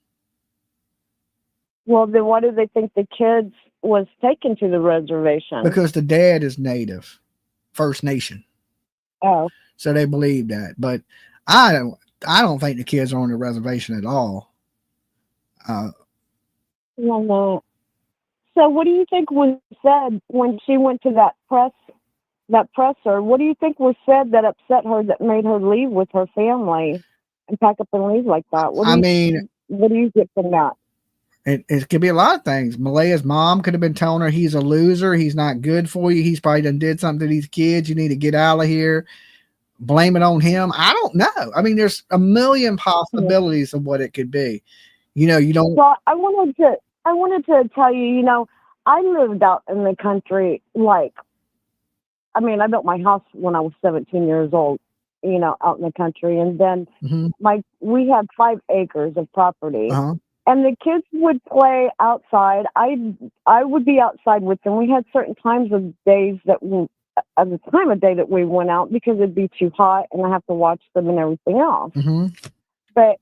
Well, then why do they think the kids was taken to the reservation? Because the dad is Native, First Nation. Oh, so they believe that. But I don't think the kids are on the reservation at all. No. So what do you think was said when she went to that presser? What do you think was said that upset her, that made her leave with her family and pack up and leave like that? What do you get from that? It could be a lot of things. Malaya's mom could have been telling her he's a loser. He's not good for you. He's probably did something to these kids. You need to get out of here. Blame it on him. I don't know. I mean, there's a million possibilities of what it could be. You don't. Well, I wanted to tell you, I lived out in the country, like, I mean, I built my house when I was 17 years old, you know, out in the country. And then we had 5 acres of property. And the kids would play outside. I would be outside with them. We had certain times of days that at the time of day that we went out because it'd be too hot and I have to watch them and everything else. But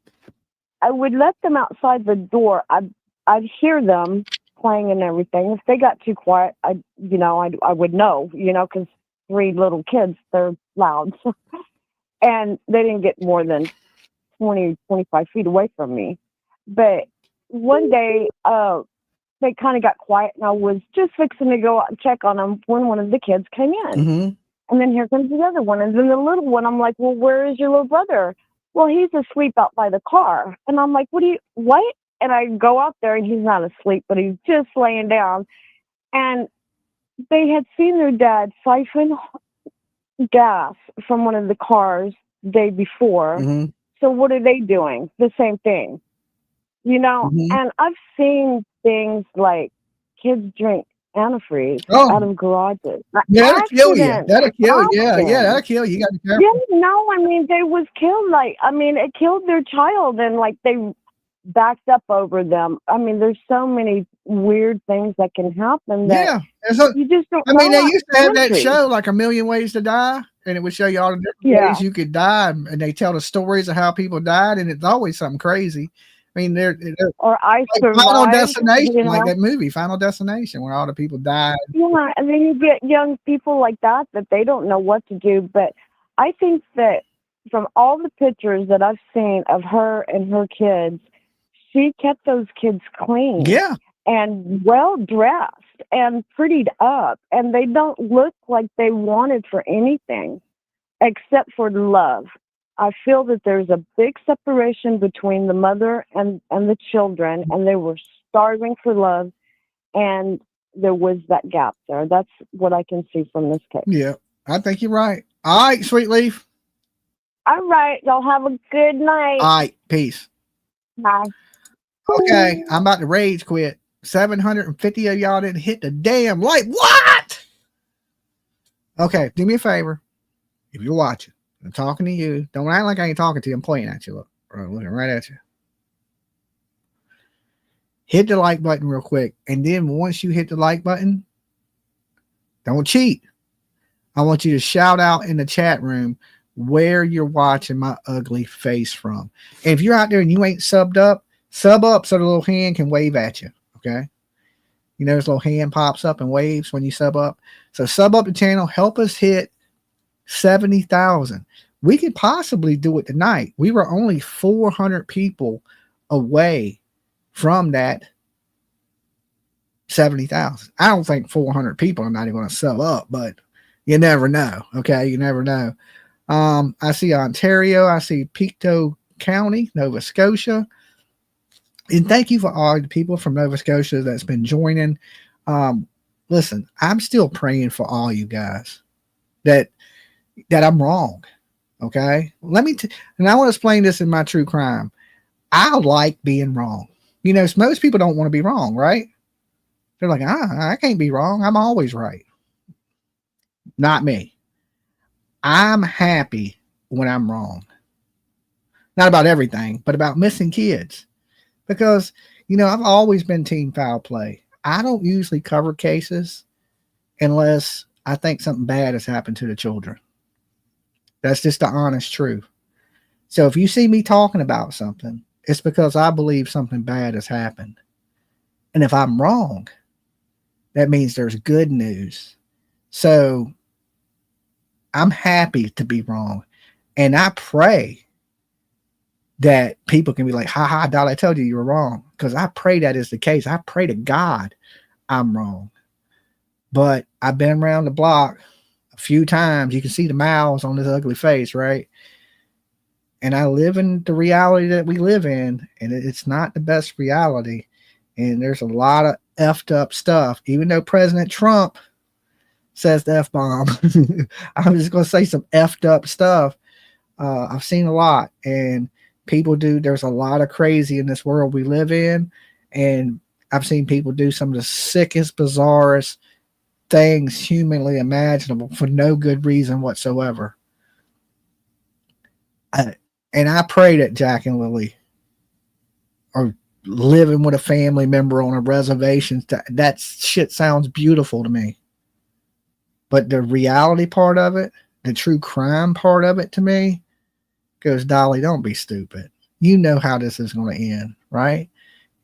I would let them outside the door. I'd hear them playing and everything. If they got too quiet, I would know, you know, because 3 little kids, they're loud. And they didn't get more than 20, 25 feet away from me. But one day, they kind of got quiet, and I was just fixing to go out and check on them when one of the kids came in. And then here comes the other one. And then the little one, I'm like, well, where is your little brother? Well, he's asleep out by the car. And I'm like, what? And I go out there, and he's not asleep, but he's just laying down. And they had seen their dad siphon gas from one of the cars the day before. So what are they doing? The same thing. You know, and I've seen things like kids drink antifreeze out of garages. That'll kill you. That'll kill you. Yeah, that'll kill you. You got to be careful. Yeah, no, I mean, they was killed. Like, I mean, it killed their child, and like they backed up over them. I mean, there's so many weird things that can happen that you just don't. I mean, they used to have that show like A Million Ways to Die, and it would show you all the different ways you could die, and they tell the stories of how people died, and it's always something crazy. I mean, they're or I like survived, Final Destination, you know? like that movie, Final Destination, where all the people died. Yeah, and then you get young people like that they don't know what to do. But I think that from all the pictures that I've seen of her and her kids, she kept those kids clean. And well dressed and prettied up, and they don't look like they wanted for anything except for love. I feel that there's a big separation between the mother and the children, and they were starving for love, and there was that gap there. That's what I can see from this case. Yeah, I think you're right. All right, Sweet Leaf. All right, y'all have a good night. All right, peace. Bye. Okay, I'm about to rage quit. 750 of y'all didn't hit the damn like what? Okay, do me a favor. If you're watching, I'm talking to you. Don't act like I ain't talking to you. I'm pointing at you. Look, I'm looking right at you. Hit the like button real quick. And then once you hit the like button, don't cheat. I want you to shout out in the chat room where you're watching my ugly face from. And if you're out there and you ain't subbed up, sub up so the little hand can wave at you. Okay. You know, this little hand pops up and waves when you sub up. So sub up the channel. Help us hit 70,000. We could possibly do it tonight. We were only 400 people away from that 70,000. I don't think 400 people are not even going to sub up, but you never know. Okay, you never know. I see Ontario. I see Pictou County, Nova Scotia. And thank you for all the people from Nova Scotia that's been joining. Listen, I'm still praying for all you guys that I'm wrong. Okay. And I want to explain this in my true crime. I like being wrong. You know, most people don't want to be wrong, right? They're like, I can't be wrong. I'm always right. Not me. I'm happy when I'm wrong. Not about everything, but about missing kids. Because, you know, I've always been team foul play. I don't usually cover cases unless I think something bad has happened to the children. That's just the honest truth. So if you see me talking about something, it's because I believe something bad has happened. And if I'm wrong, that means there's good news. So I'm happy to be wrong. And I pray that people can be like, ha, Dolly, I told you were wrong. Because I pray that is the case. I pray to God I'm wrong. But I've been around the block a few times. You can see the miles on this ugly face, right? And I live in the reality that we live in, and it's not the best reality. And there's a lot of effed up stuff. Even though President Trump says the F-bomb, I'm just going to say some effed up stuff. I've seen a lot, and people do. There's a lot of crazy in this world we live in, and I've seen people do some of the sickest, bizarrest things humanly imaginable for no good reason whatsoever. And I pray that Jack and Lily are living with a family member on a reservation. That shit sounds beautiful to me. But the reality part of it, the true crime part of it to me goes, Dolly, don't be stupid. You know how this is going to end, right?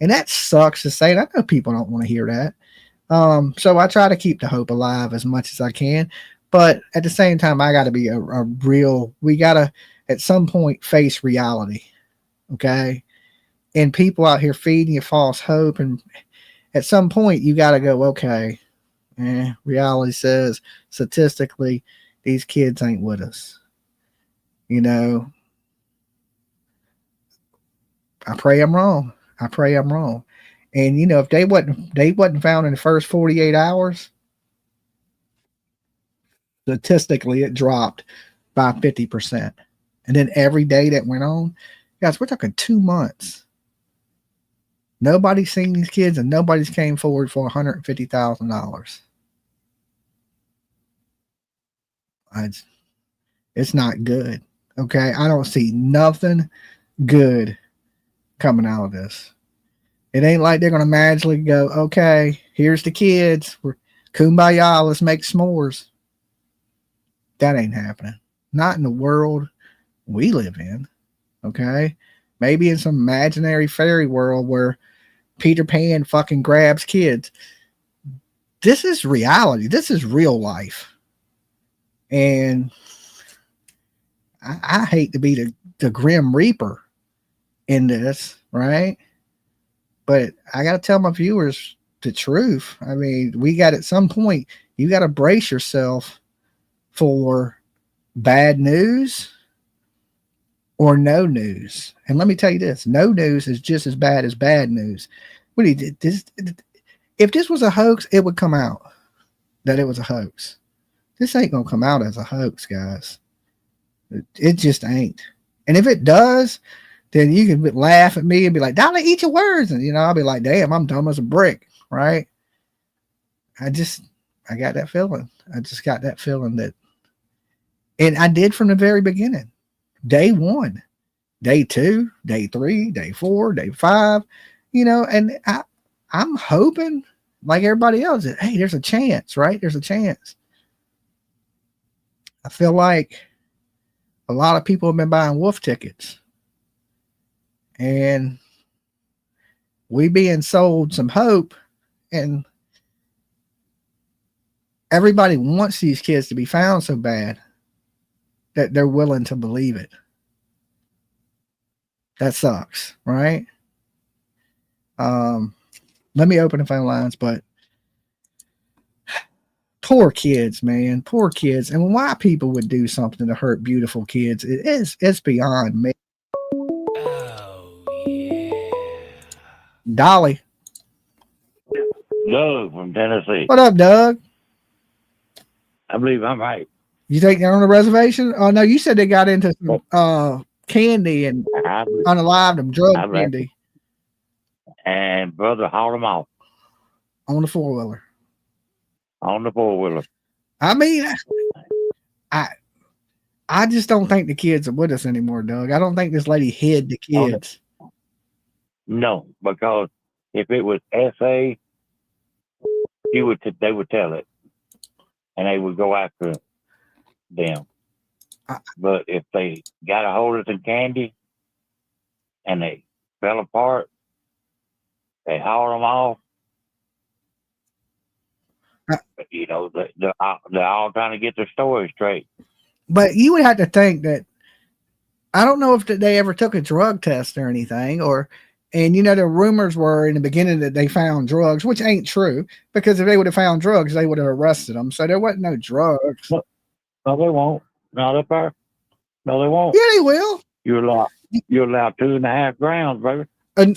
And that sucks to say. And I know people don't want to hear that. So I try to keep the hope alive as much as I can. But at the same time, I got to be we got to at some point face reality. Okay. And people out here feeding you false hope. And at some point you got to go, okay, reality says statistically, these kids ain't with us. You know, I pray I'm wrong. And you know, if they wasn't found in the first 48 hours, statistically it dropped by 50%. And then every day that went on, guys, we're talking 2 months. Nobody's seen these kids and nobody's came forward for $150,000. It's not good. Okay. I don't see nothing good coming out of this. It ain't like they're going to magically go, okay, here's the kids. We're kumbaya. Let's make s'mores. That ain't happening. Not in the world we live in. Okay. Maybe in some imaginary fairy world where Peter Pan fucking grabs kids. This is reality. This is real life. And I hate to be the Grim Reaper in this, right? But I got to tell my viewers the truth. I mean, we got at some point, you got to brace yourself for bad news or no news. And let me tell you this, no news is just as bad as bad news. What he did this, if this was a hoax, it would come out that it was a hoax. This ain't going to come out as a hoax, guys. It just ain't. And if it does, then you can laugh at me and be like, Dolly, eat your words. And, you know, I'll be like, damn, I'm dumb as a brick, right? I got that feeling. I just got that feeling that, and I did from the very beginning. Day 1, day 2, day 3, day 4, day 5, you know, and I'm hoping like everybody else that, hey, there's a chance, right? There's a chance. I feel like a lot of people have been buying wolf tickets. And we being sold some hope, and everybody wants these kids to be found so bad that they're willing to believe it. That sucks, right? Let me open the phone lines, but poor kids, man, poor kids. And why people would do something to hurt beautiful kids, it's beyond me. Dolly. Doug from Tennessee. What up, Doug? I believe I'm right. You think they're on a reservation? Oh, no, you said they got into some candy and unalived them, drug candy. And brother hauled them off. On the four-wheeler. On the four-wheeler. I mean, I just don't think the kids are with us anymore, Doug. I don't think this lady hid the kids. No, because if it was SA, they would tell it, and they would go after them. But if they got a hold of some candy and they fell apart, they hauled them off. You know, they're all trying to get their story straight. But you would have to think that, I don't know if they ever took a drug test or anything, and you know, the rumors were in the beginning that they found drugs, which ain't true, because if they would have found drugs, they would have arrested them. So there wasn't no drugs. No, they won't. Not up there. No, they won't. Yeah, they will. You're allowed 2.5 grams, baby.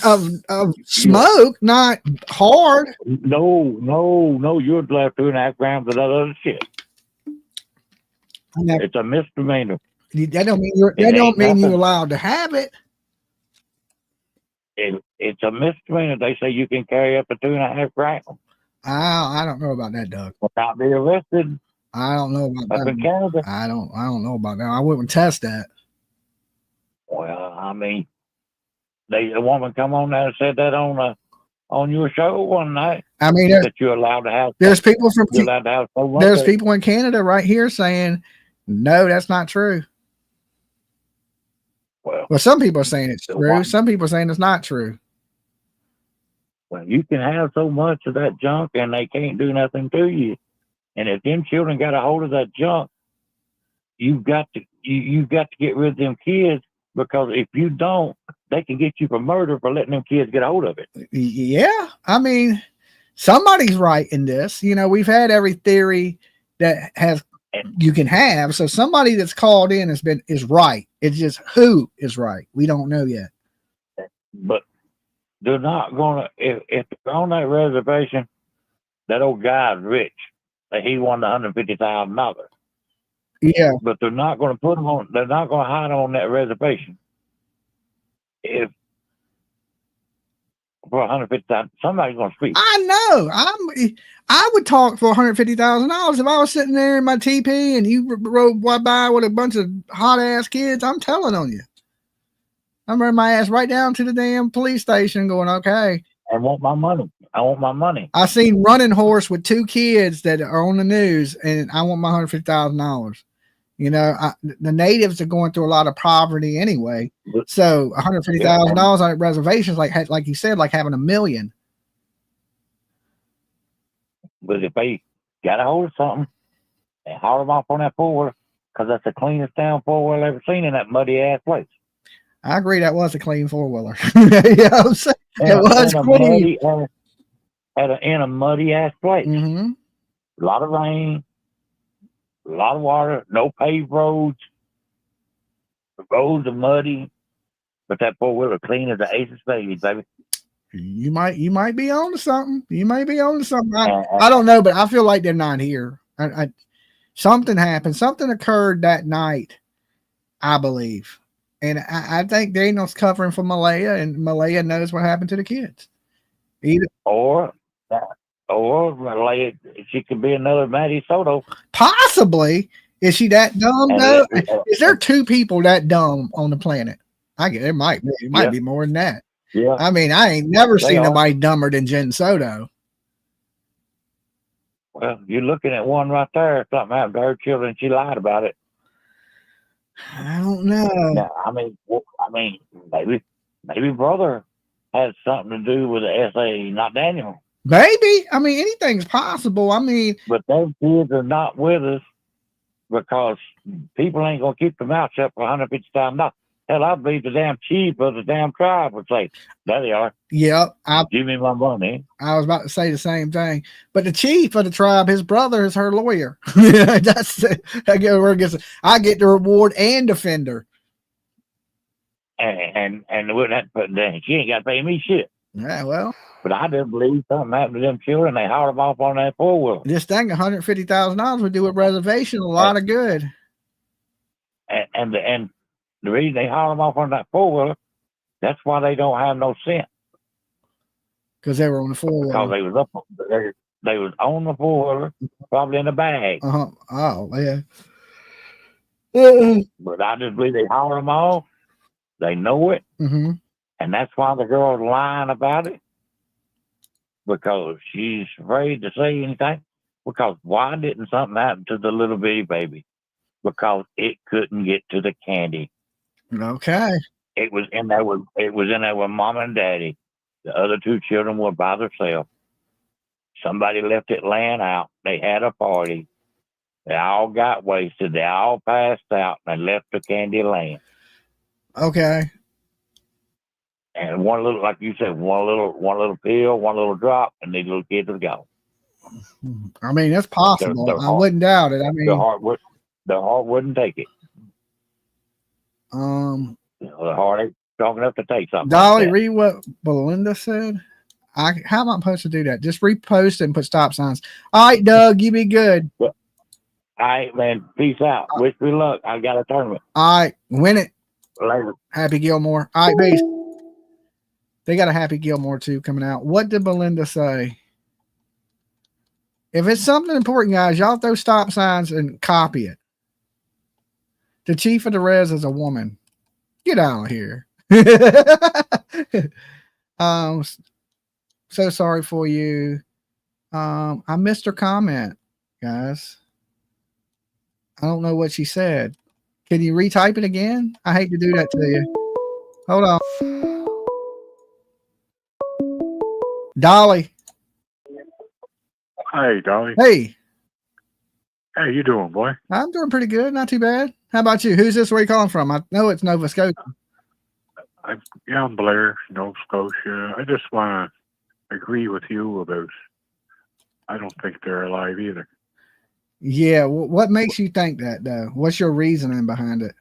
Of smoke, not hard. No. You're allowed 2.5 grams of that other shit. It's a misdemeanor. That don't mean you're allowed to have it. If it's a misdemeanor. They say you can carry up to 2.5 grams. I don't know about that, Doug. Without being arrested. I don't know about Up that. in Canada. I don't know about that. I wouldn't test that. Well, I mean, a woman come on there and said that on your show one night. I mean, that you're allowed to have. There's people from. You're allowed to have so much. There's people in Canada right here saying, no, that's not true. Well, some people are saying it's true. Some people are saying it's not true. Well, you can have so much of that junk and they can't do nothing to you. And if them children got a hold of that junk, you've got to get rid of them kids, because if you don't, they can get you for murder for letting them kids get a hold of it. Yeah, I mean, somebody's right in this. You know, we've had every theory that you can have. So somebody that's called in is right. It's just who is right. We don't know yet. But they're not gonna if they're on that reservation. That old guy's rich. He won the $150,000. Yeah, but they're not going to put them on. They're not going to hide them on that reservation. If for $150,000, somebody's going to speak. I know. I would talk for $150,000 if I was sitting there in my TP and you rode by with a bunch of hot ass kids. I'm telling on you. I'm running my ass right down to the damn police station, going, okay. I want my money. I want my money. I seen Running Horse with 2 kids that are on the news, and I want my $150,000. You know, the natives are going through a lot of poverty anyway. So $150,000 on reservations, like you said, like having $1 million. But if they got a hold of something, they haul them off on that 4-wheeler, because that's the cleanest damn 4-wheeler I've ever seen in that muddy ass place. I agree, that was a clean 4-wheeler. You know what I'm saying? It was clean. In a muddy ass place. Mm-hmm. A lot of rain, a lot of water, no paved roads. The roads are muddy, but that 4-wheeler clean as the ace of spades, baby. You might be on to something. You might be on to something. I don't know, but I feel like they're not here. Something happened. Something occurred that night, I believe. And I think Daniel's covering for Malaya, and Malaya knows what happened to the kids. Or Malaya, she could be another Maddie Soto. Possibly. Is she that dumb? No. Is there 2 people that dumb on the planet? I get it. Might be. It might be more than that. Yeah. I mean, I ain't never seen nobody dumber than Jen Soto. Well, you're looking at one right there. Something happened to her children. She lied about it. I don't know. Now, I mean, maybe brother has something to do with the SA, not Daniel. Maybe. I mean, anything's possible. I mean, but those kids are not with us because people ain't gonna keep their mouth shut for $150,000. Hell, I believe the damn chief of the damn tribe would say, "There they are. Yep, give me my money." I was about to say the same thing, but the chief of the tribe, his brother is her lawyer. I get the reward and defender. And then she ain't got to pay me shit. Yeah, well. But I just believe something happened to them children. They hauled them off on that 4-wheeler. This thing, $150,000 would do a reservation a lot of good. And the reason they haul them off on that 4-wheeler, that's why they don't have no scent. Because they were on the 4-wheeler. Because they was on the 4-wheeler, probably in a bag. Oh, yeah. But I just believe they haul them off. They know it. Mm-hmm. And that's why the girl's lying about it. Because she's afraid to say anything. Because why didn't something happen to the little bitty baby? Because it couldn't get to the candy. Okay. It was in there with mom and daddy. The other 2 children were by themselves. Somebody left it laying out. They had a party. They all got wasted. They all passed out and left the candy laying. Okay. And one little, like you said, one little pill, one little drop, and these little kids would go. I mean, it's possible. I wouldn't doubt it. I mean, the heart wouldn't take it. The heart ain't strong enough to take something. Dolly, like read what Belinda said. How am I supposed to do that? Just repost and put stop signs. All right, Doug, you be good. All right, man. Peace out. Wish me luck. I got a tournament. All right, win it. Later. Happy Gilmore. All right, peace. They got a Happy Gilmore too coming out. What did Belinda say? If it's something important, guys, y'all throw stop signs and copy it. The chief of the res is a woman. Get out of here. So sorry for you. I missed her comment, guys. I don't know what she said. Can you retype it again? I hate to do that to you. Hold on. Dolly. Hey, Dolly. Hey. How you doing, boy? I'm doing pretty good. Not too bad. How about you? Who's this? Where you calling from? I know it's Nova Scotia. I'm Blair, Nova Scotia. I just want to agree with you about, I don't think they're alive either. Yeah. What makes you think that, though? What's your reasoning behind it?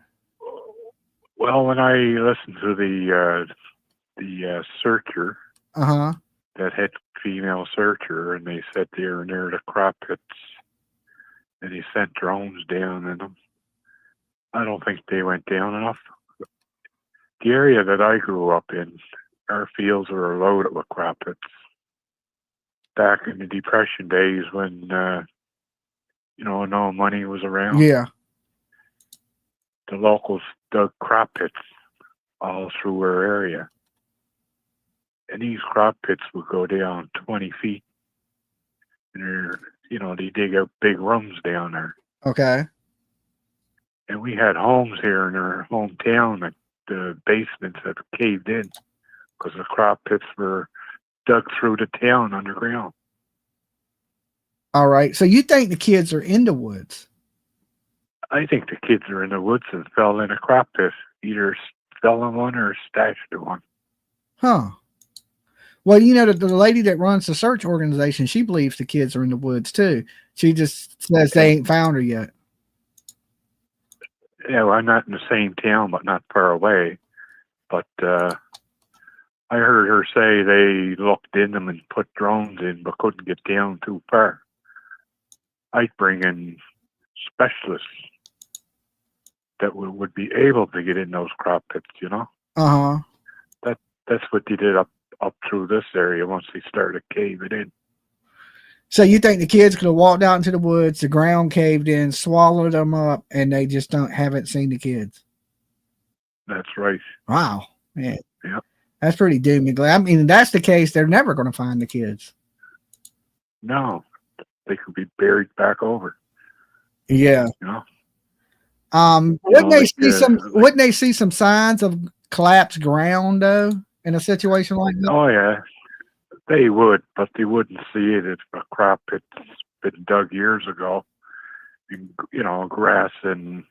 Well, when I listened to the searcher, that had female searcher, and they said they were near the crop pits, and he sent drones down in them. I don't think they went down enough. The area that I grew up in, our fields were loaded with crop pits. Back in the Depression days when, no money was around. Yeah. The locals dug crop pits all through our area. And these crop pits would go down 20 feet. And they dig out big rooms down there. Okay. And we had homes here in our hometown that the basements had caved in because the crop pits were dug through the town underground. All right. So you think the kids are in the woods? I think the kids are in the woods and fell in a crop pit. Either fell in one or stashed in one. Huh. Well, the lady that runs the search organization, she believes the kids are in the woods too. She just says they ain't found her yet. Yeah, well, I'm not in the same town, but not far away. But I heard her say they looked in them and put drones in, but couldn't get down too far. I'd bring in specialists that would be able to get in those crop pits, That's what they did up through this area once they started caving in. So you think the kids could have walked out into the woods, the ground caved in, swallowed them up, and they just haven't seen the kids? That's right. Wow. Man. Yeah. That's pretty doom and gloom. I mean, if that's the case, they're never going to find the kids. No. They could be buried back over. Yeah. Wouldn't they see some signs of collapsed ground though in a situation like that? Oh yeah. They would, but they wouldn't see it if a crop had been dug years ago. Grass and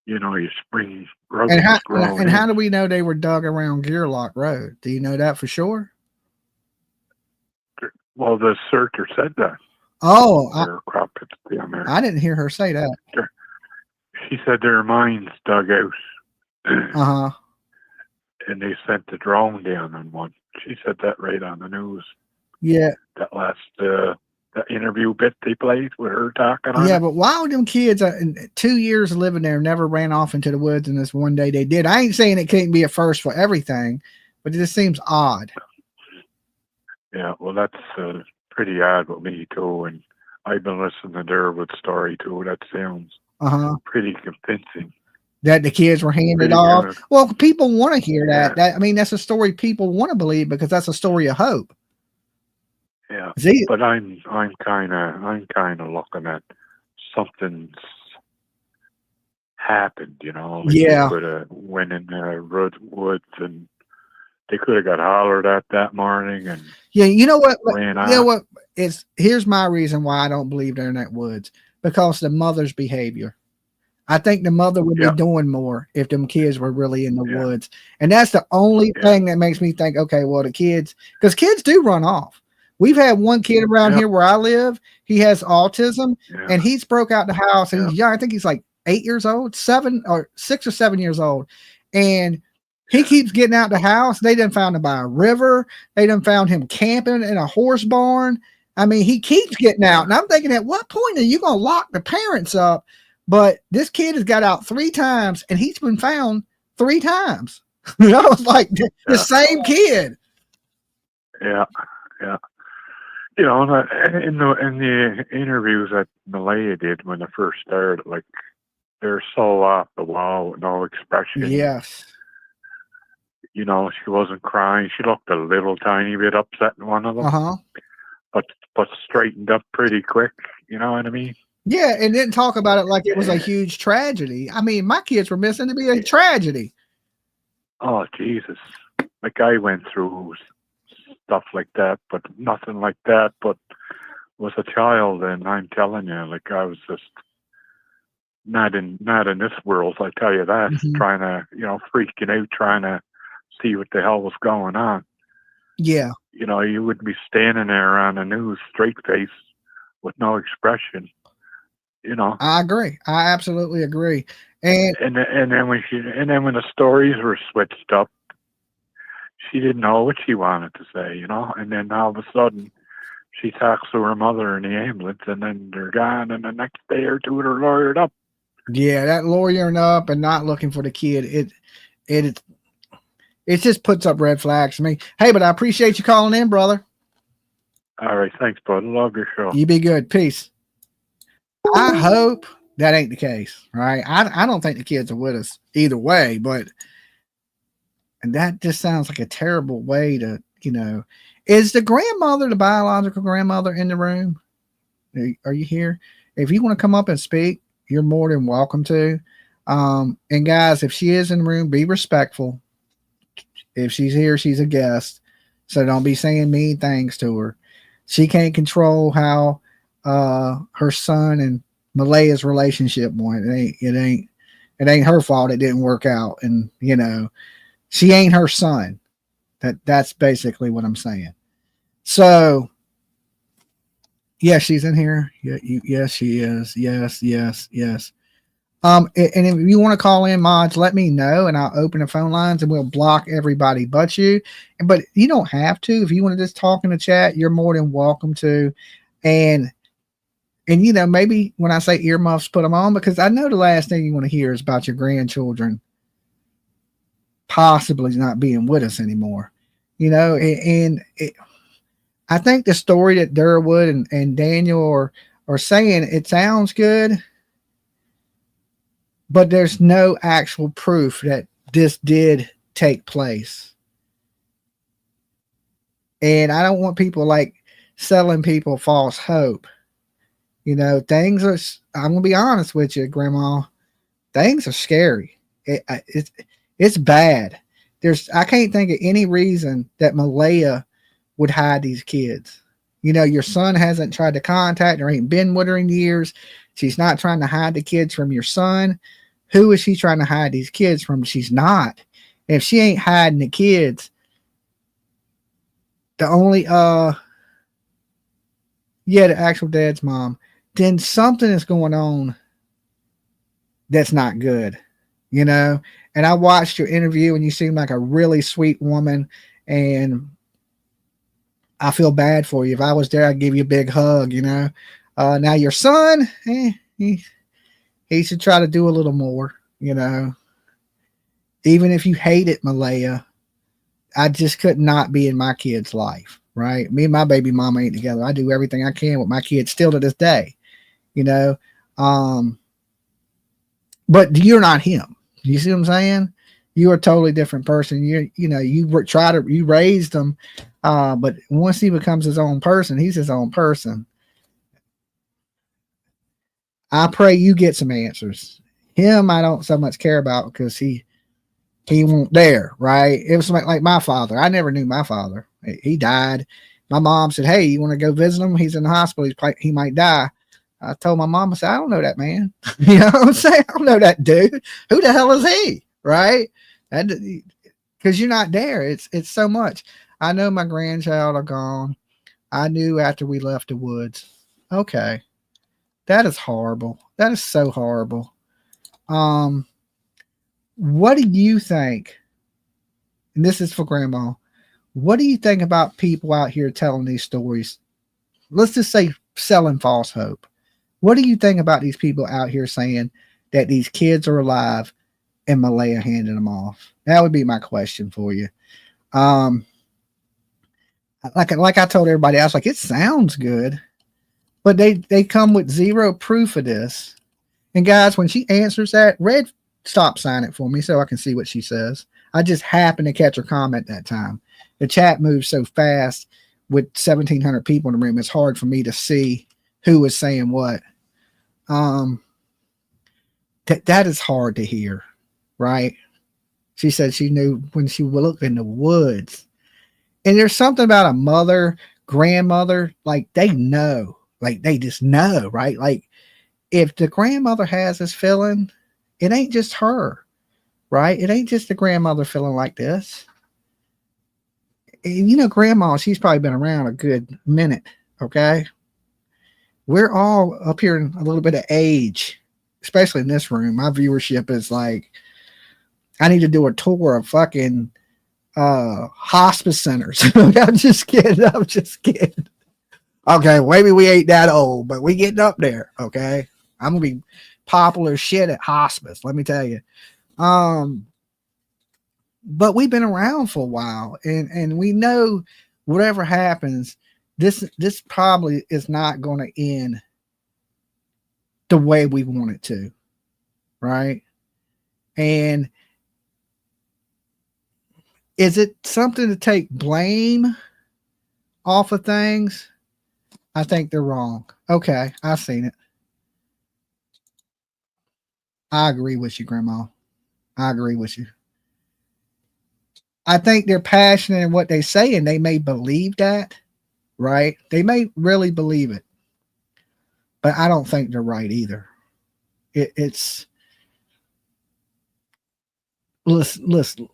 your spring roses growing. And how do we know they were dug around Gearlock Road? Do you know that for sure? Well, the searcher said that. Oh, there are crop pits down there. I didn't hear her say that. She said their mines dug out. And they sent the drone down on one. She said that right on the news. Yeah. That last that interview bit they played with her talking on it. But why would them kids in 2 years of living there never ran off into the woods and this one day they did? I ain't saying it can't be a first for everything, but it just seems odd. Yeah, well, that's pretty odd with me too. And I've been listening to Derwood's story too. That sounds pretty convincing. That the kids were handed off. Well, people want to hear that. That's a story people want to believe because that's a story of hope. Yeah, but I'm kind of looking at something's happened. They could have went in the woods and they could have got hollered at that morning and you know what? Ran you know what? Here's my reason why I don't believe they're in that woods, because the mother's behavior. I think the mother would be doing more if them kids were really in the woods. And that's the only thing that makes me think, okay, well, the kids, because kids do run off. We've had one kid around here where I live. He has autism and he's broke out the house and he's young. I think he's like 8 years old, 6 or 7 years old. And he keeps getting out the house. They done found him by a river. They done found him camping in a horse barn. I mean, he keeps getting out. And I'm thinking, at what point are you going to lock the parents up? But this kid has got out 3 times and he's been found 3 times. I was like, the same kid. Yeah, yeah. You know, in the interviews that Malaya did when they first started, like, they're so off the wall with no expression. Yes. You know, she wasn't crying. She looked a little tiny bit upset in one of them. But straightened up pretty quick. You know what I mean? Yeah, and didn't talk about it like it was a huge tragedy. I mean, my kids were missing to be a tragedy. Oh, Jesus. Like, I went through stuff like that, but nothing like that, but was a child, and I'm telling you, like, I was just not in this world, I tell you that, trying to, you know, freaking out, trying to see what the hell was going on. Yeah. You know, you wouldn't be standing there on the news straight face with no expression. You know, I agree. I absolutely agree. And then when the stories were switched up, she didn't know what she wanted to say, you know, and then all of a sudden she talks to her mother in the ambulance, and then they're gone, and the next day or two they're lawyered up. Yeah, that lawyering up and not looking for the kid, it just puts up red flags to me. Hey, but I appreciate you calling in, brother. All right, thanks, bud. Love your show. You be good. Peace. I hope that ain't the case, right? I don't think the kids are with us either way, but and that just sounds like a terrible way to, you know. Is the grandmother, the biological grandmother, in the room? Are you here? If you want to come up and speak, you're more than welcome to. And guys, if she is in the room, be respectful. If she's here, she's a guest, so don't be saying mean things to her. She can't control how her son and Malaya's relationship went. It ain't her fault it didn't work out, and you know, she ain't her son. That's basically what I'm saying. So yes, she's in here. Yes, she is. Yes. And if you want to call in, mods, let me know, and I'll open the phone lines, and we'll block everybody but you. But you don't have to. If you want to just talk in the chat, you're more than welcome to. And you know, maybe when I say earmuffs, put them on, because I know the last thing you want to hear is about your grandchildren possibly not being with us anymore. You know, I think the story that Derwood and Daniel are saying, it sounds good, but there's no actual proof that this did take place. And I don't want people like selling people false hope. You know, things are, I'm going to be honest with you, Grandma, things are scary. It's bad. I can't think of any reason that Malaya would hide these kids. You know, your son hasn't tried to contact her, ain't been with her in years. She's not trying to hide the kids from your son. Who is she trying to hide these kids from? She's not. If she ain't hiding the kids, the only, the actual dad's mom, then something is going on that's not good, you know? And I watched your interview, and you seem like a really sweet woman, and I feel bad for you. If I was there, I'd give you a big hug, you know? Now your son, he should try to do a little more, you know? Even if you hate it, Malaya, I just could not be in my kid's life, right? Me and my baby mama ain't together. I do everything I can with my kids still to this day, you know? But you're not him. You see what I'm saying? You're a totally different person. You raised him, but once he becomes his own person, he's his own person. I pray you get some answers. Him, I don't so much care about, because he won't dare, right? It was like my father. I never knew my father. He died. My mom said, "Hey, you want to go visit him? He's in the hospital. He might die." I told my mom, I said, "I don't know that man." You know what I'm saying? I don't know that dude. Who the hell is he? Right? Because you're not there. It's so much. I know my grandchild are gone. I knew after we left the woods. Okay. That is horrible. That is so horrible. What do you think? And this is for Grandma. What do you think about people out here telling these stories? Let's just say selling false hope. What do you think about these people out here saying that these kids are alive and Malaya handing them off? That would be my question for you. Like I told everybody, I was like, it sounds good, but they come with zero proof of this. And guys, when she answers that, Red, stop sign it for me so I can see what she says. I just happened to catch her comment that time. The chat moves so fast with 1,700 people in the room. It's hard for me to see who is saying what. That is hard to hear, right? She said she knew when she looked in the woods. And there's something about a mother, grandmother, like they know, like they just know, right? Like if the grandmother has this feeling, it ain't just her, right? It ain't just the grandmother feeling like this. And you know, grandma, she's probably been around a good minute, okay? We're all up here in a little bit of age, especially in this room. My viewership is like, I need to do a tour of fucking hospice centers. I'm just kidding. Okay, maybe we ain't that old, but we getting up there. Okay, I'm gonna be popular shit at hospice, let me tell you. But we've been around for a while, and we know whatever happens, this probably is not going to end the way we want it to, right? And is it something to take blame off of things? I think they're wrong. Okay, I've seen it. I agree with you, Grandma. I agree with you. I think they're passionate in what they say, and they may believe that, right? They may really believe it, but I don't think they're right either. It's listen.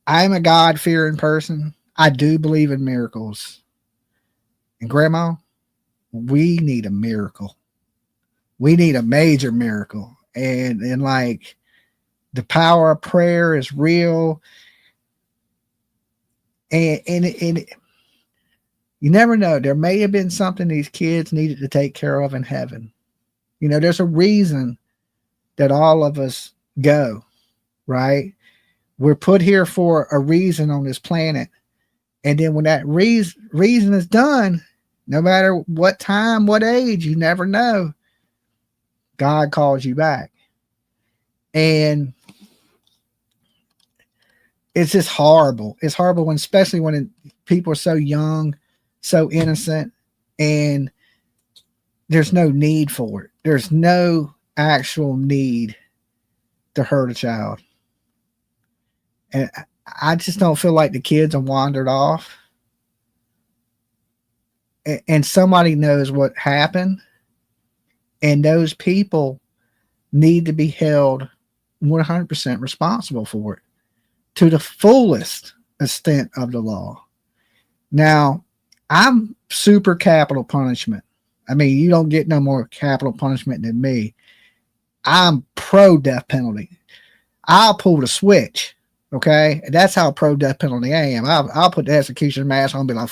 I'm a God-fearing person. I do believe in miracles. And Grandma, we need a miracle. We need a major miracle. And like the power of prayer is real. And you never know. There may have been something these kids needed to take care of in heaven. You know, there's a reason that all of us go, right? We're put here for a reason on this planet. And then when that reason is done, no matter what time, what age, you never know, God calls you back. And it's just horrible. It's horrible when, especially when people are so young, so innocent, and there's no need for it. There's no actual need to hurt a child. And I just don't feel like the kids have wandered off. And somebody knows what happened. And those people need to be held 100% responsible for it to the fullest extent of the law. Now, I'm super capital punishment. I mean, you don't get no more capital punishment than me. I'm pro death penalty. I'll pull the switch. Okay, that's how pro death penalty I am. I'll put the execution mask on and be like,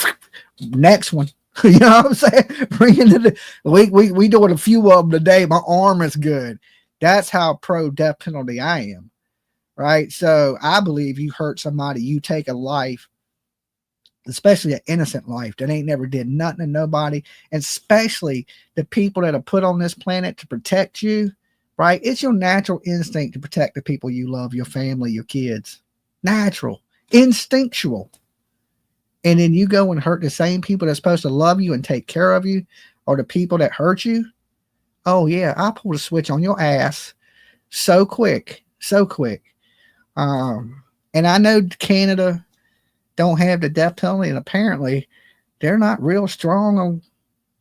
next one. You know what I'm saying? Bring it to the we doing a few of them today. My arm is good. That's how pro death penalty I am. Right. So I believe you hurt somebody, you take a life, especially an innocent life that ain't never did nothing to nobody, and especially the people that are put on this planet to protect you. Right. It's your natural instinct to protect the people you love, your family, your kids. Natural, instinctual. And then you go and hurt the same people that's supposed to love you and take care of you, or the people that hurt you. Oh yeah, I'll pull the switch on your ass so quick, so quick. And I know Canada don't have the death penalty, and apparently they're not real strong on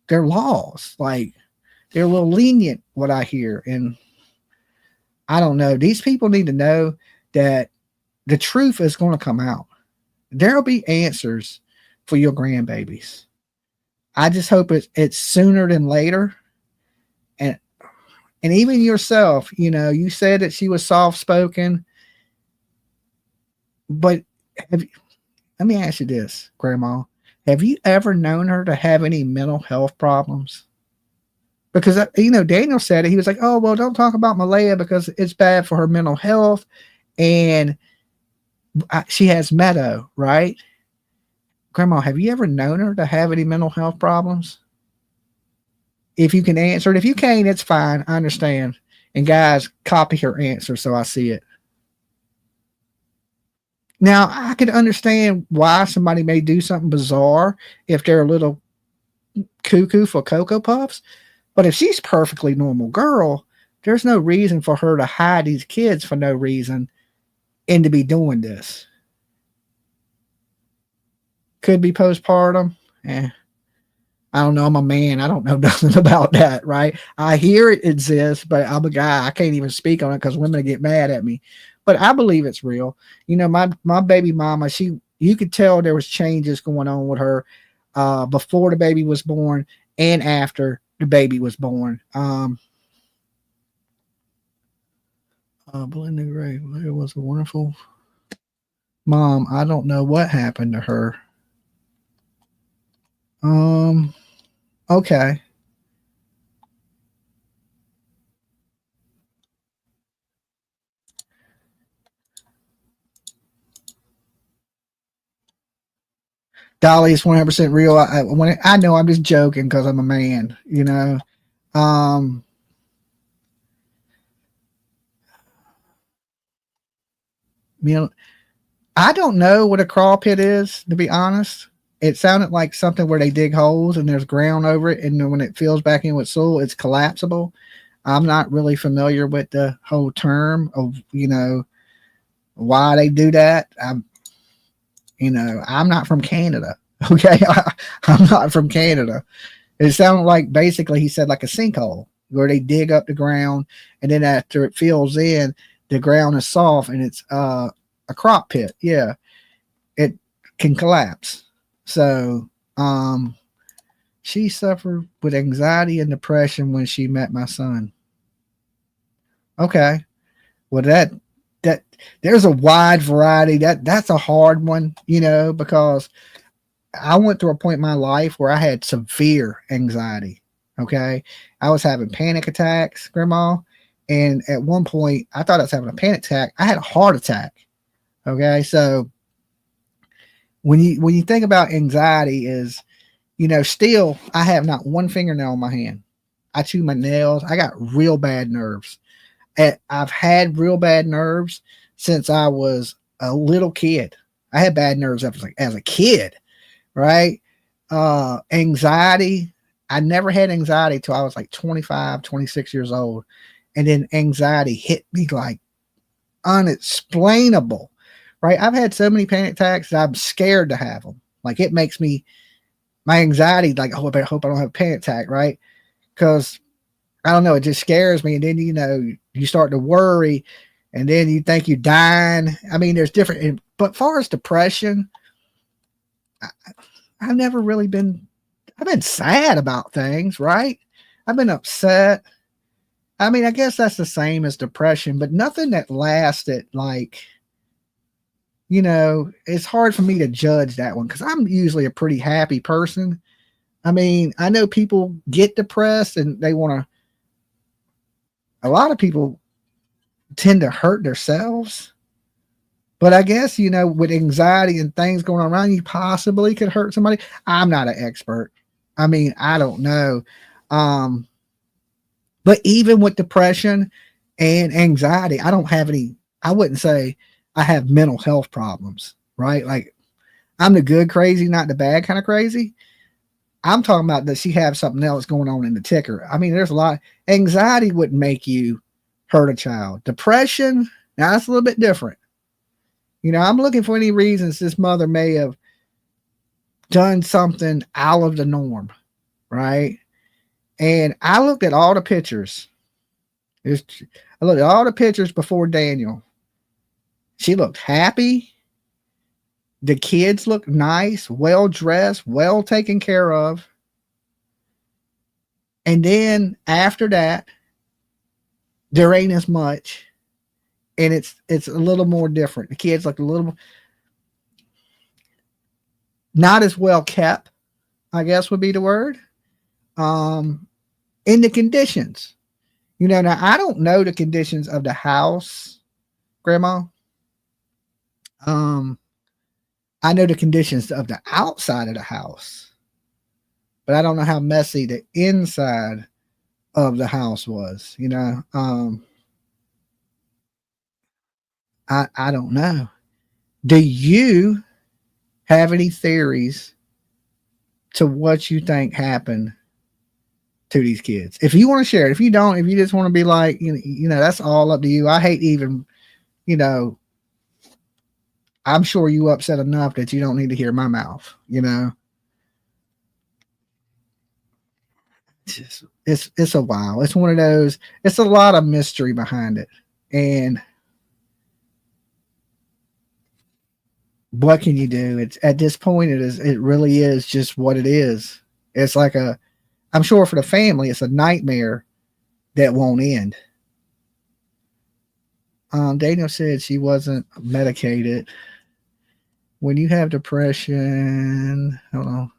their laws. Like they're a little lenient, what I hear. And I don't know. These people need to know that the truth is going to come out. There'll be answers for your grandbabies. I just hope it's sooner than later. And even yourself, you know, you said that she was soft-spoken, but let me ask you this, Grandma. Have you ever known her to have any mental health problems? because you know, Daniel said it. He was like, "Oh well, don't talk about Malaya because it's bad for her mental health," and she has Meadow, right? Grandma, have you ever known her to have any mental health problems? If you can answer it, if you can't, it's fine. I understand. And guys, copy her answer so I see it. Now, I can understand why somebody may do something bizarre if they're a little cuckoo for Cocoa Puffs. But if she's perfectly normal girl, there's no reason for her to hide these kids for no reason and to be doing this. Could be postpartum. I don't know. I'm a man. I don't know nothing about that, right? I hear it exists, but I'm a guy. I can't even speak on it because women get mad at me. But I believe it's real. You know, my baby mama, you could tell there was changes going on with her before the baby was born and after the baby was born. Belinda Gray, it was a wonderful mom. I don't know what happened to her. Okay. Dolly is 100% real. I know I'm just joking because I'm a man, you know. You know, I don't know what a crawl pit is, to be honest. It sounded like something where they dig holes and there's ground over it, and then when it fills back in with soil, it's collapsible. I'm not really familiar with the whole term of, you know, why they do that. I'm not from Canada. Okay. I'm not from Canada. It sounded like basically he said like a sinkhole where they dig up the ground, and then after it fills in, the ground is soft and it's a crop pit. Yeah. It can collapse. So she suffered with anxiety and depression when she met my son. Okay. Well, that there's a wide variety. That's a hard one, you know, because I went through a point in my life where I had severe anxiety. Okay. I was having panic attacks, Grandma. And at one point I thought I was having a panic attack. I had a heart attack. Okay. So when you think about anxiety is, you know, still I have not one fingernail on my hand. I chew my nails. I got real bad nerves. I've had real bad nerves since I was a little kid. I had bad nerves as a kid, right? Anxiety. I never had anxiety till I was like 25, 26 years old. And then anxiety hit me like unexplainable, right? I've had so many panic attacks that I'm scared to have them. Like it makes me, my anxiety, like, oh, I hope I don't have a panic attack, right? Because I don't know, it just scares me. And then, you know, you start to worry and then you think you're dying. I mean, there's different, but far as depression, I've never really I've been sad about things, right? I've been upset. I mean, I guess that's the same as depression, but nothing that lasted like, you know, it's hard for me to judge that one because I'm usually a pretty happy person. I mean, I know people get depressed and they want to, a lot of people tend to hurt themselves. But I guess, you know, with anxiety and things going on around you, possibly could hurt somebody. I'm not an expert. I mean, I don't know. But even with depression and anxiety, I don't have any, I wouldn't say I have mental health problems, right? Like I'm the good crazy, not the bad kind of crazy. I'm talking about that she have something else going on in the ticker. I mean, there's a lot. Anxiety wouldn't make you hurt a child. Depression, now that's a little bit different. You know, I'm looking for any reasons this mother may have done something out of the norm, right? And I looked at all the pictures. I looked at all the pictures before Daniel. She looked happy. The kids looked nice, well dressed, well taken care of. And then after that, there ain't as much. And it's a little more different. The kids look a little not as well kept, I guess would be the word. in the conditions. Now I don't know the conditions of the house, Grandma. I know the conditions of the outside of the house, but I don't know how messy the inside of the house was. I don't know. Do you have any theories to what you think happened to these kids? If you want to share it, if you don't, if you just want to be like, that's all up to you. I hate even, I'm sure you upset enough that you don't need to hear my mouth, It's a while. It's one of those, it's a lot of mystery behind it. And what can you do? It's at this point, it really is just what it is. It's like I'm sure for the family, it's a nightmare that won't end. Daniel said she wasn't medicated. When you have depression, hold on.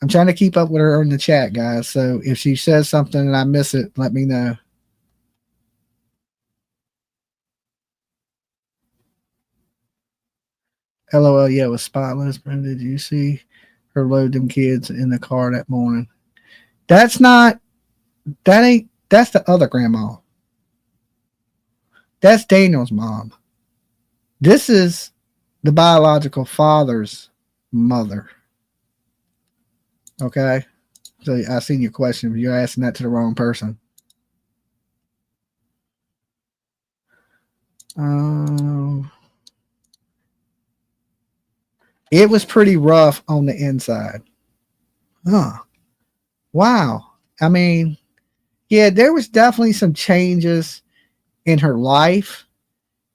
I'm trying to keep up with her in the chat, guys. So if she says something and I miss it, let me know. LOL, yeah, it was spotless. Brenda, did you see her load them kids in the car that morning? That's the other grandma. That's Daniel's mom. This is the biological father's mother. Okay? So I seen your question, but you're asking that to the wrong person. It was pretty rough on the inside. Huh. Wow. I mean, yeah, there was definitely some changes in her life.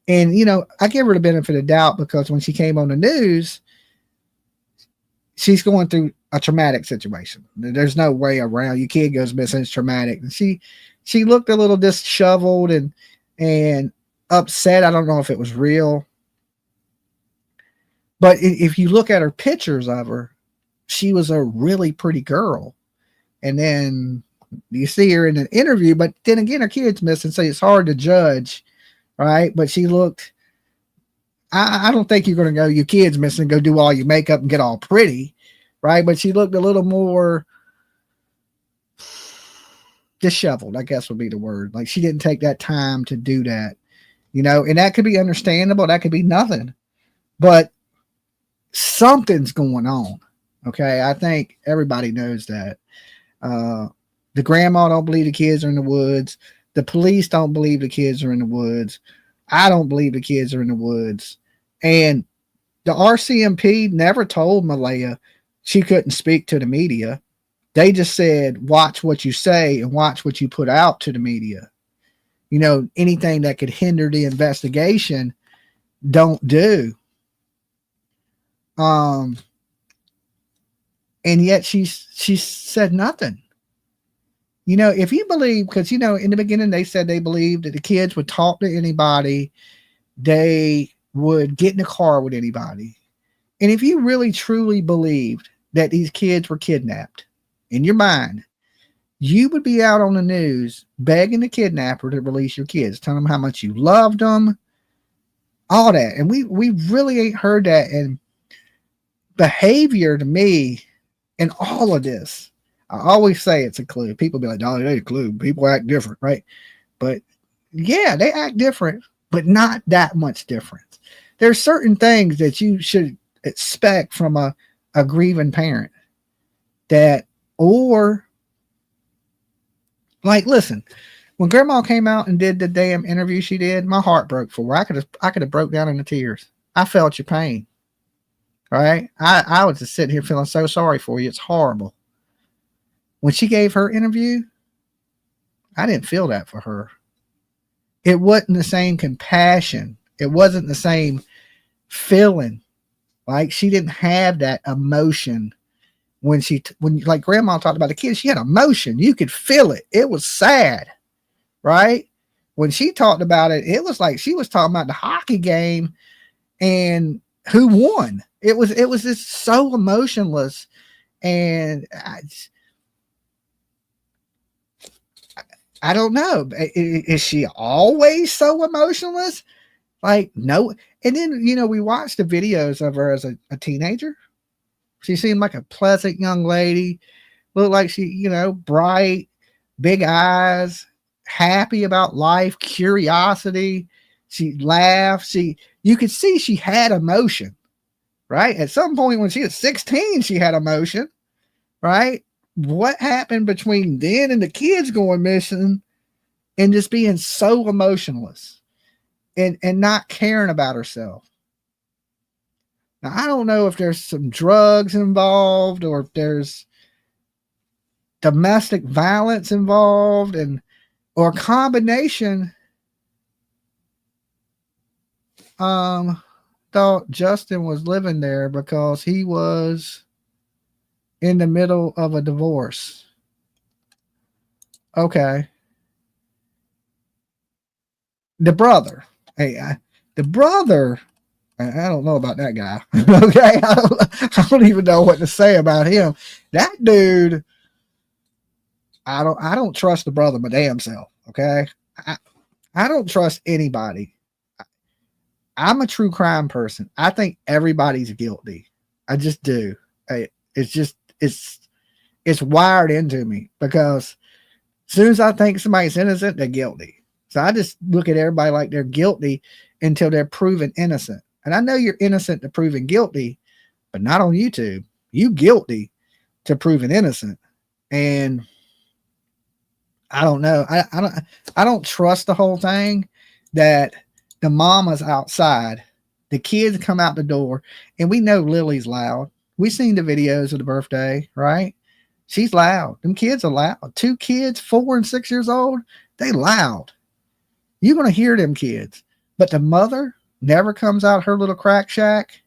And, I give her the benefit of doubt because when she came on the news, she's going through a traumatic situation. There's no way around. Your kid goes missing, it's traumatic. And she looked a little disheveled and upset. I don't know if it was real. But if you look at her pictures of her, she was a really pretty girl. And then you see her in an interview, but then again, her kid's missing, so it's hard to judge, right? But she looked, I don't think you're going to go, your kid's missing, go do all your makeup and get all pretty, right? But she looked a little more disheveled, I guess would be the word. Like she didn't take that time to do that, and that could be understandable. That could be nothing, but something's going on. Okay. I think everybody knows that. The grandma don't believe the kids are in the woods. The police don't believe the kids are in the woods. I don't believe the kids are in the woods. And the RCMP never told Malaya she couldn't speak to the media. They just said, watch what you say and watch what you put out to the media. Anything that could hinder the investigation, don't do. And yet she said nothing. If you believe, because, in the beginning, they said they believed that the kids would talk to anybody. They would get in the car with anybody. And if you really, truly believed that these kids were kidnapped in your mind, you would be out on the news begging the kidnapper to release your kids, telling them how much you loved them, all that. And we really ain't heard that. And behavior to me in all of this, I always say it's a clue. People be like, "Oh, it ain't a clue. People act different," right? But yeah, they act different, but not that much different. There's certain things that you should expect from a grieving parent. Or like, listen, when Grandma came out and did the damn interview she did, my heart broke for her. I could have broke down into tears. I felt your pain. Right? I was just sitting here feeling so sorry for you. It's horrible. When she gave her interview, I didn't feel that for her. It wasn't the same compassion. It wasn't the same feeling. Like she didn't have that emotion when like Grandma talked about the kids, she had emotion. You could feel it. It was sad, right? When she talked about it, it was like she was talking about the hockey game and who won. It was just so emotionless. And I don't know. Is she always so emotionless? Like, no. And then, we watched the videos of her as a teenager. She seemed like a pleasant young lady. Looked like she, bright, big eyes, happy about life, curiosity. She laughed. You could see she had emotion, right? At some point when she was 16, she had emotion, right? What happened between then and the kids going missing and just being so emotionless and not caring about herself? Now, I don't know if there's some drugs involved or if there's domestic violence involved or a combination. Thought Justin was living there because he was in the middle of a divorce. Okay. The brother. Hey, the brother. I don't know about that guy. Okay. I don't even know what to say about him. That dude. I don't trust the brother my damn self. Okay. I don't trust anybody. I'm a true crime person. I think everybody's guilty. I just do. It's wired into me because as soon as I think somebody's innocent, they're guilty. So I just look at everybody like they're guilty until they're proven innocent. And I know you're innocent to proven guilty, but not on YouTube. You guilty to proven innocent. And I don't know. I don't trust the whole thing that the mama's outside. The kids come out the door, and we know Lily's loud. We've seen the videos of the birthday, right? She's loud. Them kids are loud. 2 kids, 4 and 6 years old, they loud. You're going to hear them kids. But the mother never comes out her little crack shack,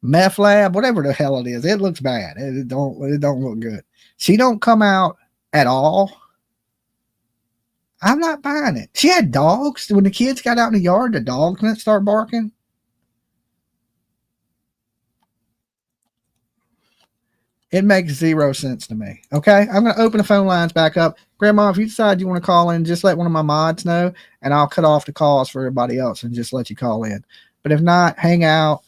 meth lab, whatever the hell it is. It looks bad. It don't look good. She don't come out at all. I'm not buying it. She had dogs. When the kids got out in the yard, the dogs didn't start barking. It makes zero sense to me. Okay, I'm going to open the phone lines back up. Grandma, if you decide you want to call in, just let one of my mods know, and I'll cut off the calls for everybody else and just let you call in. But if not, hang out,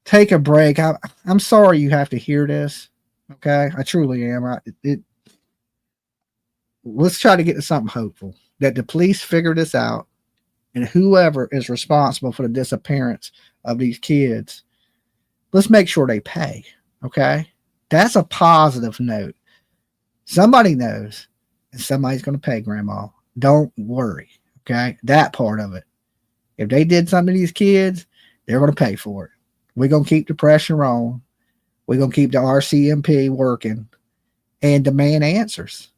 take a break. I'm sorry you have to hear this. Okay, I truly am. Let's try to get to something hopeful, that the police figure this out, and whoever is responsible for the disappearance of these kids, let's make sure they pay. Okay, that's a positive note. Somebody knows, and somebody's going to pay, Grandma. Don't worry. Okay, that part of it. If they did something to these kids, they're going to pay for it. We're going to keep the pressure on. We're going to keep the RCMP working and demand answers.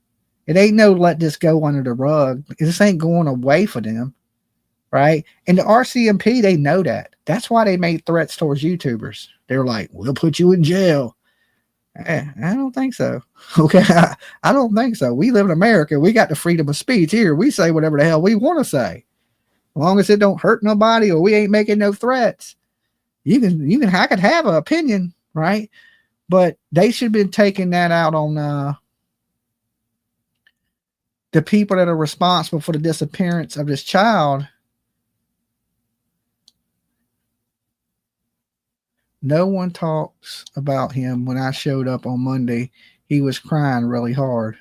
It ain't no let this go under the rug. This ain't going away for them, right? And the RCMP, they know that. That's why they made threats towards YouTubers. They're like, we'll put you in jail. I don't think so. Okay, I don't think so. We live in America. We got the freedom of speech here. We say whatever the hell we want to say. As long as it don't hurt nobody or we ain't making no threats, I could have an opinion, right? But they should have been taking that out on the people that are responsible for the disappearance of this child. No one talks about him. When I showed up on Monday, he was crying really hard.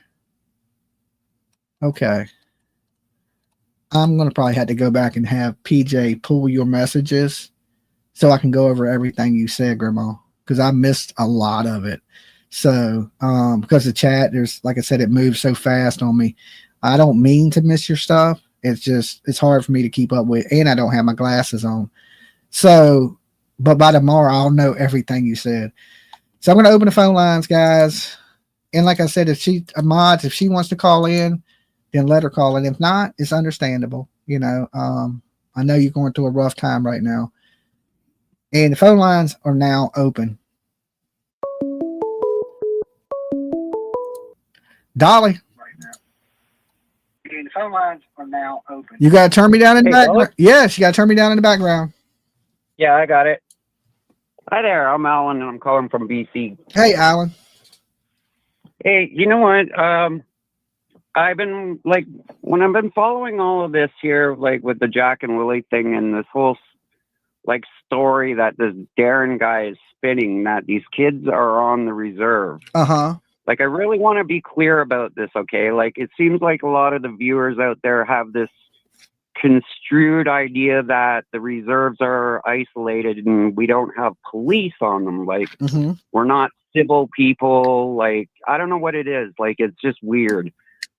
Okay. I'm going to probably have to go back and have PJ pull your messages so I can go over everything you said, Grandma, because I missed a lot of it. So, because the chat, like I said, it moves so fast on me. I don't mean to miss your stuff. It's hard for me to keep up with, and I don't have my glasses on. So, but by tomorrow, I'll know everything you said. So I'm going to open the phone lines, guys. And like I said, if she wants to call in, then let her call in. If not, it's understandable. I know you're going through a rough time right now. And the phone lines are now open. Dolly. And the phone lines are now open. You got to turn me down in the background. Yes, you got to turn me down in the background. Yeah, I got it. Hi there, I'm Alan, and I'm calling from BC. Hey, Alan. Hey, you know what? I've been like, when I've been following all of this here, like with the Jack and Lily thing and this whole like story that this Darren guy is spinning, that these kids are on the reserve. Like, I really want to be clear about this, okay? Like, it seems like a lot of the viewers out there have this construed idea that the reserves are isolated and we don't have police on them. Like, we're not civil people. Like, I don't know what it is. Like, it's just weird.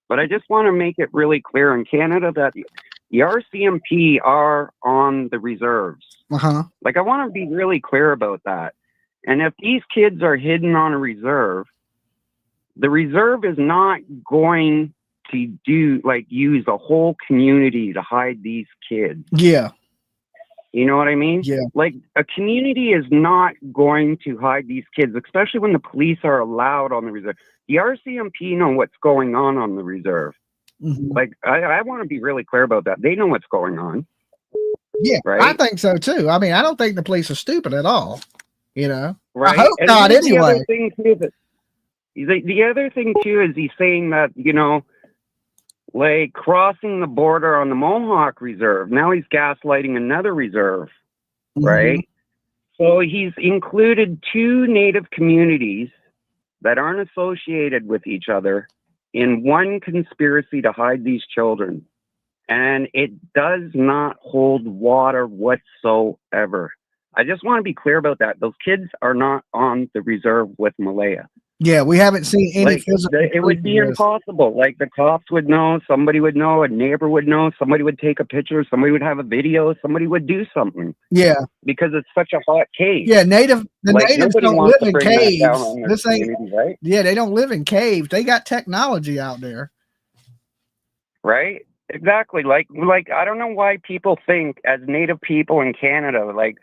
But I just want to make it really clear in Canada that the RCMP are on the reserves. Like, I want to be really clear about that. And if these kids are hidden on a reserve, the reserve is not going to use a whole community to hide these kids. Yeah. You know what I mean? Yeah. Like, a community is not going to hide these kids, especially when the police are allowed on the reserve. The RCMP know what's going on the reserve. Like, I want to be really clear about that. They know what's going on. Yeah, right? I think so too. I mean, I don't think the police are stupid at all. You know, Right. I hope And not. here's the Anyway, other thing too, the other thing too is he's saying that, you know, like crossing the border on the Mohawk Reserve. Now he's gaslighting another reserve, right? So he's included two Native communities that aren't associated with each other in one conspiracy to hide these children. And it does not hold water whatsoever. I just want to be clear about that. Those kids are not on the reserve with Malaya. yeah, we haven't seen any Like, physical. it would be proof of this. impossible. Like, the cops would know, somebody would know, a neighbor would know, somebody would take a picture, somebody would have a video, somebody would do something. Yeah, Because it's such a hot case. yeah. The Like, natives nobody don't wants live to in bring that down caves. on their This ain't. community, right? Yeah, they don't live in caves. They got technology out there. Right? Exactly. Like I don't know why people think, as Native people in Canada, like,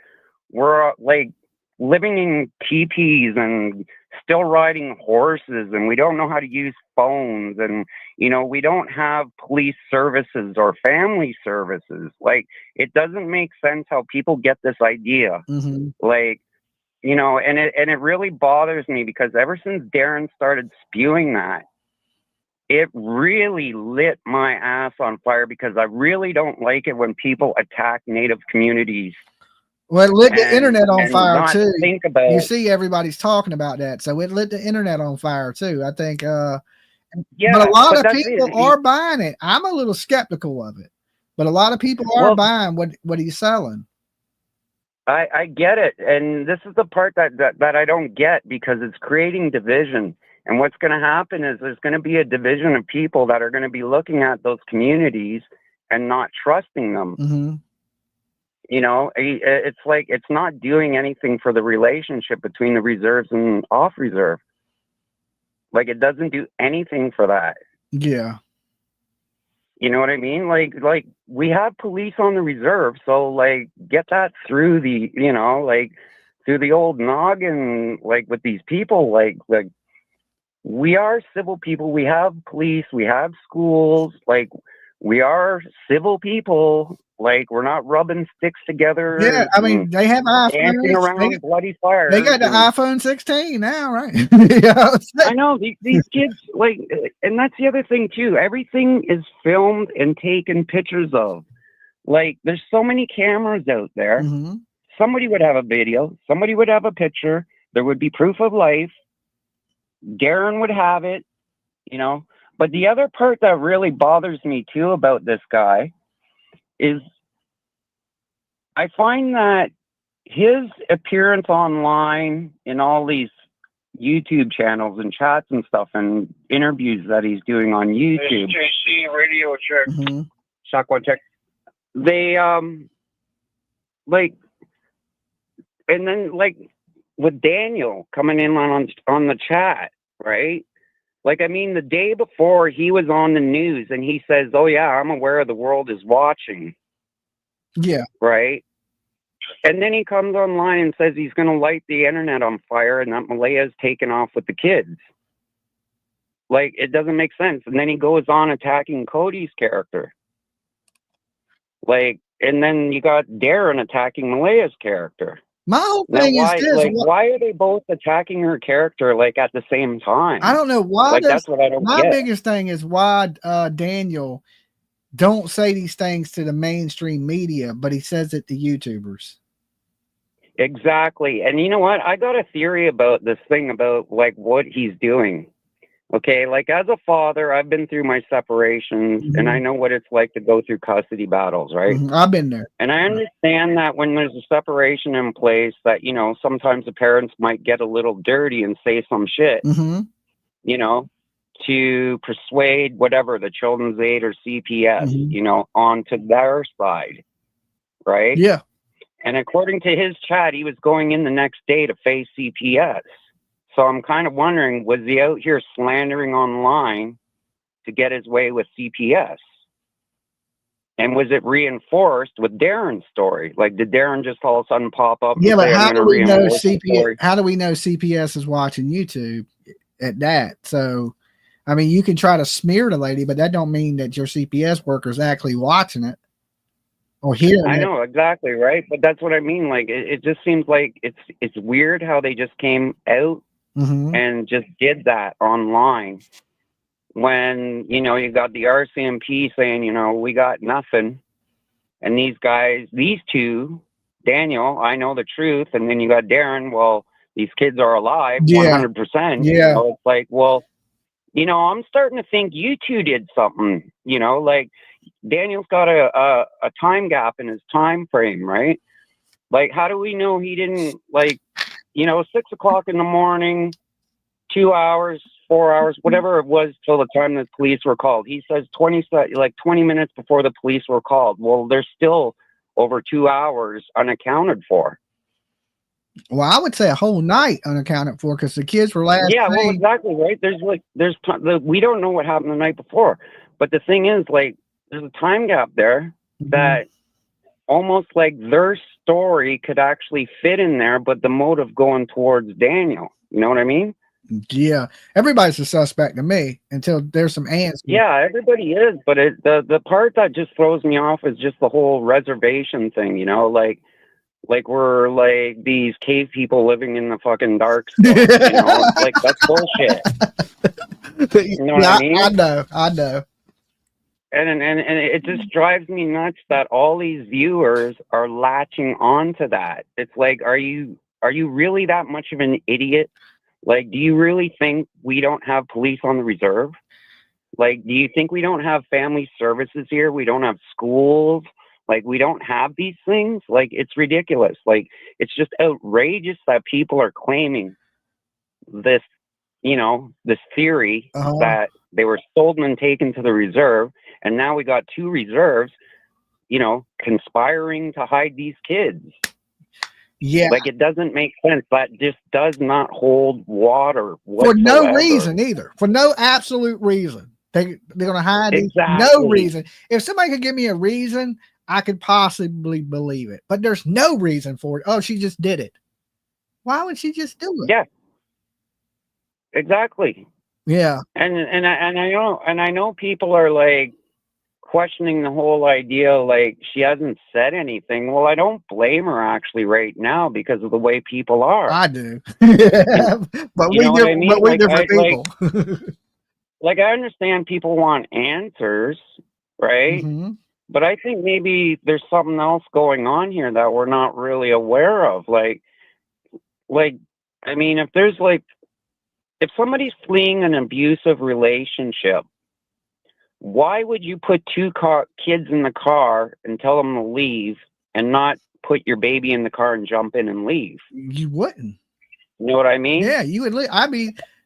we're like living in teepees and still riding horses, and we don't know how to use phones, and, you know, we don't have police services or family services. Like, it doesn't make sense how people get this idea. Like, you know, and it really bothers me, because ever since Darren started spewing that, it really lit my ass on fire, because I really don't like it when people attack Native communities. Well, it lit the internet on fire not too. think about You see, everybody's talking about that, so it lit the internet on fire too. I think. Yeah, but a lot but of that's people it. are buying it. I'm a little skeptical of it, but a lot of people are buying what he's selling. I get it, and this is the part that I don't get, because it's creating division. And what's going to happen is there's going to be a division of people that are going to be looking at those communities and not trusting them. You know, it's like, it's not doing anything for the relationship between the reserves and off reserve. Like, it doesn't do anything for that. Yeah. You know what I mean? Like we have police on the reserve, so, like, get that through the, you know, like, through the old noggin, like, with these people, like we are civil people. We have police. We have schools. Like, we are civil people. Like, we're not rubbing sticks together. Yeah, I mean, they have dancing iPhones. around bloody fires. They got the iPhone 16 now, right? I know these kids, like, and that's the other thing too. Everything is filmed and taken pictures of. Like, there's so many cameras out there. Somebody would have a video. Somebody would have a picture. There would be proof of life. Darren would have it, you know. But the other part that really bothers me too about this guy is, I find that his appearance online in all these YouTube channels and chats and stuff and interviews that he's doing on YouTube. JC radio check. Shock one check. They like, and then, like, with Daniel coming in on the chat, right? Like, I mean, the day before, he was on the news and he says, "Oh yeah, I'm aware the world is watching." Yeah. Right? And then he comes online and says he's going to light the internet on fire and that Malaya's taken off with the kids. Like, it doesn't make sense. And then he goes on attacking Cody's character. Like, and then you got Darren attacking Malaya's character. My whole Now, thing is why, this: like, why are they both attacking her character like at the same time? I don't know why. Like, that's what I don't my get. biggest thing is why Daniel don't say these things to the mainstream media, but he says it to YouTubers. Exactly. And you know what? I got a theory about this thing about like what he's doing. Okay, like as a father, I've been through my separations and I know what it's like to go through custody battles, right? I've been there. And I understand that when there's a separation in place that, you know, sometimes the parents might get a little dirty and say some shit, you know, to persuade whatever, the Children's Aid or CPS, you know, onto their side, right? Yeah. And according to his chat, he was going in the next day to face CPS. So I'm kind of wondering, was he out here slandering online to get his way with CPS? And was it reinforced with Darren's story? Like, did Darren just all of a sudden pop up? Yeah, and but say, how do we know CPS? How do we know CPS is watching YouTube at that? So, I mean, you can try to smear the lady, but that don't mean that your CPS worker's actually watching it or hearing it. I know exactly, right? But that's what I mean. Like, it just seems like it's weird how they just came out and just did that online when, you know, you got the RCMP saying, you know, we got nothing. And these guys, these two, Daniel, I know the truth. And then you got Darren, well, these kids are alive, 100%. Yeah. You know, it's like, well, you know, I'm starting to think you two did something, you know, like Daniel's got a time gap in his time frame, right? Like, how do we know he didn't, like, you know, 6 o'clock in the morning, 2 hours, 4 hours, whatever it was till the time the police were called. He says 20 minutes before the police were called. Well, there's still over 2 hours unaccounted for. Well, I would say a whole night unaccounted for because the kids were last. Yeah, well, exactly, right? We don't know what happened the night before. But the thing is, like, there's a time gap there that almost like their story could actually fit in there, but the motive going towards Daniel. You know what I mean? Yeah, everybody's a suspect to me until there's some answers. Yeah, everybody is, but the part that just throws me off is just the whole reservation thing. You know, like we're like these cave people living in the fucking dark stuff, you know? Like, that's bullshit. You know what I mean? I know. And it just drives me nuts that all these viewers are latching onto that. It's like, are you really that much of an idiot? Like, do you really think we don't have police on the reserve? Like, do you think we don't have family services here? We don't have schools? Like, we don't have these things? Like, it's ridiculous. Like, it's just outrageous that people are claiming this, you know, this theory that they were sold and taken to the reserve. And now we got two reserves, you know, conspiring to hide these kids. Yeah. Like, it doesn't make sense. That just does not hold water whatsoever. For no reason either. For no absolute reason. They're going to hide exactly. No reason. If somebody could give me a reason, I could possibly believe it. But there's no reason for it. Oh, she just did it. Why would she just do it? Yeah. Exactly. Yeah. And I know people are like questioning the whole idea, like she hasn't said anything. Well, I don't blame her actually right now because of the way people are. I do. But we're different people. Like, I understand people want answers, right? But I think maybe there's something else going on here that we're not really aware of. Like, I mean, if somebody's fleeing an abusive relationship, why would you put two kids in the car and tell them to leave and not put your baby in the car and jump in and leave? You wouldn't. You know what I mean? Yeah, you would.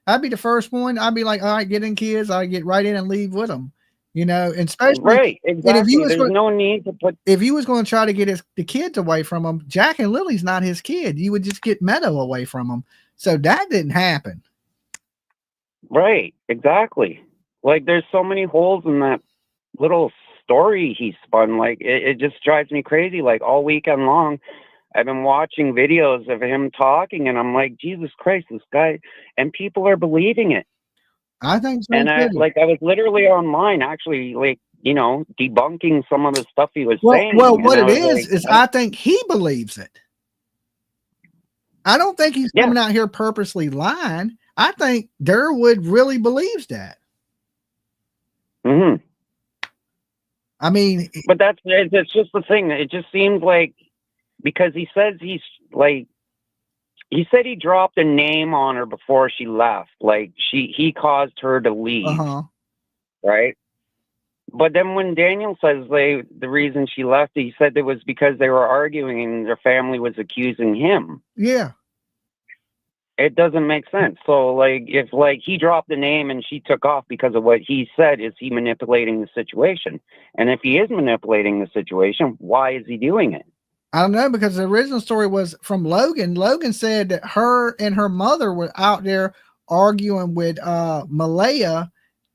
I'd be the first one. I'd be like, all right, get in, kids. I'd get right in and leave with them. You know, and especially right, exactly. There's no need to put. If he was going to try to get the kids away from him, Jack and Lily's not his kid. You would just get Meadow away from him. So that didn't happen. Right, exactly. Like, there's so many holes in that little story he spun. Like, it just drives me crazy. Like, all weekend long, I've been watching videos of him talking, and I'm like, Jesus Christ, this guy, and people are believing it. I think so. And I was literally online, actually, like, you know, debunking some of the stuff he was saying. Well, what it is I think he believes it. I don't think he's coming out here purposely lying. I think Derwood really believes that. Mm-hmm. I mean, but it's just the thing. It just seems like, because he says he said he dropped a name on her before she left. Like he caused her to leave, right? But then when Daniel says the reason she left, he said it was because they were arguing and their family was accusing him. Yeah. It doesn't make sense. So, like, if he dropped the name and she took off because of what he said, is he manipulating the situation? And if he is manipulating the situation, why is he doing it? I don't know, because the original story was from Logan. Logan said that her and her mother were out there arguing with Malaya,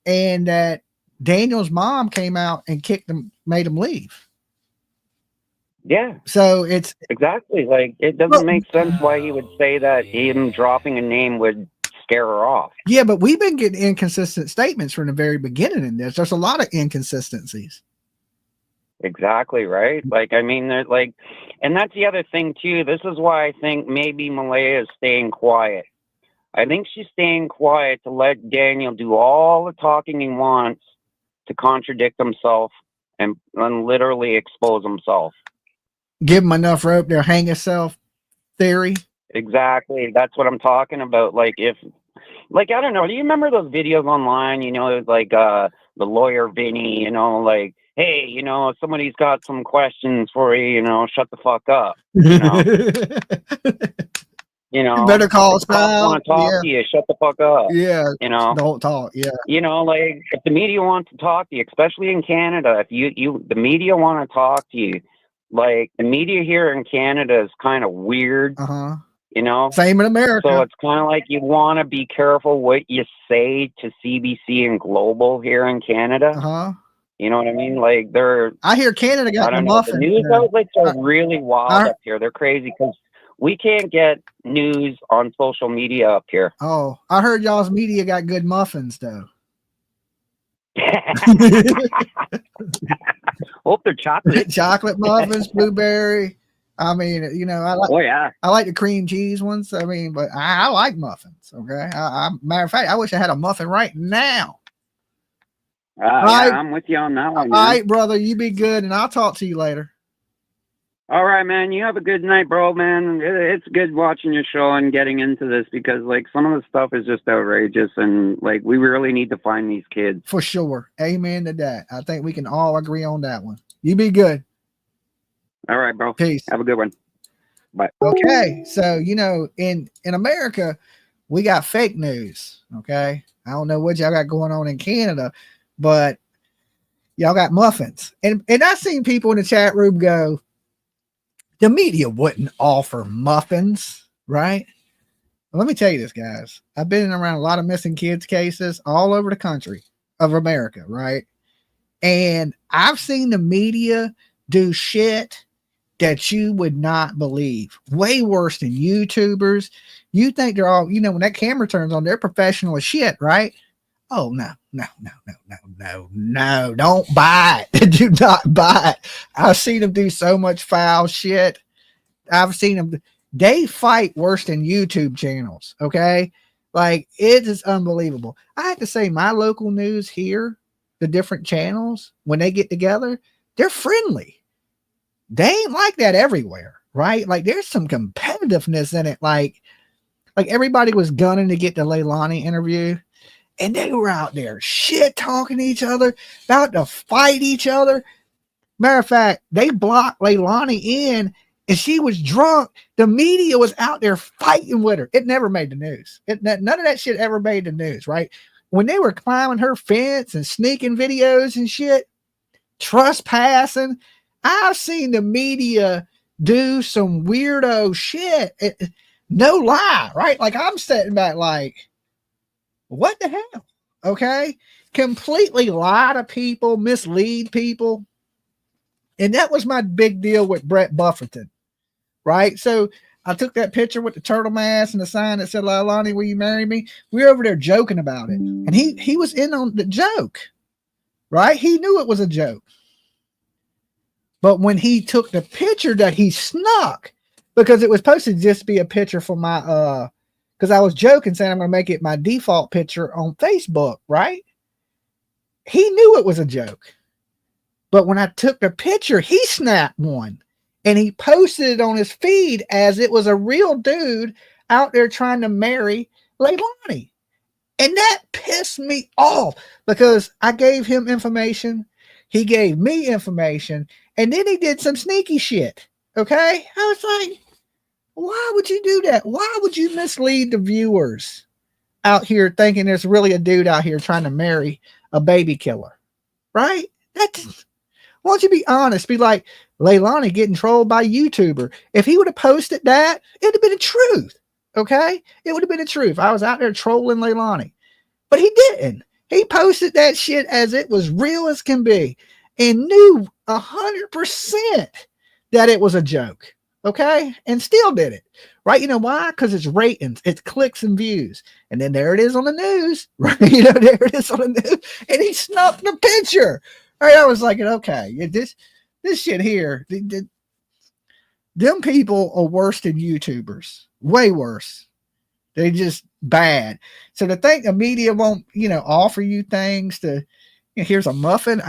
and that Daniel's mom came out and kicked him, made him leave. Yeah. So it's exactly like, it doesn't make sense why he would say that him dropping a name would scare her off. Yeah, but we've been getting inconsistent statements from the very beginning in this. There's a lot of inconsistencies. Exactly, right? Like, I mean, like, and that's the other thing too. This is why I think maybe Malaya is staying quiet. I think she's staying quiet to let Daniel do all the talking he wants to contradict himself and literally expose himself. Give him enough rope to hang himself theory. Exactly. That's what I'm talking about. Like, if, like, I don't know. Do you remember those videos online, you know, like the lawyer Vinny, you know, like, hey, you know, if somebody's got some questions for you, you know, shut the fuck up. You know, you know, better call us out. Want to talk to you? Shut the fuck up. Yeah, you know, don't talk. Yeah, you know, like, if the media wants to talk to you, especially in Canada, if the media want to talk to you, like, the media here in Canada is kind of weird. You know, same in America. So it's kind of like you want to be careful what you say to CBC and Global here in Canada. You know what I mean? Like, I hear Canada got the muffins. The news outlets are really wild up here. They're crazy because we can't get news on social media up here. Oh, I heard y'all's media got good muffins though. Hope they're chocolate. Chocolate muffins, blueberry. I mean, you know, I like. Oh yeah. I like the cream cheese ones. I mean, but I like muffins. Okay. Matter of fact, I wish I had a muffin right now. Yeah, I'm with you on that one. All right, brother. You be good, and I'll talk to you later. All right, man. You have a good night, bro, man. It's good watching your show and getting into this, because, like, some of the stuff is just outrageous, and, like, we really need to find these kids. For sure. Amen to that. I think we can all agree on that one. You be good. All right, bro. Peace. Have a good one. Bye. Okay. So, you know, in America, we got fake news. Okay. I don't know what y'all got going on in Canada, but y'all got muffins. And I've seen people in the chat room go, the media wouldn't offer muffins, right? Well, let me tell you this, guys. I've been around a lot of missing kids cases all over the country of America, right? And I've seen the media do shit that you would not believe. Way worse than YouTubers. You think they're all, you know, when that camera turns on, they're professional as shit, right? Oh, no. Don't buy it. Do not buy it. I've seen them do so much foul shit. I've seen them. They fight worse than YouTube channels. Okay. Like, it is unbelievable. I have to say, my local news here, the different channels, when they get together, they're friendly. They ain't like that everywhere, right? Like, there's some competitiveness in it. Like everybody was gunning to get the Leilani interview, and they were out there shit talking to each other, about to fight each other. Matter of fact, they blocked Leilani in, and she was drunk. The media was out there fighting with her. It never made the news. None of that shit ever made the news, right? When they were climbing her fence and sneaking videos and shit, trespassing, I've seen the media do some weirdo shit. No lie, right? Like, I'm sitting back like, what the hell? Okay. Completely lie to people, mislead people. And that was my big deal with Brett Bufferton, right? So I took that picture with the turtle mask and the sign that said, Leilani, will you marry me? We were over there joking about it. And he was in on the joke, right? He knew it was a joke. But when he took the picture that he snuck because it was supposed to just be a picture for my because I was joking saying I'm going to make it my default picture on Facebook, right? He knew it was a joke. But when I took the picture, he snapped one and he posted it on his feed as it was a real dude out there trying to marry Leilani. And that pissed me off because I gave him information. He gave me information. And then he did some sneaky shit. Okay? I was like, why would you do that? Why would you mislead the viewers out here thinking there's really a dude out here trying to marry a baby killer? Right? That's... Why don't you be honest? Be like, Leilani getting trolled by YouTuber. If he would have posted that, it'd have been the truth. Okay? It would have been the truth. I was out there trolling Leilani. But he didn't. He posted that shit as it was real as can be and knew 100% that it was a joke. Okay? And still did it. Right? You know why? Because it's ratings, it's clicks and views. And then there it is on the news. Right? You know, there it is on the news. And he snuck the picture. Right, I was like, okay, this shit here, them people are worse than YouTubers, way worse. They're just bad. So to think the media won't, offer you things to, here's a muffin,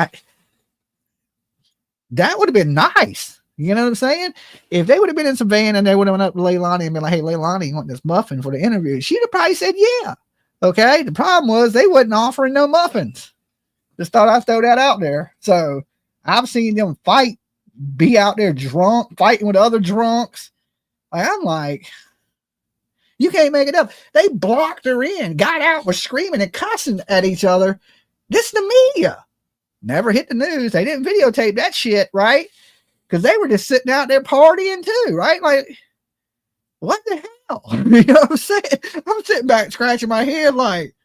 that would have been nice. You know what I'm saying? If they would have been in Savannah and they would have went up to Leilani and been like, hey, Leilani, you want this muffin for the interview? She'd have probably said, yeah. Okay. The problem was they wasn't offering no muffins. Just thought I'd throw that out there. So I've seen them fight, be out there drunk, fighting with other drunks. I'm like, you can't make it up. They blocked her in, got out, was screaming and cussing at each other. This is the media. Never hit the news. They didn't videotape that shit, right? Because they were just sitting out there partying too, right? Like, what the hell? You know what I'm saying? I'm sitting back scratching my head like,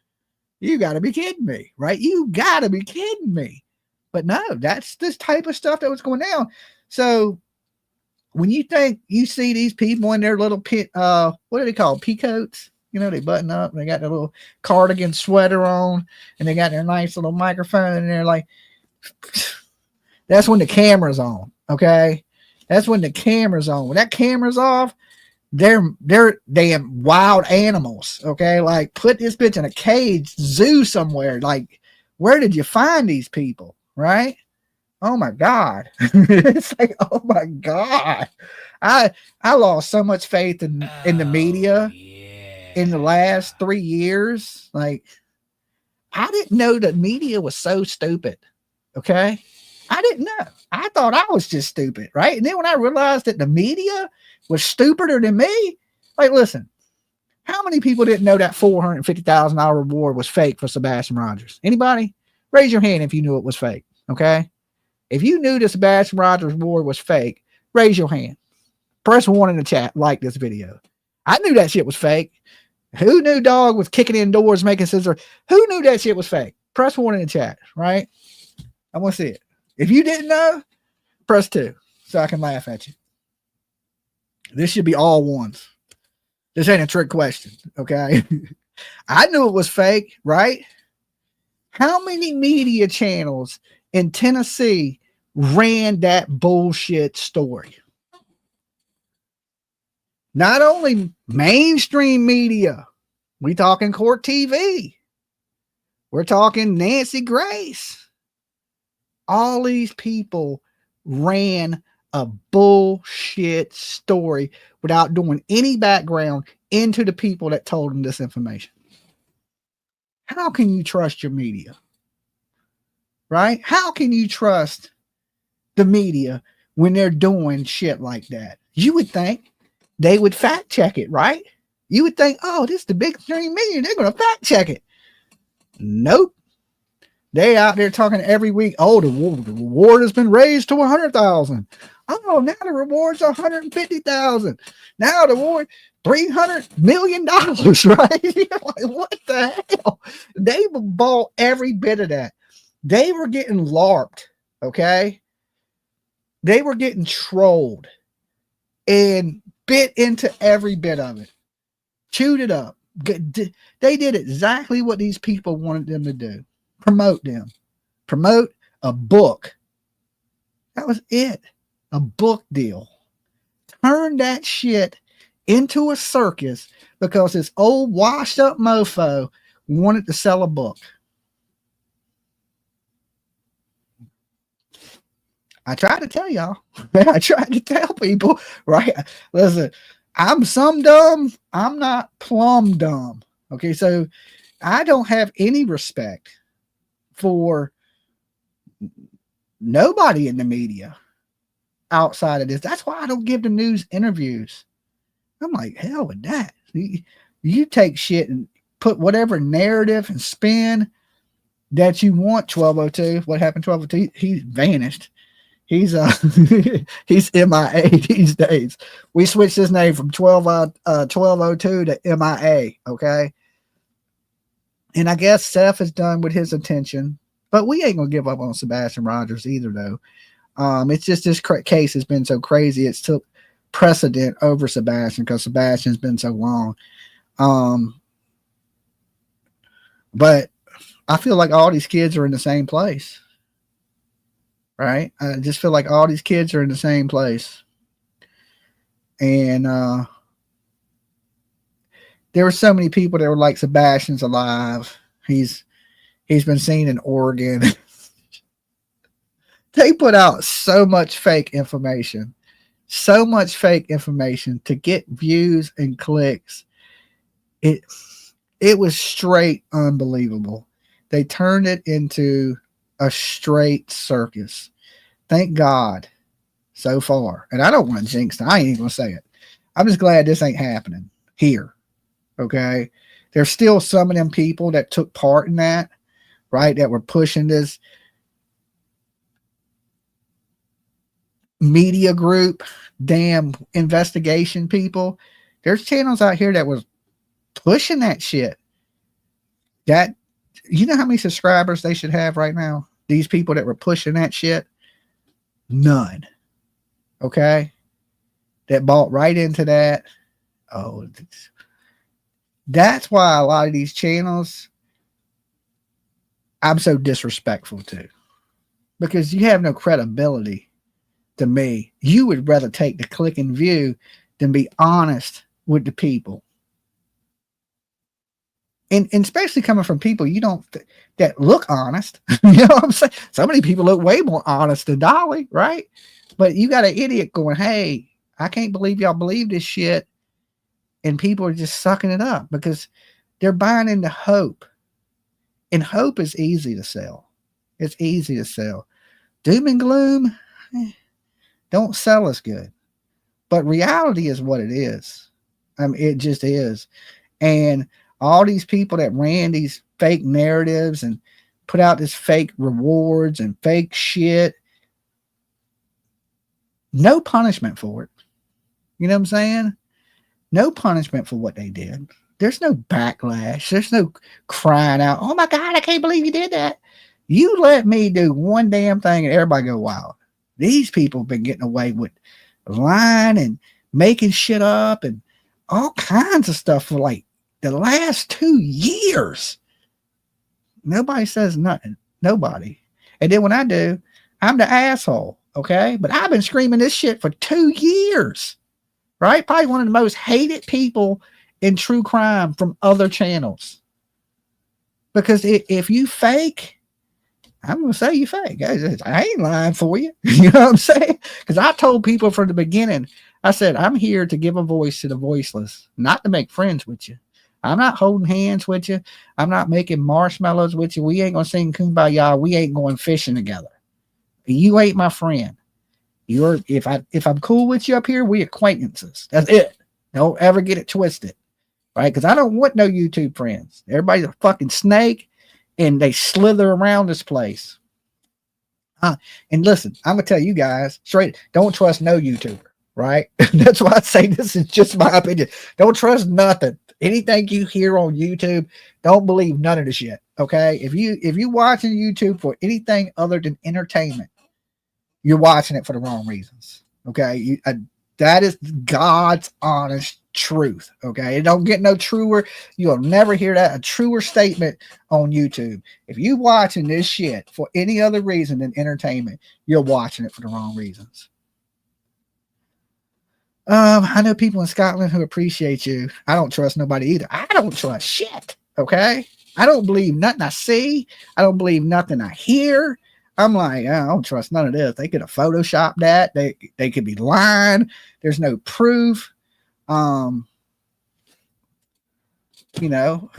you got to be kidding me, right? You got to be kidding me. But no, that's this type of stuff that was going down. So when you think you see these people in their little what are they called? Peacoats? They button up and they got their little cardigan sweater on and they got their nice little microphone and they're like, that's when the camera's on. Okay. That's when the camera's on. When that camera's off, they're damn wild animals. Okay. Like put this bitch in a cage, zoo somewhere. Like, where did you find these people? Right. Oh my God. It's like, oh my God. I lost so much faith in the media in the last 3 years. Like, I didn't know the media was so stupid. Okay. I didn't know. I thought I was just stupid. Right. And then when I realized that the media was stupider than me, like, listen, how many people didn't know that $450,000 reward was fake for Sebastian Rogers? Anybody? Raise your hand if you knew it was fake. Okay. If you knew the Sebastian Rogers reward was fake, raise your hand. Press 1 in the chat, like this video. I knew that shit was fake. Who knew dog was kicking in doors, making scissors? Who knew that shit was fake? Press 1 in the chat, right? I want to see it. If you didn't know, press 2 so I can laugh at you. This should be all ones. This ain't a trick question, okay? I knew it was fake, right? How many media channels in Tennessee ran that bullshit story? Not only mainstream media, we talking Court TV. We're talking Nancy Grace. All these people ran a bullshit story without doing any background into the people that told them this information. How can you trust your media? Right? How can you trust the media when they're doing shit like that? You would think they would fact check it, right? You would think, oh, this is the big stream media. They're going to fact check it. Nope. They out there talking every week. Oh, the reward has been raised to 100,000. Oh, now the reward's 150,000. Now the reward $300 million, right? Like, what the hell? They bought every bit of that. They were getting LARPed, okay? They were getting trolled and bit into every bit of it. Chewed it up. They did exactly what these people wanted them to do. Promote them. Promote a book. That was it. A book deal. turned that shit into a circus because this old washed up mofo wanted to sell a book. I tried to tell y'all. I tried to tell people, right? Listen, I'm some dumb. I'm not plumb dumb. Okay, so I don't have any respect for nobody in the media outside of this. That's why I don't give the news interviews. I'm like, hell with that. You take shit and put whatever narrative and spin that you want. 1202. What happened? 1202. He vanished. He's he's MIA these days. We switched his name from 1202 to MIA. Okay. And I guess Seth is done with his attention, but we ain't gonna give up on Sebastian Rogers either, though. It's just this case has been so crazy. It's took precedent over Sebastian because Sebastian's been so long. But I feel like all these kids are in the same place. Right? I just feel like all these kids are in the same place. And there were so many people that were like, Sebastian's alive. He's been seen in Oregon. They put out so much fake information. So much fake information to get views and clicks. It was straight unbelievable. They turned it into a straight circus. Thank God so far. And I don't want to jinx it. I ain't even going to say it. I'm just glad this ain't happening here. Okay. There's still some of them people that took part in that, right? That were pushing this media group, damn investigation people. There's channels out here that was pushing that shit. That, you know how many subscribers they should have right now? These people that were pushing that shit? None. Okay? That bought right into that. Oh, that's why a lot of these channels I'm so disrespectful to. Because you have no credibility to me. You would rather take the click and view than be honest with the people. And especially coming from people you don't that look honest. You know what I'm saying? So many people look way more honest than Dolly, right? But you got an idiot going, hey, I can't believe y'all believe this shit. And people are just sucking it up because they're buying into hope. And hope is easy to sell. It's easy to sell. Doom and gloom don't sell as good. But reality is what it is. I mean, it just is. And all these people that ran these fake narratives and put out this fake rewards and fake shit, no punishment for it. You know what I'm saying? No punishment for what they did. There's no backlash. There's no crying out, oh my God, I can't believe you did that. You let me do one damn thing and everybody go wild. These people have been getting away with lying and making shit up and all kinds of stuff for like the last 2 years. Nobody says nothing. Nobody. And then when I do, I'm the asshole. Okay. But I've been screaming this shit for 2 years. Right? Probably one of the most hated people in true crime from other channels. Because if you fake, I'm going to say you fake. I ain't lying for you. You know what I'm saying? Because I told people from the beginning, I said, I'm here to give a voice to the voiceless, not to make friends with you. I'm not holding hands with you. I'm not making marshmallows with you. We ain't going to sing Kumbaya. We ain't going fishing together. You ain't my friend. If I'm cool with you up here, we acquaintances. That's it. Don't ever get it twisted. Right? Because I don't want no YouTube friends. Everybody's a fucking snake and they slither around this place. And listen, I'm gonna tell you guys straight, don't trust no YouTuber, right? That's why I say this is just my opinion. Don't trust nothing. Anything you hear on YouTube, don't believe none of the shit. Okay. If you watching YouTube for anything other than entertainment, you're watching it for the wrong reasons. Okay. That is God's honest truth. Okay. It don't get no truer. You'll never hear a truer statement on YouTube. If you watching this shit for any other reason than entertainment, you're watching it for the wrong reasons. I know people in Scotland who appreciate you. I don't trust nobody either. I don't trust shit. Okay. I don't believe nothing I see. I don't believe nothing I hear. I'm like, I don't trust none of this. They could have photoshopped that. They could be lying. There's no proof. You know,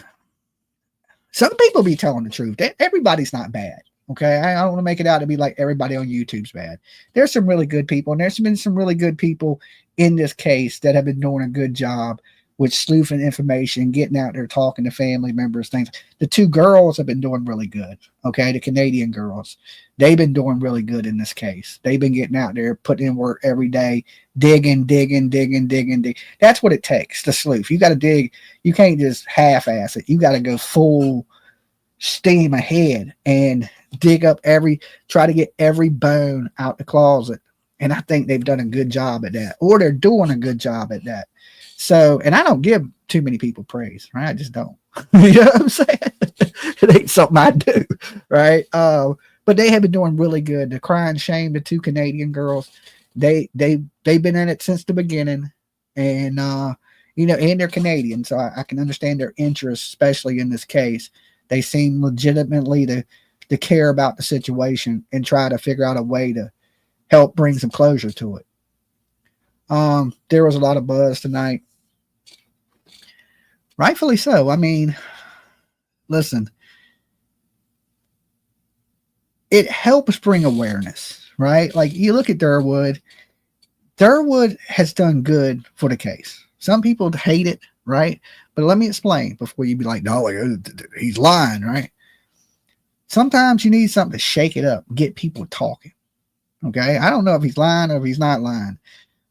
some people be telling the truth. Everybody's not bad. Okay. I don't want to make it out to be like everybody on YouTube's bad. There's some really good people, and there's been some really good people in this case that have been doing a good job with sleuthing information, getting out there, talking to family members, things. The two girls have been doing really good. Okay. The Canadian girls, they've been doing really good in this case. They've been getting out there, putting in work every day, digging. That's what it takes to sleuth. You got to dig. You can't just half-ass it. You got to go full steam ahead and dig up try to get every bone out the closet. And I think they've done a good job at that, or they're doing a good job at that. So, and I don't give too many people praise, right? I just don't. You know what I'm saying? It ain't something I do, right? But they have been doing really good. The Crying Shame, the two Canadian girls, they've been in it since the beginning, and you know, and they're Canadian, so I can understand their interest, especially in this case. They seem legitimately to care about the situation and try to figure out a way to help bring some closure to it. There was a lot of buzz tonight. Rightfully so. I mean, listen, it helps bring awareness, right? Like you look at Derwood. Derwood has done good for the case. Some people hate it, right? But let me explain before you be like, no, he's lying, right? Sometimes you need something to shake it up, get people talking. Okay. I don't know if he's lying or if he's not lying,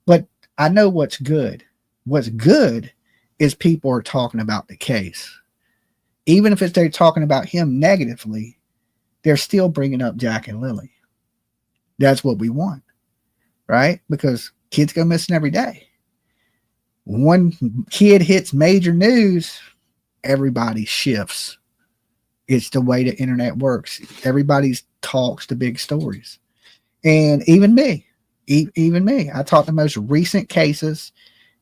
but I know what's good. What's good is people are talking about the case. Even if they're talking about him negatively, they're still bringing up Jack and Lily. That's what we want, right? Because kids go missing every day. One kid hits major news, everybody shifts. It's the way the internet works. Everybody talks the big stories. And even me, I talk the most recent cases,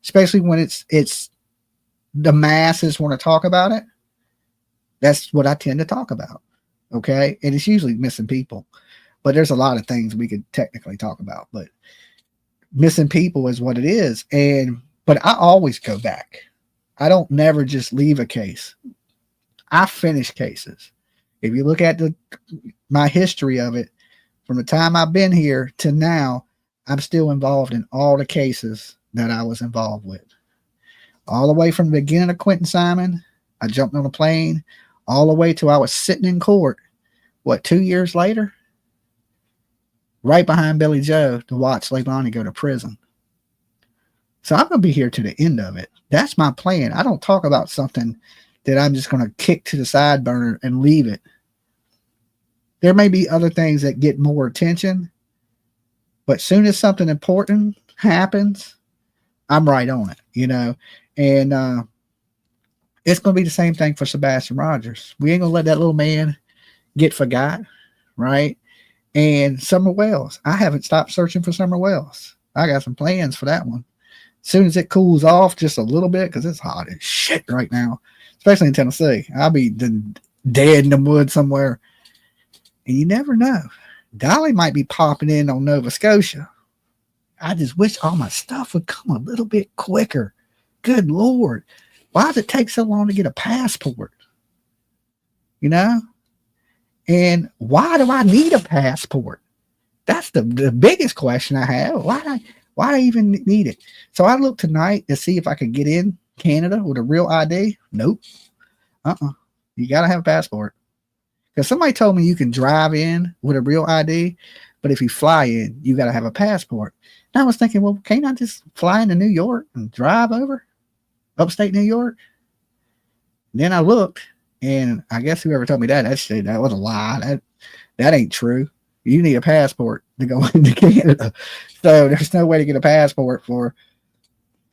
especially when it's the masses want to talk about it. That's what I tend to talk about. Okay. And it's usually missing people, but there's a lot of things we could technically talk about, but missing people is what it is. But I always go back. I don't never just leave a case. I finish cases. If you look at my history of it, from the time I've been here to now, I'm still involved in all the cases that I was involved with. All the way from the beginning of Quentin Simon, I jumped on a plane, all the way till I was sitting in court, 2 years later? Right behind Billy Joe to watch Leilani go to prison. So I'm going to be here to the end of it. That's my plan. I don't talk about something that I'm just going to kick to the side burner and leave it. There may be other things that get more attention, but soon as something important happens, I'm right on it, you know. And it's going to be the same thing for Sebastian Rogers. We ain't going to let that little man get forgot, right? And Summer Wells. I haven't stopped searching for Summer Wells. I got some plans for that one. As soon as it cools off just a little bit, because it's hot as shit right now, especially in Tennessee. I'll be dead in the woods somewhere. And you never know. Dolly might be popping in on Nova Scotia. I just wish all my stuff would come a little bit quicker. Good Lord. Why does it take so long to get a passport? You know? And why do I need a passport? That's the biggest question I have. Why do I even need it? So I looked tonight to see if I could get in Canada with a real ID. Nope. You got to have a passport. Because somebody told me you can drive in with a real ID, but if you fly in, you got to have a passport. And I was thinking, well, can't I just fly into New York and drive over upstate New York? And then I looked, and I guess whoever told me that was a lie. That ain't true. You need a passport to go into Canada. So there's no way to get a passport for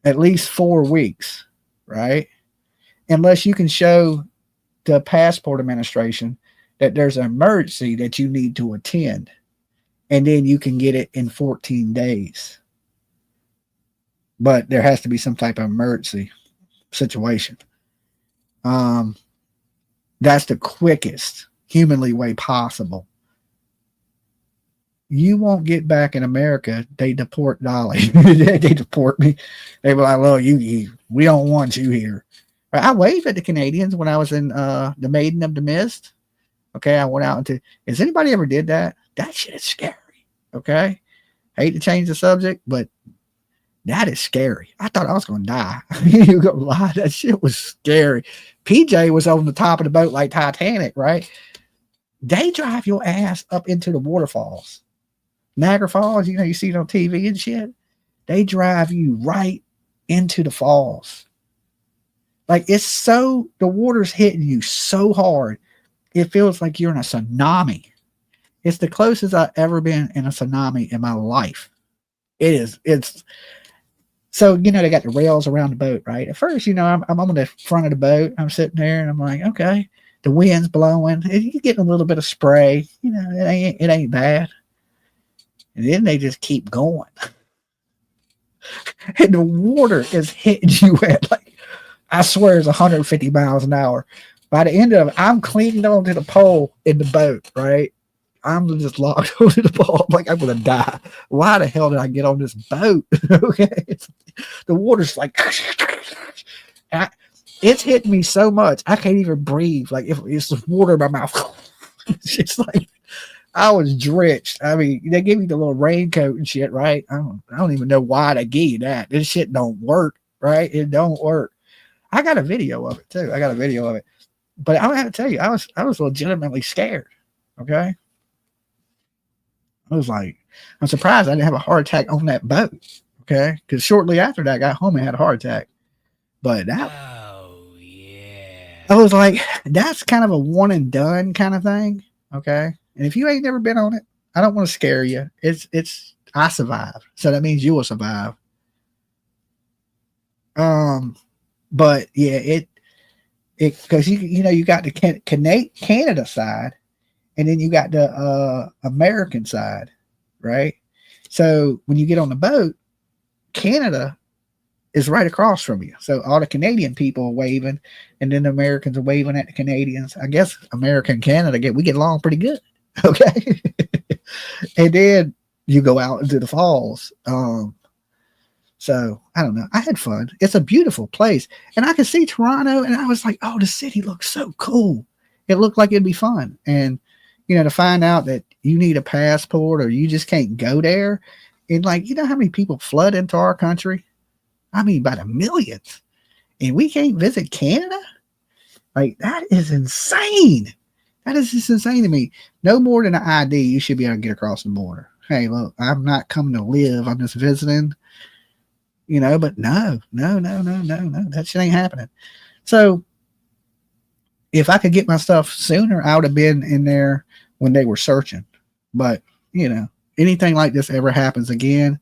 at least 4 weeks, right? Unless you can show the passport administration that there's an emergency that you need to attend, and then you can get it in 14 days. but there has to be some type of emergency situation. That's the quickest humanly way possible. You won't get back in America. They deport Dolly. They deport me. They were like, well, we don't want you here. I waved at the Canadians when I was in the Maiden of the Mist. Okay, I went out into. Has anybody ever did that? That shit is scary. Okay, hate to change the subject, but that is scary. I thought I was going to die. You gonna lie? That shit was scary. PJ was on the top of the boat like Titanic, right? They drive your ass up into the waterfalls. Niagara Falls, you see it on TV and shit. They drive you right into the falls. Like the water's hitting you so hard, it feels like you're in a tsunami. It's the closest I've ever been in a tsunami in my life. It is. It's so they got the rails around the boat, right? At first, I'm on the front of the boat. I'm sitting there and I'm like, okay, the wind's blowing. You're getting a little bit of spray. It ain't bad. And then they just keep going. And the water is hitting you at I swear it's 150 miles an hour. By the end of it, I'm clinging onto the pole in the boat, right? I'm just locked onto the pole. I'm like, I'm going to die. Why the hell did I get on this boat? Okay. The water's like, it's hitting me so much. I can't even breathe. Like, if it's water in my mouth. It's like, I was drenched. I mean, they give me the little raincoat and shit, right? I don't even know why they give you that. This shit don't work, right? It don't work. I got a video of it too. But I have to tell you, I was legitimately scared. Okay. I was like, I'm surprised I didn't have a heart attack on that boat. Okay. Because shortly after that, I got home and had a heart attack. But I was like, that's kind of a one and done kind of thing. Okay. And if you ain't never been on it, I don't want to scare you. I survived. So that means you will survive. But yeah, because you got the Canada side, and then you got the American side, right? So when you get on the boat, Canada is right across from you. So all the Canadian people are waving, and then the Americans are waving at the Canadians. I guess America and Canada we get along pretty good. Okay. And then you go out into the falls. So I don't know. I had fun. It's a beautiful place. And I could see Toronto and I was like, oh, the city looks so cool. It looked like it'd be fun. And, to find out that you need a passport or you just can't go there. And how many people flood into our country? I mean, by the millions. And we can't visit Canada? Like, that is insane. That is just insane to me. No more than an ID, you should be able to get across the border. Hey, look, I'm not coming to live. I'm just visiting. But no, that shit ain't happening. So if I could get my stuff sooner, I would have been in there when they were searching. But, anything like this ever happens again,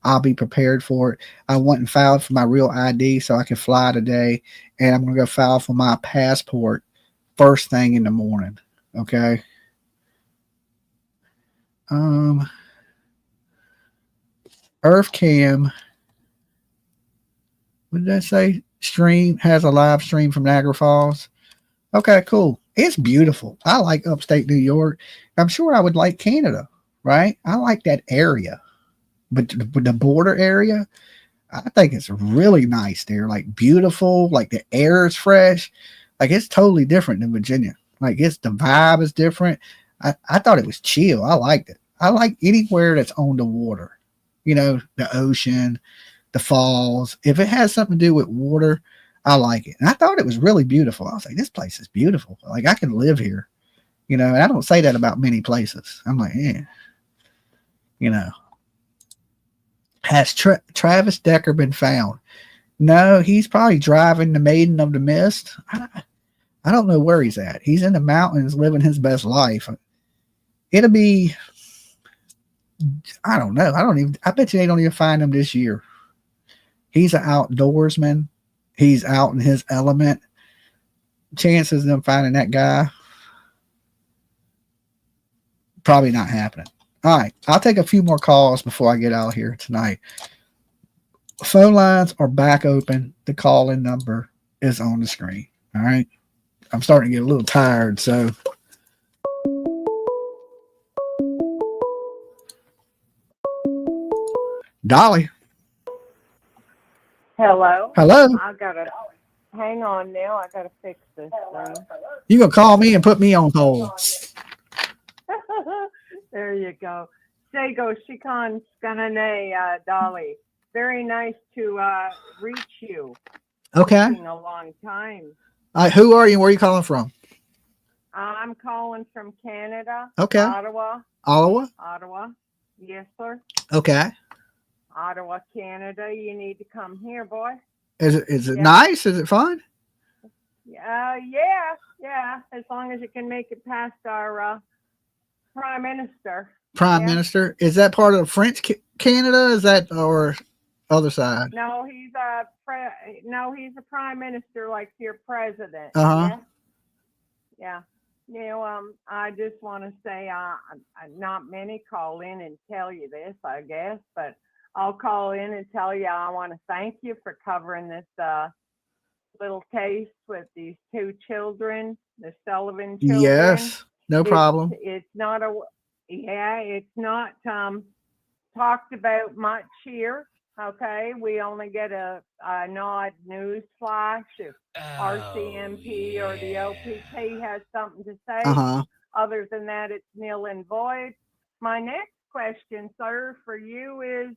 I'll be prepared for it. I went and filed for my real ID so I can fly today. And I'm going to go file for my passport first thing in the morning. Okay. EarthCam. What did I say? Stream has a live stream from Niagara Falls. Okay, cool. It's beautiful. I like upstate New York. I'm sure I would like Canada, right? I like that area. But the border area, I think it's really nice there. Like beautiful, like the air is fresh. Like it's totally different than Virginia. Like the vibe is different. I thought it was chill. I liked it. I like anywhere that's on the water. The ocean, the falls. If it has something to do with water, I like it. And I thought it was really beautiful. I was like, this place is beautiful. Like I can live here. And I don't say that about many places. I'm like, yeah. Has Travis Decker been found? No, he's probably driving the Maiden of the Mist. I don't know where he's at. He's in the mountains living his best life. It'll be, I don't know. I bet you they don't even find him this year. He's an outdoorsman. He's out in his element. Chances of them finding that guy, probably not happening. All right. I'll take a few more calls before I get out of here tonight. Phone lines are back open. The call-in number is on the screen. All right. I'm starting to get a little tired, so Dolly. Hello. Hello. I gotta hang on now. I gotta fix this thing. You gonna call me and put me on hold? There you go. Sego Shikan Skanane, Dolly. Very nice to reach you. Okay. It's been a long time. Who are you and where are you calling from? I'm calling from Canada. Okay. Ottawa. Ottawa? Yes, sir. Okay. Ottawa, Canada. You need to come here, boy. Is it nice? Is it fun? Yeah. As long as you can make it past our Prime Minister. Prime Minister? Is that part of French Canada? Is that or other side? No, he's a Prime Minister like your president. Uh-huh. Yeah. You know, I just want to say, not many call in and tell you this, I guess, but I'll call in and tell you I want to thank you for covering this little case with these two children, the Sullivan children. Yes, no problem. It's not talked about much here. Okay, we only get a odd news flash if RCMP or the OPP has something to say. Uh-huh. Other than that, it's nil and void. My next question, sir, for you is,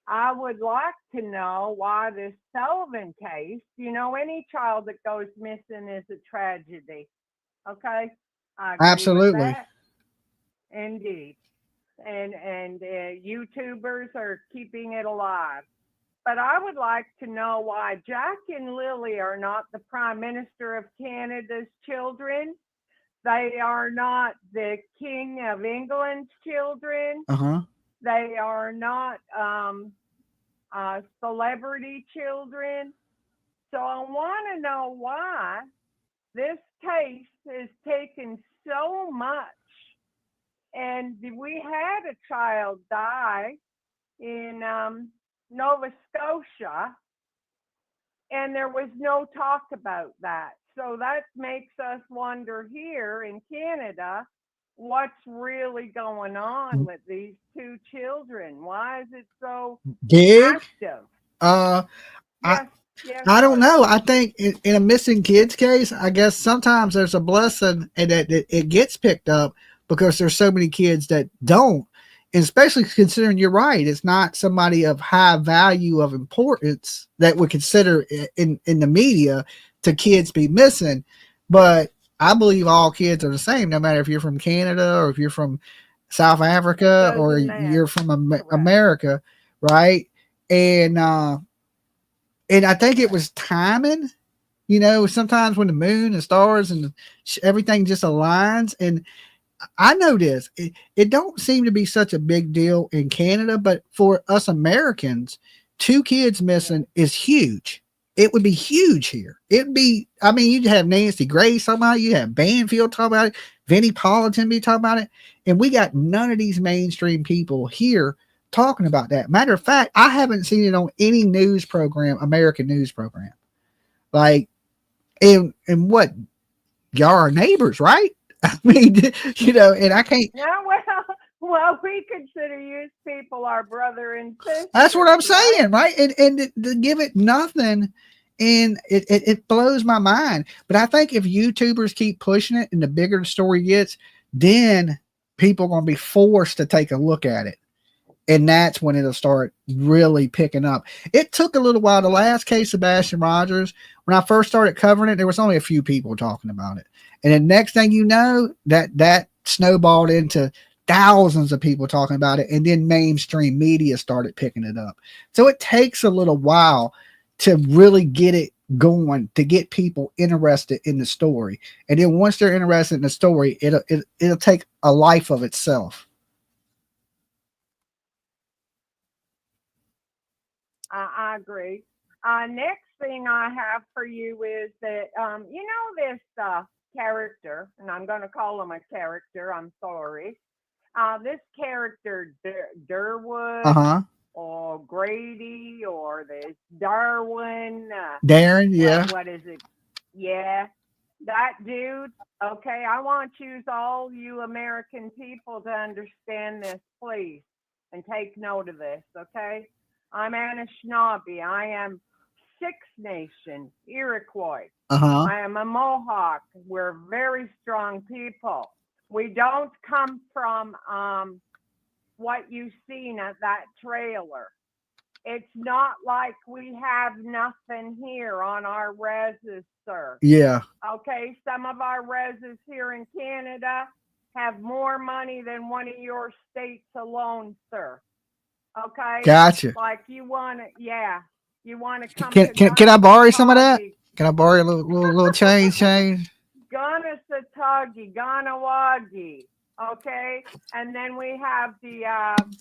I would like to know why this Sullivan case, any child that goes missing is a tragedy. Okay? I agree Absolutely. with that. Indeed. And YouTubers are keeping it alive. But I would like to know why Jack and Lily are not the Prime Minister of Canada's children. They are not the King of England's children. Uh-huh. They are not celebrity children. So I want to know why this case is taking so much. And we had a child die in Nova Scotia, and there was no talk about that. So that makes us wonder here in Canada, what's really going on with these two children? Why is it so big? active? I don't know. I think in a missing kids case, I guess sometimes there's a blessing and that it gets picked up because there's so many kids that don't, and especially considering you're right, it's not somebody of high value of importance that would consider in the media to kids be missing. But I believe all kids are the same, no matter if you're from Canada or if you're from South Africa or you're from America, right? And I think it was timing. Sometimes when the moon and stars and everything just aligns. And I know this, it don't seem to be such a big deal in Canada, but for us Americans, 2 kids missing is huge. It would be huge here. It'd be, you'd have Nancy Grace talking about it, you'd have Banfield talking about it, Vinnie Politan be talking about it, and we got none of these mainstream people here talking about that. Matter of fact, I haven't seen it on any news program, American news program. Like, and what, y'all are neighbors, right? And I can't. Yeah, well, we consider you people our brother and sister. That's what I'm saying, right? And to give it nothing, and it blows my mind. But I think if YouTubers keep pushing it, and the bigger the story gets, then people are going to be forced to take a look at it. And that's when it'll start really picking up. It took a little while. The last case, Sebastian Rogers, when I first started covering it, there was only a few people talking about it. And the next thing you know, that snowballed into thousands of people talking about it. And then mainstream media started picking it up. So it takes a little while to really get it going, to get people interested in the story. And then once they're interested in the story, it'll take a life of itself. I agree. Next thing I have for you is that, this character, and I'm going to call him a character, I'm sorry, this character, Derwood, or Grady, or this Darwin. Darren, yeah. What is it? Yeah, that dude. Okay, I want all you American people to understand this, please, and take note of this, okay? I'm Anishinaabe. I am Six Nation, Iroquois. I am a Mohawk. We're very strong people. We don't come from what you've seen at that trailer. It's not like we have nothing here on our reses, sir. Yeah. Okay, some of our reses here in Canada have more money than one of your states alone, sir. Okay? Gotcha. Like you want to, you want to come Can I borrow some of that? Can I borrow a little change? Ganasatagi, Ganawagi. Okay, and then we have the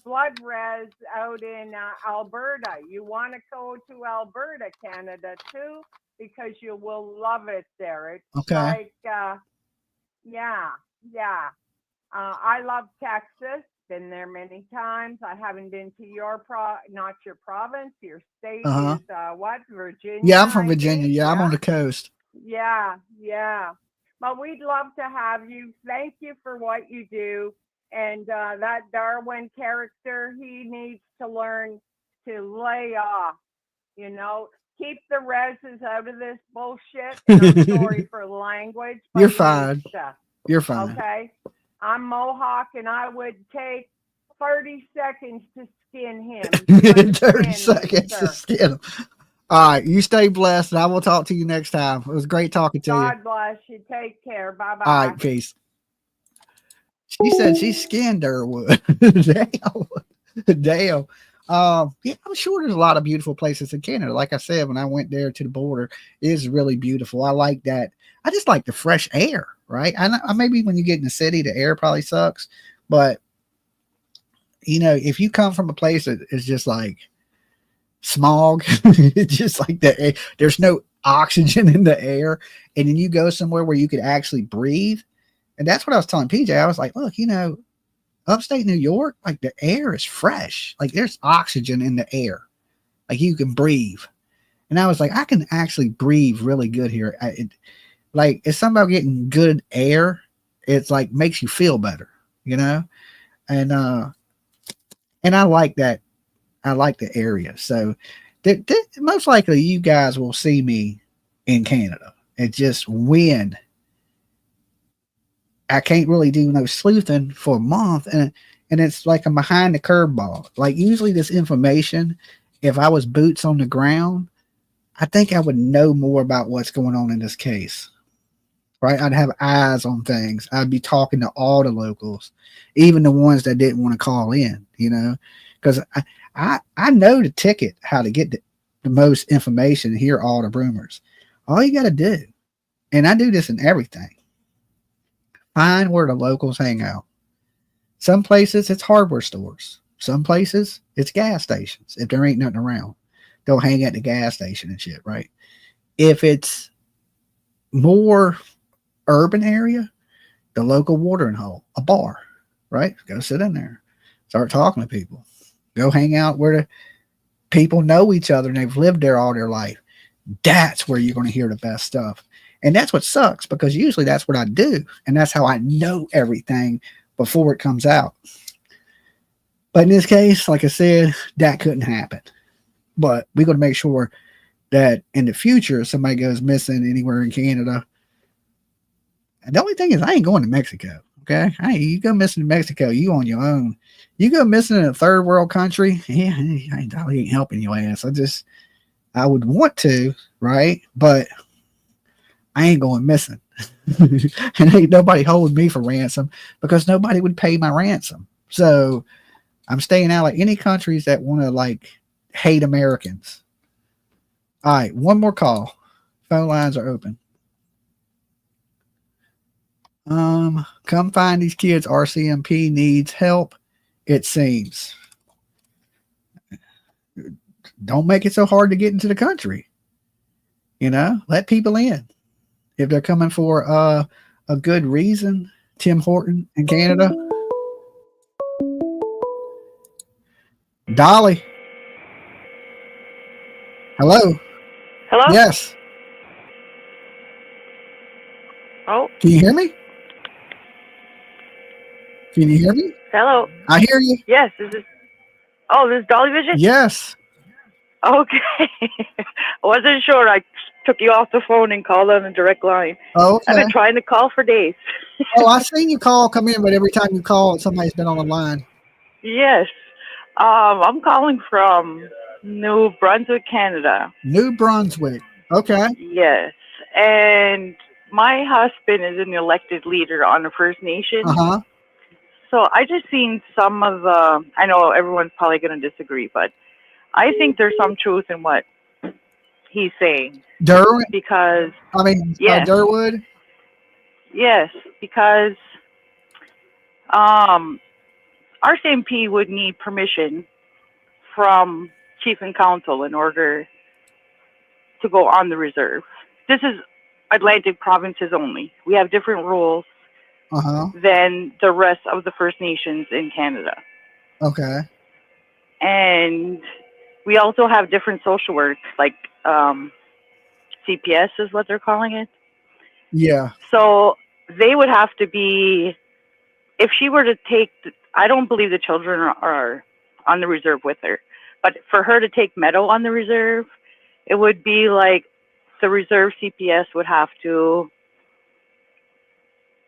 blood res out in Alberta. You want to go to Alberta, Canada, too, because you will love it there. It's like, I love Texas. Been there many times. I haven't been to your not your province. Your state is what? Virginia. Yeah, I'm from Virginia. Yeah, I'm on the coast. Yeah. But we'd love to have you. Thank you for what you do. And that Darwin character, he needs to learn to lay off, keep the reses out of this bullshit. I'm sorry for language. But You're fine. You're fine. Okay. I'm Mohawk, and I would take 30 seconds to skin him. 30 seconds to skin him. All right, you stay blessed, and I will talk to you next time. It was great talking to you. God bless you. Take care. Bye-bye. All right, peace. She said she skinned Derwood. Damn. Yeah, I'm sure there's a lot of beautiful places in Canada. Like I said, when I went there to the border, it is really beautiful. I like that. I just like the fresh air, right? I maybe when you get in the city, the air probably sucks, but if you come from a place that is just like smog, it's just like there's no oxygen in the air, and then you go somewhere where you could actually breathe. And that's what I was telling PJ. I was like, look, upstate New York, like the air is fresh. Like there's oxygen in the air. Like you can breathe. And I was like, I can actually breathe really good here. It's something about getting good air. It's like makes you feel better, and I like that. I like the area. So most likely you guys will see me in Canada. It's just when I can't really do no sleuthing for a month, and it's like I'm behind the curveball. Like usually this information, if I was boots on the ground, I think I would know more about what's going on in this case. Right? I'd have eyes on things. I'd be talking to all the locals, even the ones that didn't want to call in, because I know the ticket, how to get the most information, hear all the rumors. All you got to do, and I do this in everything, find where the locals hang out. Some places it's hardware stores. Some places it's gas stations. If there ain't nothing around, they'll hang at the gas station and shit, right? If it's more urban area, the local watering hole, a bar, right? Go sit in there, start talking to people, go hang out where the people know each other and they've lived there all their life. That's where you're going to hear the best stuff. And that's what sucks, because usually that's what I do. And that's how I know everything before it comes out. But in this case, like I said, that couldn't happen. But we're going to make sure that in the future, if somebody goes missing anywhere in Canada, and the only thing is I ain't going to Mexico. Okay. Hey, you go missing in Mexico, you on your own. You go missing in a third world country, yeah, I ain't helping your ass. I would want to, right? But I ain't going missing. And ain't nobody holding me for ransom, because nobody would pay my ransom. So I'm staying out of any countries that want to hate Americans. All right, one more call. Phone lines are open. Come find these kids. RCMP needs help, it seems. Don't make it so hard to get into the country. Let people in. If they're coming for a good reason, Tim Horton in Canada. Dolly. Hello. Hello? Yes. Oh, Can you hear me? Can you hear me? hello. I hear you. Yes, this is. Oh, this is Dolly Vision? Yes. Okay. I wasn't sure. I took you off the phone and called on the direct line. Oh, okay. I've been trying to call for days. Oh, I've seen you call come in, but every time you call, somebody's been on the line. Yes. I'm calling from New Brunswick, Canada. New Brunswick. Okay. Yes. And my husband is an elected leader on the First Nation. Uh-huh. So I just seen some of the, I know everyone's probably going to disagree, but I think there's some truth in what he's saying. Derwood? Because, yes. Derwood? Yes, because RCMP would need permission from Chief and Council in order to go on the reserve. This is Atlantic provinces only. We have different rules than the rest of the First Nations in Canada. Okay. And we also have different social work, like CPS is what they're calling it. Yeah. So they would have to be, if she were to take, I don't believe the children are on the reserve with her, but for her to take Meadow on the reserve, it would be like the reserve CPS would have to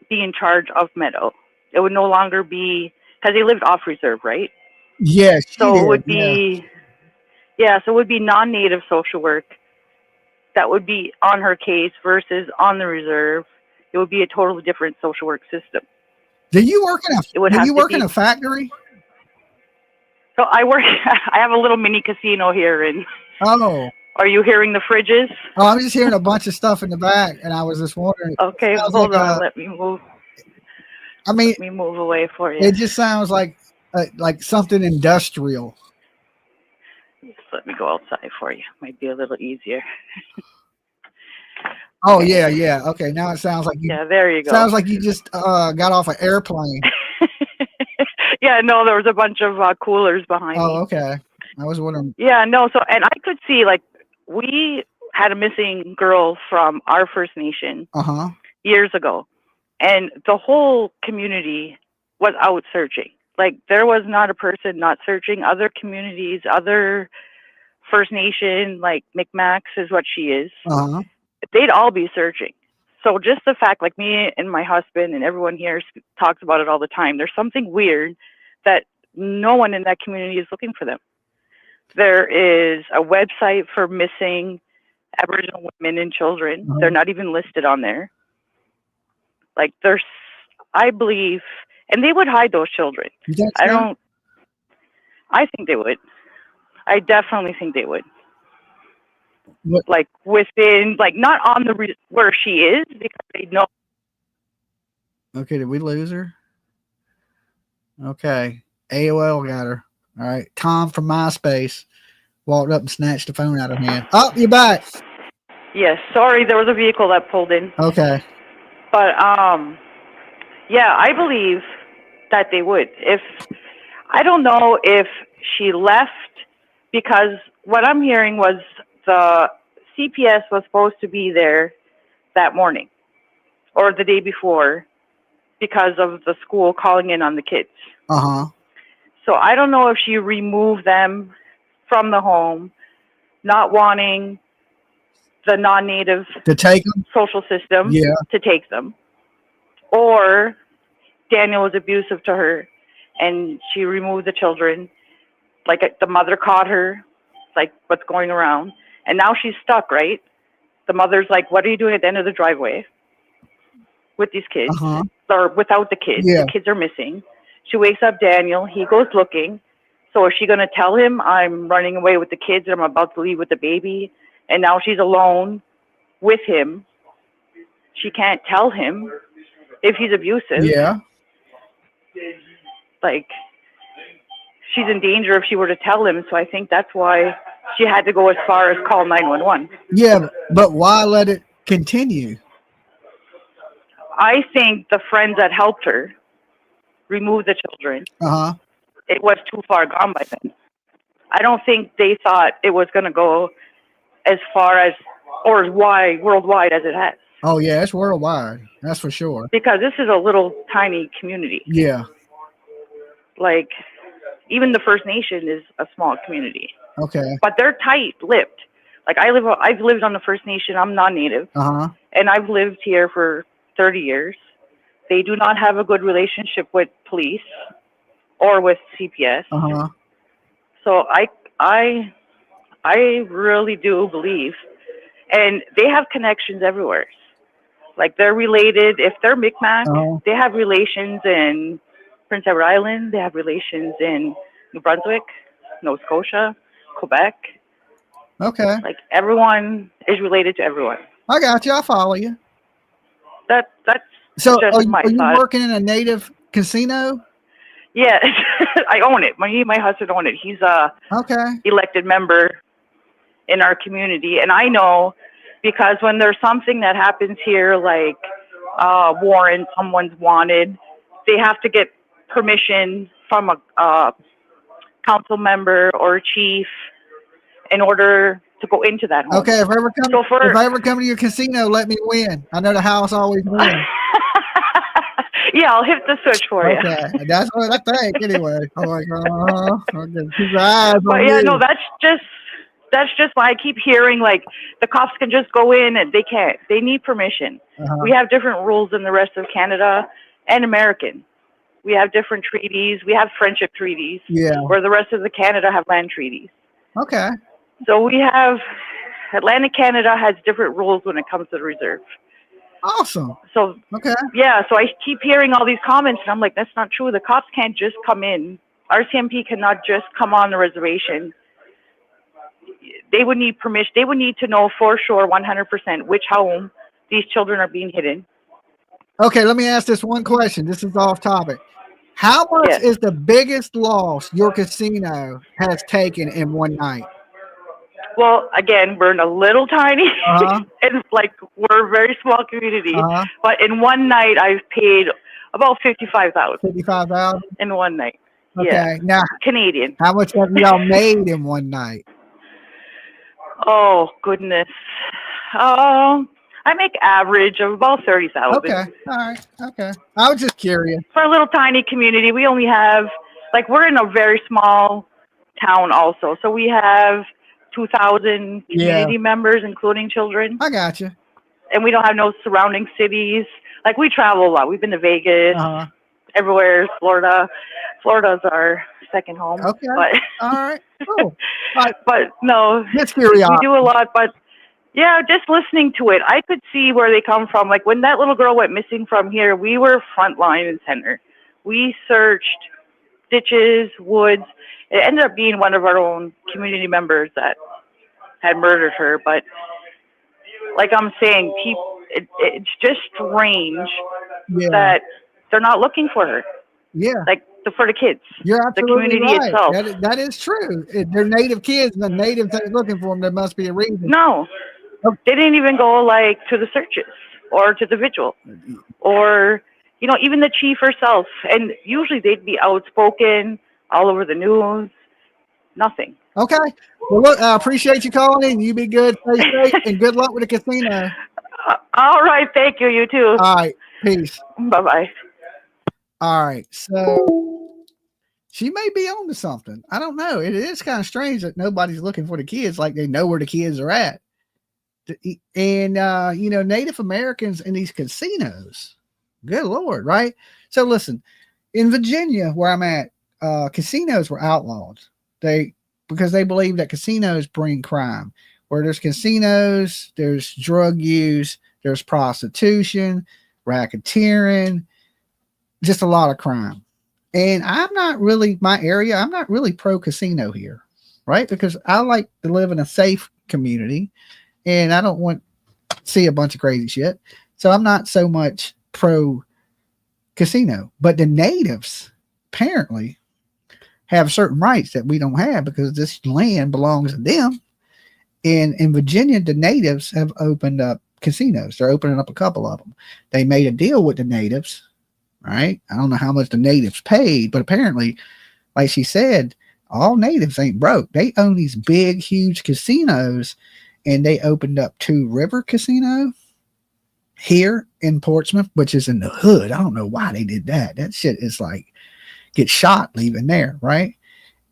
be in charge of Meadow. It would no longer be, because they lived off reserve, right? Yes. So it would be, so it would be non-native social work that would be on her case versus on the reserve. It would be a totally different social work system. Do you work in in a factory? So I work. I have a little mini casino here. And oh, are you hearing the fridges? Oh, I'm just hearing a bunch of stuff in the back, and I was just wondering. Okay, hold on. Let me move. Let me move away for you. It just sounds like something industrial. Just let me go outside for you. Might be a little easier. Oh yeah. Okay, now it sounds like you. Yeah, there you go. Sounds like you just got off an airplane. Yeah, no, there was a bunch of coolers behind me. Oh, okay. I was wondering. Yeah, no. So, and I could see we had a missing girl from our First Nation years ago, and the whole community was out searching. Like there was not a person not searching. Other communities, other First Nation, like Micmacs is what she is. They'd all be searching. So just the fact, like me and my husband and everyone here talks about it all the time. There's something weird that no one in that community is looking for them. There is a website for missing Aboriginal women and children. They're not even listed on there. Like there's, I believe, and they would hide those children. I think they would. I definitely think they would. What? Like within, like not on the where she is, because they know. Okay, did we lose her? Okay, AOL got her. All right, Tom from MySpace walked up and snatched the phone out of her hand. Oh, you're back. Yes, sorry, there was a vehicle that pulled in. Okay. But yeah, I believe that they would. If I don't know if she left, because what I'm hearing was the CPS was supposed to be there that morning or the day before because of the school calling in on the kids. So I don't know if she removed them from the home, not wanting the non-native to take them social system to take them, or Daniel was abusive to her and she removed the children. Like the mother caught her, like what's going around, and now she's stuck, right? The mother's like, what are you doing at the end of the driveway with these kids or without the kids? The kids are missing. She wakes up Daniel, he goes looking. So is she going to tell him I'm running away with the kids and I'm about to leave with the baby? And now she's alone with him. She can't tell him if he's abusive. Yeah. Like, she's in danger if she were to tell him. So I think that's why she had to go as far as call 911. Yeah, but why let it continue? I think the friends that helped her remove the children. It was too far gone by then. I don't think they thought it was going to go as far as or as wide worldwide as it has. Oh yeah, it's worldwide. That's for sure. Because this is a little tiny community. Yeah. Like even the First Nation is a small community. Okay. But they're tight-lipped. Like I've lived on the First Nation. I'm non-native. And I've lived here for 30 years. They do not have a good relationship with police or with CPS. So I really do believe, and they have connections everywhere. Like they're related. If they're Mi'kmaq, they have relations in Prince Edward Island. They have relations in New Brunswick, Nova Scotia, Quebec. Okay. Like everyone is related to everyone. I got you. I follow you. That's so. just Are you thought. working in a native casino? Yeah, I own it. My husband own it. He's a elected member in our community, and I know because when there's something that happens here, like warrant, someone's wanted, they have to get permission from a council member or a chief in order to go into that home. Okay, if I ever come to your casino, let me win. I know the house always wins. Yeah, I'll hit the switch for you. Okay, that's what I think. Anyway, I'm like, okay, keep your eyes on But yeah, me. no, that's just why I keep hearing like the cops can just go in and they can't. They need permission. We have different rules than the rest of Canada and American. We have different treaties. We have friendship treaties. Yeah. Where the rest of the Canada have land treaties. Okay. So we have Atlantic Canada has different rules when it comes to the reserve. Awesome. So okay. Yeah, so I keep hearing all these comments and I'm like, that's not true. The cops can't just come in. RCMP cannot just come on the reservation. They would need permission. They would need to know for sure 100% which home these children are being hidden. Okay, let me ask this one question. This is off topic. How much is the biggest loss your casino has taken in one night? Well, again, we're in a little tiny, and like we're a very small community. But in one night, I've paid about $55,000. $55,000 in one night. Okay, Yeah, now Canadian. how much have y'all made in one night? Oh goodness. I make average of about 30,000. Okay, all right, okay. I was just curious. For a little tiny community, we only have like we're in a very small town also, so we have 2,000 community members, including children. I got you. And we don't have no surrounding cities. Like we travel a lot. We've been to Vegas, everywhere, Florida. Florida's our second home. Okay. But, all right. Cool. All right. But no, Just we curiosity. do a lot. But yeah, just listening to it, I could see where they come from. Like when that little girl went missing from here, we were front line and center. We searched ditches, woods. It ended up being one of our own community members that had murdered her. But like I'm saying, it's just strange that they're not looking for her. Yeah. Like for the kids. You're the absolutely community right. itself. That is true. If they're native kids and the natives ain't looking for them, there must be a reason. No. They didn't even go like to the searches or to the vigil or, you know, even the chief herself. And usually they'd be outspoken all over the news. Nothing. Okay. Well, look, I appreciate you calling in. You be good, stay safe, and good luck with the casino. All right. Thank you. You too. All right. Peace. Bye-bye. All right. So she may be on to something. I don't know. It is kind of strange that nobody's looking for the kids like they know where the kids are at. And, you know, Native Americans in these casinos, good Lord, right? So listen, in Virginia, where I'm at, casinos were outlawed. Because they believe that casinos bring crime. Where there's casinos, there's drug use, there's prostitution, racketeering, just a lot of crime. And I'm not really pro casino here, right? Because I like to live in a safe community and I don't want to see a bunch of crazy shit. So I'm not so much pro casino. But the natives apparently have certain rights that we don't have because this land belongs to them. And in Virginia, the natives have opened up casinos. They're opening up a couple of them. They made a deal with the natives, right? I don't know how much the natives paid, but apparently, like she said, all natives ain't broke. They own these big, huge casinos, and they opened up 2 River Casino here in Portsmouth, which is in the hood. I don't know why they did that. That shit is like get shot leaving there, right?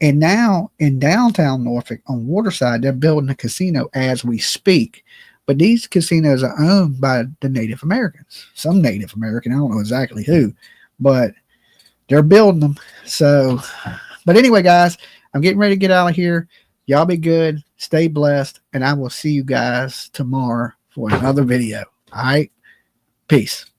And now in downtown Norfolk on Waterside, they're building a casino as we speak. But these casinos are owned by the Native Americans. Some Native American, I don't know exactly who, but they're building them. So, but anyway, guys, I'm getting ready to get out of here. Y'all be good, stay blessed, and I will see you guys tomorrow for another video. All right, peace.